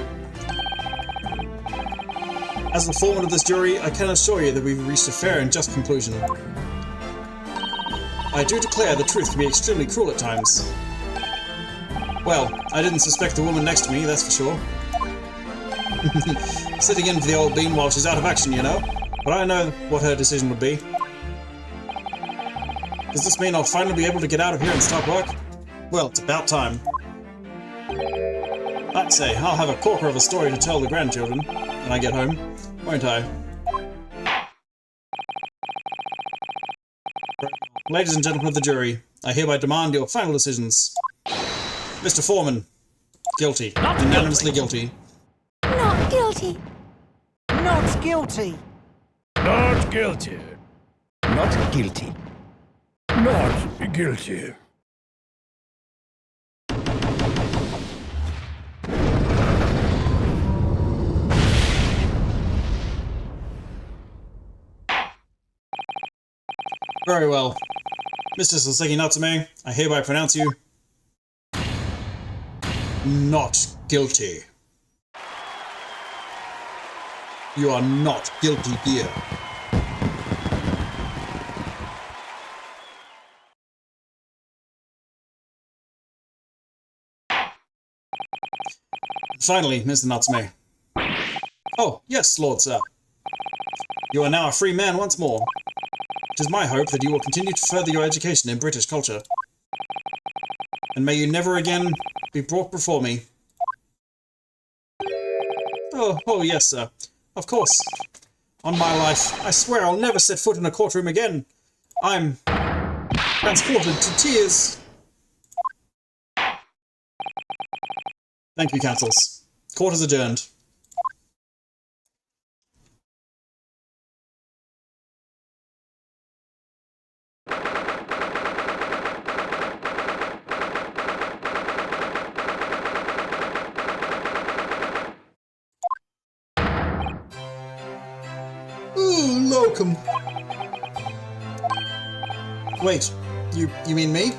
As the foreman of this jury, I can assure you that we've reached a fair and just conclusion. I do declare the truth can be extremely cruel at times. Well, I didn't suspect the woman next to me, that's for sure. Sitting in for the old bean while she's out of action, you know. But I know what her decision would be. Does this mean I'll finally be able to get out of here and start work? Well, it's about time. I'd say I'll have a corker of a story to tell the grandchildren when I get home, won't I? Ladies and gentlemen of the jury, I hereby demand your final decisions. Mr. Foreman, guilty. Unanimously guilty. Not guilty. Not guilty. Not guilty. Not guilty. Not guilty. Very well. Mr. Soseki Natsume, I hereby pronounce you not guilty. You are not guilty here. Finally, Mr. Natsume. Oh, yes, Lord Sir. You are now a free man once more. It is my hope that you will continue to further your education in British culture. And may you never again be brought before me. Oh, yes, sir. Of course. On my life, I swear I'll never set foot in a courtroom again. I'm transported to tears. Thank you, counsels. Court is adjourned. Ooh, locum. Wait, you mean me?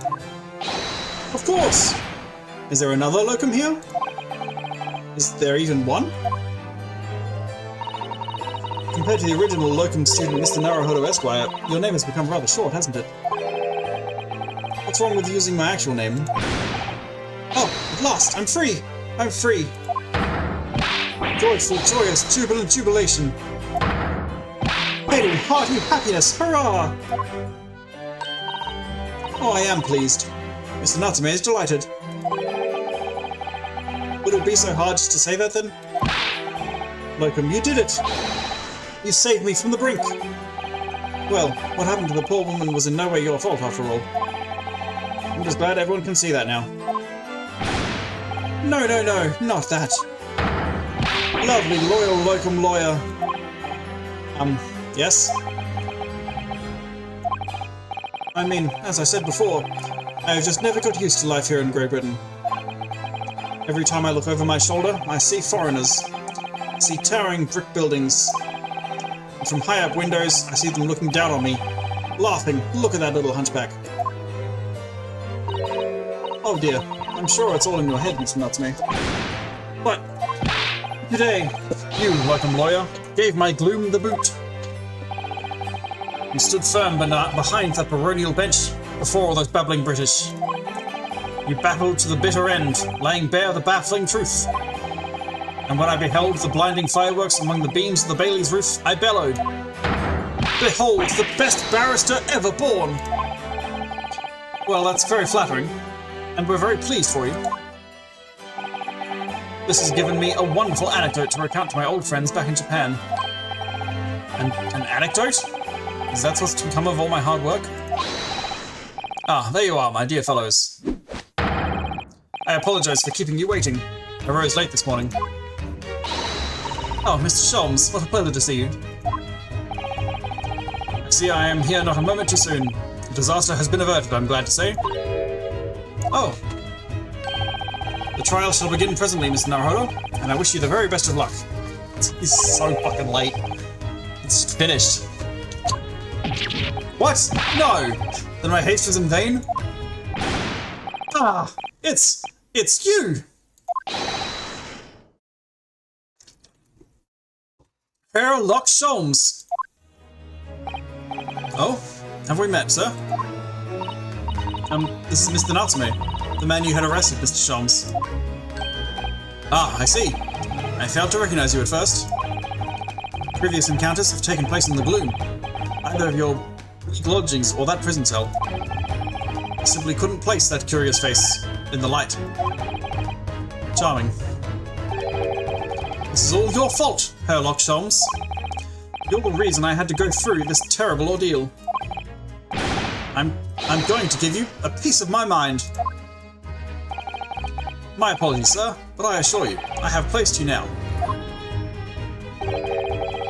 Of course! Is there another locum here? Is there even one? Compared to the original locum student, Mr. Naruhodo Esquire, your name has become rather short, hasn't it? What's wrong with using my actual name? Oh, at last! I'm free! I'm free! Joyful, joyous, jubilant jubilation! Hail, hearty happiness! Hurrah! Oh, I am pleased. Mr. Natsume is delighted. Would it be so hard just to say that, then? Locum, you did it! You saved me from the brink! Well, what happened to the poor woman was in no way your fault, after all. I'm just glad everyone can see that now. No, not that. Lovely, loyal locum lawyer. Yes? I mean, as I said before, I have just never got used to life here in Great Britain. Every time I look over my shoulder, I see foreigners. I see towering brick buildings. And from high up windows, I see them looking down on me, laughing. Look at that little hunchback. Oh dear, I'm sure it's all in your head, Mr. Natsume. But today, you, locum lawyer, gave my gloom the boot. You stood firm behind that baronial bench before all those babbling British. You battled to the bitter end, laying bare the baffling truth. And when I beheld the blinding fireworks among the beams of the Bailey's roof, I bellowed, "Behold, the best barrister ever born!" Well, that's very flattering, and we're very pleased for you. This has given me a wonderful anecdote to recount to my old friends back in Japan. An anecdote? Is that what's to come of all my hard work? Ah, there you are, my dear fellows. I apologize for keeping you waiting. I rose late this morning. Oh, Mr. Sholmes, what a pleasure to see you. I see I am here not a moment too soon. The disaster has been averted, I'm glad to say. Oh. The trial shall begin presently, Mr. Naruhodo, and I wish you the very best of luck. It's so fucking late. It's finished. What? No! Then my haste was in vain? Ah, it's you! Sherlock Sholmes! Oh, have we met, sir? This is Mr. Natsume, the man you had arrested, Mr. Sholmes. Ah, I see. I failed to recognize you at first. Previous encounters have taken place in the gloom. Either of your lodgings or that prison cell. I simply couldn't place that curious face in the light. Charming. This is all your fault, Sherlock Sholmes. You're the reason I had to go through this terrible ordeal. I'm going to give you a piece of my mind. My apologies, sir, but I assure you, I have placed you now.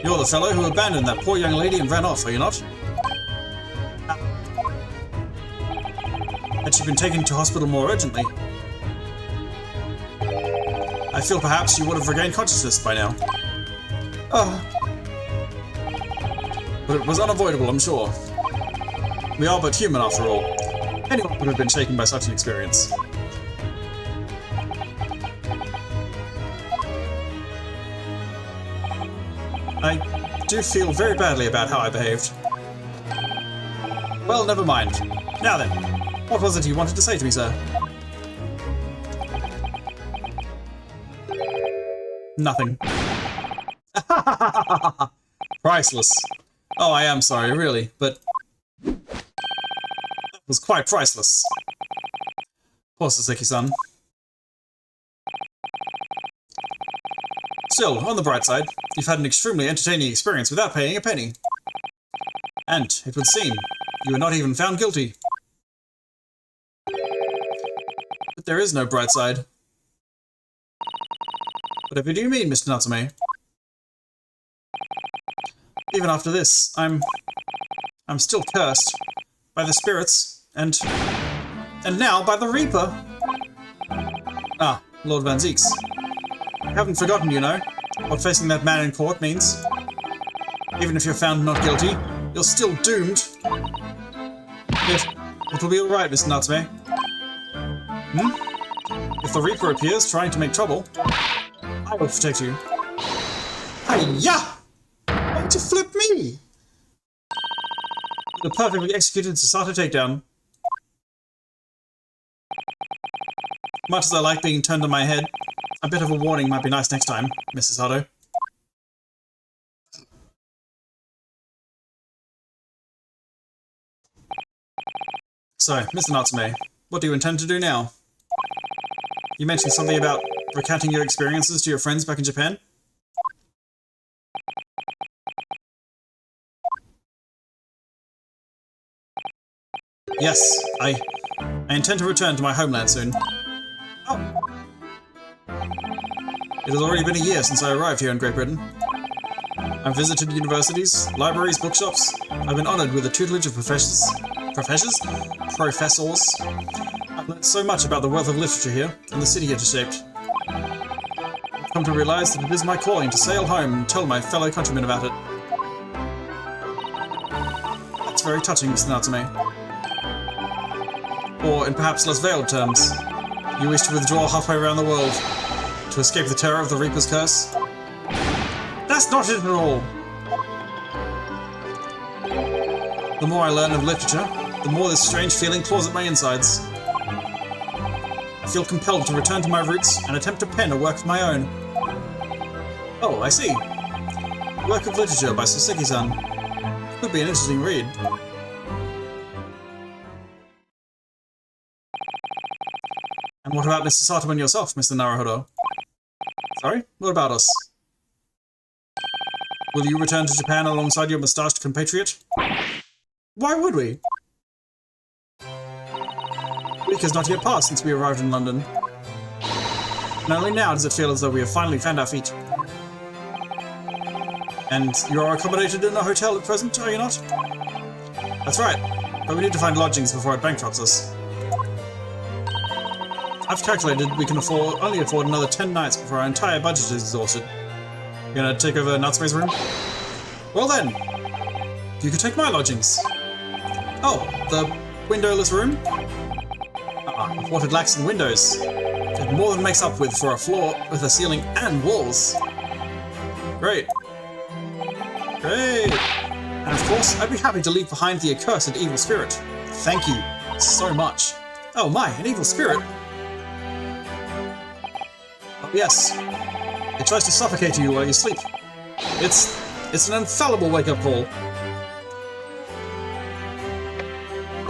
You're the fellow who abandoned that poor young lady and ran off, are you not? Had she been taken to hospital more urgently, I feel perhaps you would have regained consciousness by now. But it was unavoidable, I'm sure. We are but human after all. Anyone would have been shaken by such an experience. I do feel very badly about how I behaved. Well, never mind. Now then, what was it you wanted to say to me, sir? Nothing. Priceless. Oh, I am sorry, really, but that was quite priceless. Poor Saseki-san. Still, on the bright side, you've had an extremely entertaining experience without paying a penny. And, it would seem, you were not even found guilty. But there is no bright side. Whatever do you mean, Mr. Natsume? Even after this, I'm still cursed by the spirits, and now by the Reaper. Ah, Lord Van Zeeks. I haven't forgotten, you know, what facing that man in court means. Even if you're found not guilty, you're still doomed. Yet, it'll be alright, Mr. Natsume. If the Reaper appears trying to make trouble, I will protect you. Hi-ya! Why to flip me? The perfectly executed Sasato takedown. Much as I like being turned on my head, a bit of a warning might be nice next time, Mrs. Sato. So, Mr. Natsume, what do you intend to do now? You mentioned something about recounting your experiences to your friends back in Japan? Yes, I intend to return to my homeland soon. Oh. It has already been a year since I arrived here in Great Britain. I've visited universities, libraries, bookshops. I've been honoured with the tutelage of professors. I've learned so much about the wealth of literature here, and the city it has shaped. I've come to realise that it is my calling to sail home and tell my fellow countrymen about it. That's very touching, Mr. Natsume. Or, in perhaps less veiled terms, you wish to withdraw halfway around the world, to escape the terror of the Reaper's curse? That's not it at all! The more I learn of literature, the more this strange feeling claws at my insides. I feel compelled to return to my roots and attempt to pen a work of my own. Oh, I see. Work of literature by Saseki-san. Could be an interesting read. And what about Mr. Sato and yourself, Mr. Naruhodo? Sorry? What about us? Will you return to Japan alongside your moustached compatriot? Why would we? A week has not yet passed since we arrived in London. And only now does it feel as though we have finally found our feet. And you are accommodated in a hotel at present, are you not? That's right, but we need to find lodgings before it bankrupts us. I've calculated we can only afford another 10 nights before our entire budget is exhausted. You gonna take over Natsume's room? Well then, you could take my lodgings. Oh, the windowless room? What it lacks in windows, it more than makes up with for a floor with a ceiling and walls. Great. Great. And of course, I'd be happy to leave behind the accursed evil spirit. Thank you so much. Oh my, an evil spirit? Oh yes. It tries to suffocate you while you sleep. It's an infallible wake-up call.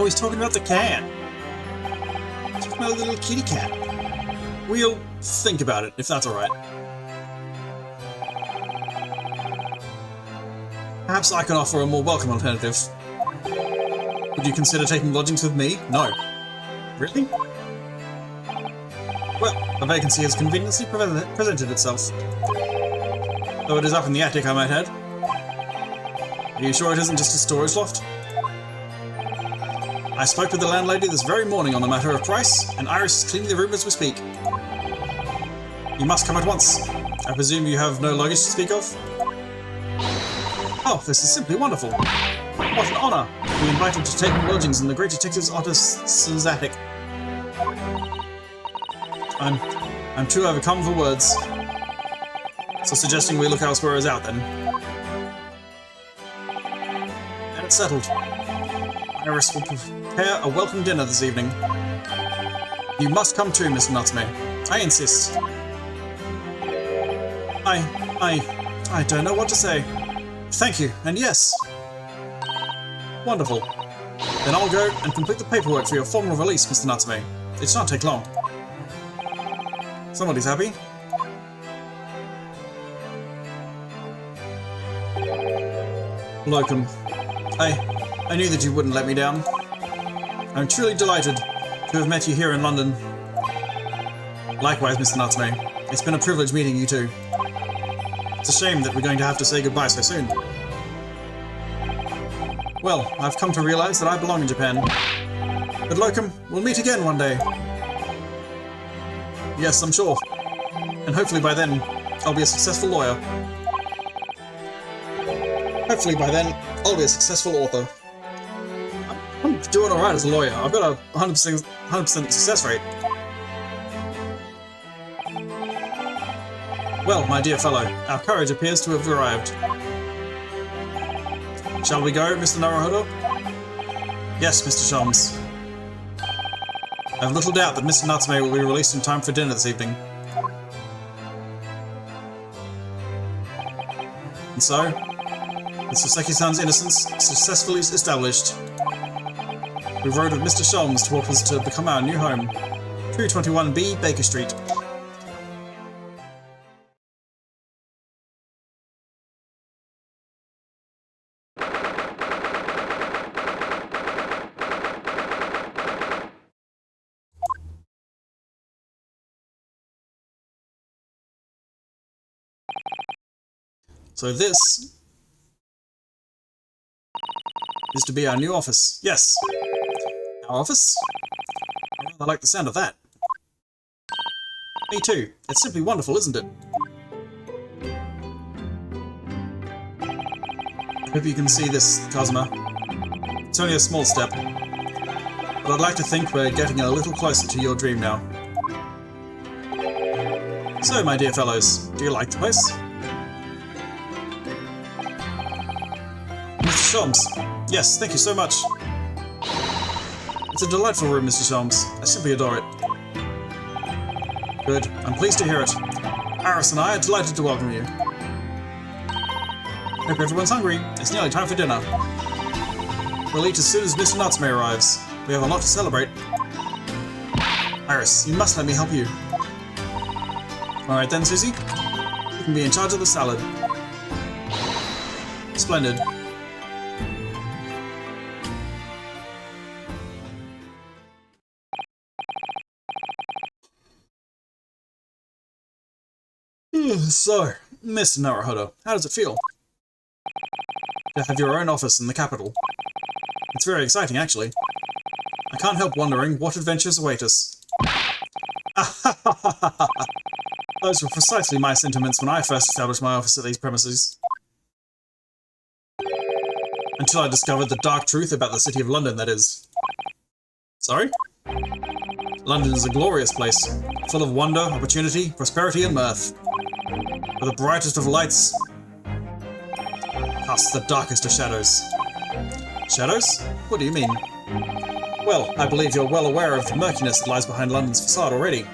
Oh, he's talking about the cat. He's talking about the little kitty cat. We'll think about it, if that's alright. Perhaps I can offer a more welcome alternative. Would you consider taking lodgings with me? No. Really? Well, a vacancy has conveniently presented itself. Though it is up in the attic, I might add. Are you sure it isn't just a storage loft? I spoke with the landlady this very morning on the matter of price, and Iris is cleaning the room as we speak. You must come at once. I presume you have no luggage to speak of? Oh, this is simply wonderful. What an honour to be invited to take lodgings in the great detective's artist's attic. I'm too overcome for words. So suggesting we look elsewhere is out then. That's settled. Iris will prepare a welcome dinner this evening. You must come too, Mr. Natsume. I insist. I don't know what to say. Thank you, and yes. Wonderful. Then I'll go and complete the paperwork for your formal release, Mr. Natsume. It shan't take long. Somebody's happy. Locum. I knew that you wouldn't let me down. I'm truly delighted to have met you here in London. Likewise, Mr. Natsume. It's been a privilege meeting you two. It's a shame that we're going to have to say goodbye so soon. Well, I've come to realize that I belong in Japan. But Locum, we'll meet again one day. Yes, I'm sure. And hopefully by then, I'll be a successful lawyer. Hopefully by then, I'll be a successful author. I'm doing alright as a lawyer. I've got a 100% success rate. Well, my dear fellow, our courage appears to have arrived. Shall we go, Mr. Naruhodo? Yes, Mr. Sholmes. I have little doubt that Mr. Natsume will be released in time for dinner this evening. And so, with Soseki-san's innocence successfully established, we rode with Mr. Sholmes to what was to become our new home, 221B Baker Street. So this is to be our new office. Yes! Our office? I like the sound of that. Me too. It's simply wonderful, isn't it? I hope you can see this, Kazuma. It's only a small step. But I'd like to think we're getting a little closer to your dream now. So, my dear fellows, do you like the place? Mr. Sholmes. Yes, thank you so much. It's a delightful room, Mr. Sholmes. I simply adore it. Good. I'm pleased to hear it. Iris and I are delighted to welcome you. Hope everyone's hungry. It's nearly time for dinner. We'll eat as soon as Mr. Natsume arrives. We have a lot to celebrate. Iris, you must let me help you. Alright then, Susie. You can be in charge of the salad. Splendid. So, Mr. Naruhodo, how does it feel to have your own office in the capital? It's very exciting, actually. I can't help wondering what adventures await us. Those were precisely my sentiments when I first established my office at these premises. Until I discovered the dark truth about the city of London, that is. Sorry? London is a glorious place, full of wonder, opportunity, prosperity, and mirth. Where the brightest of lights casts the darkest of shadows. Shadows? What do you mean? Well, I believe you're well aware of the murkiness that lies behind London's facade already.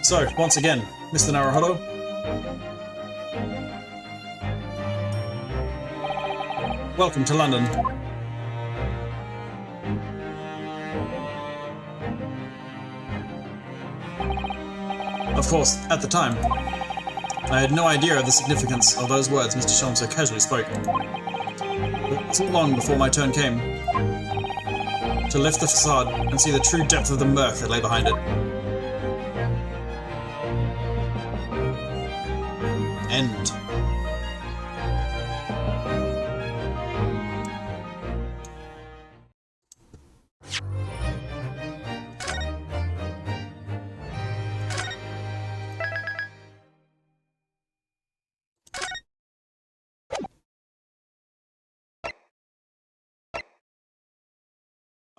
So, once again, Mr. Naruhodo. Welcome to London. Of course, at the time, I had no idea of the significance of those words Mr. Sholmes so casually spoke. It wasn't long before my turn came to lift the facade and see the true depth of the mirth that lay behind it. End.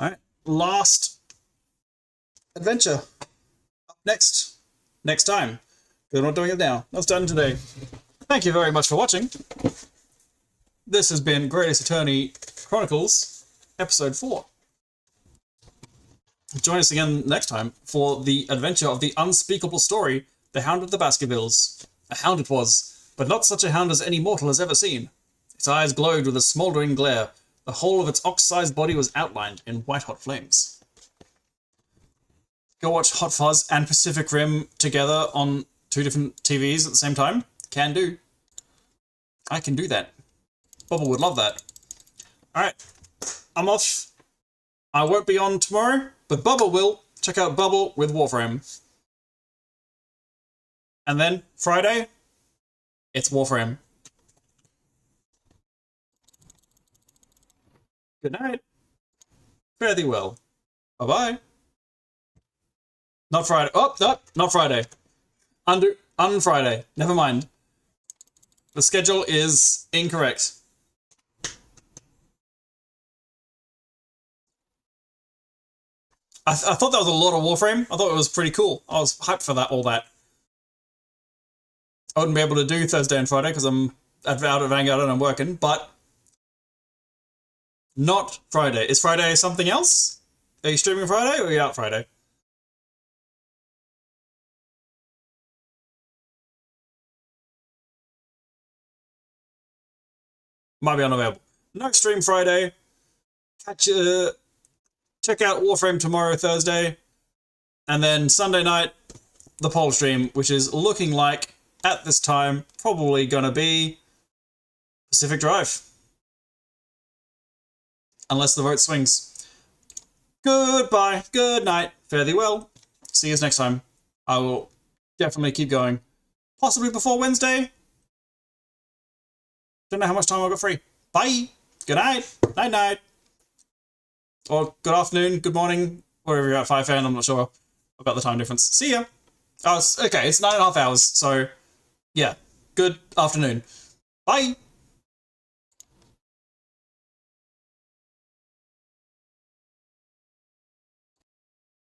Alright, last adventure. Up next time. We're not doing it now. That's done today. Thank you very much for watching. this has been Greatest Attorney Chronicles, Episode 4. Join us again next time for the adventure of the unspeakable story, The Hound of the Baskervilles. A hound it was, but not such a hound as any mortal has ever seen. Its eyes glowed with a smouldering glare. The whole of its ox-sized body was outlined in white-hot flames. Go watch Hot Fuzz and Pacific Rim together on 2 different TVs at the same time? Can do. I can do that. Bubble would love that. Alright, I'm off. I won't be on tomorrow, but Bubble will. Check out Bubble with Warframe. And then, Friday, it's Warframe. Good night. Fare thee well. Bye-bye. Not Friday. Oh, no, not Friday. Un-Friday. Never mind. The schedule is incorrect. I thought that was a lot of Warframe. I thought it was pretty cool. I was hyped for all that. I wouldn't be able to do Thursday and Friday because I'm out at Vanguard and I'm working, but not Friday. Is Friday something else? Are you streaming Friday or are you out Friday? Might be unavailable. No stream Friday. Check out Warframe tomorrow, Thursday. And then Sunday night, the poll stream, which is looking like, at this time, probably gonna be Pacific Drive. Unless the vote swings. Goodbye, good night, fare thee well. See you next time. I will definitely keep going. Possibly before Wednesday. Don't know how much time I've got free. Bye. Good night. Night night. Or good afternoon, good morning, wherever you're at 5 a.m. I'm not sure about the time difference. See ya. Oh, okay, it's 9.5 hours, so yeah. Good afternoon. Bye.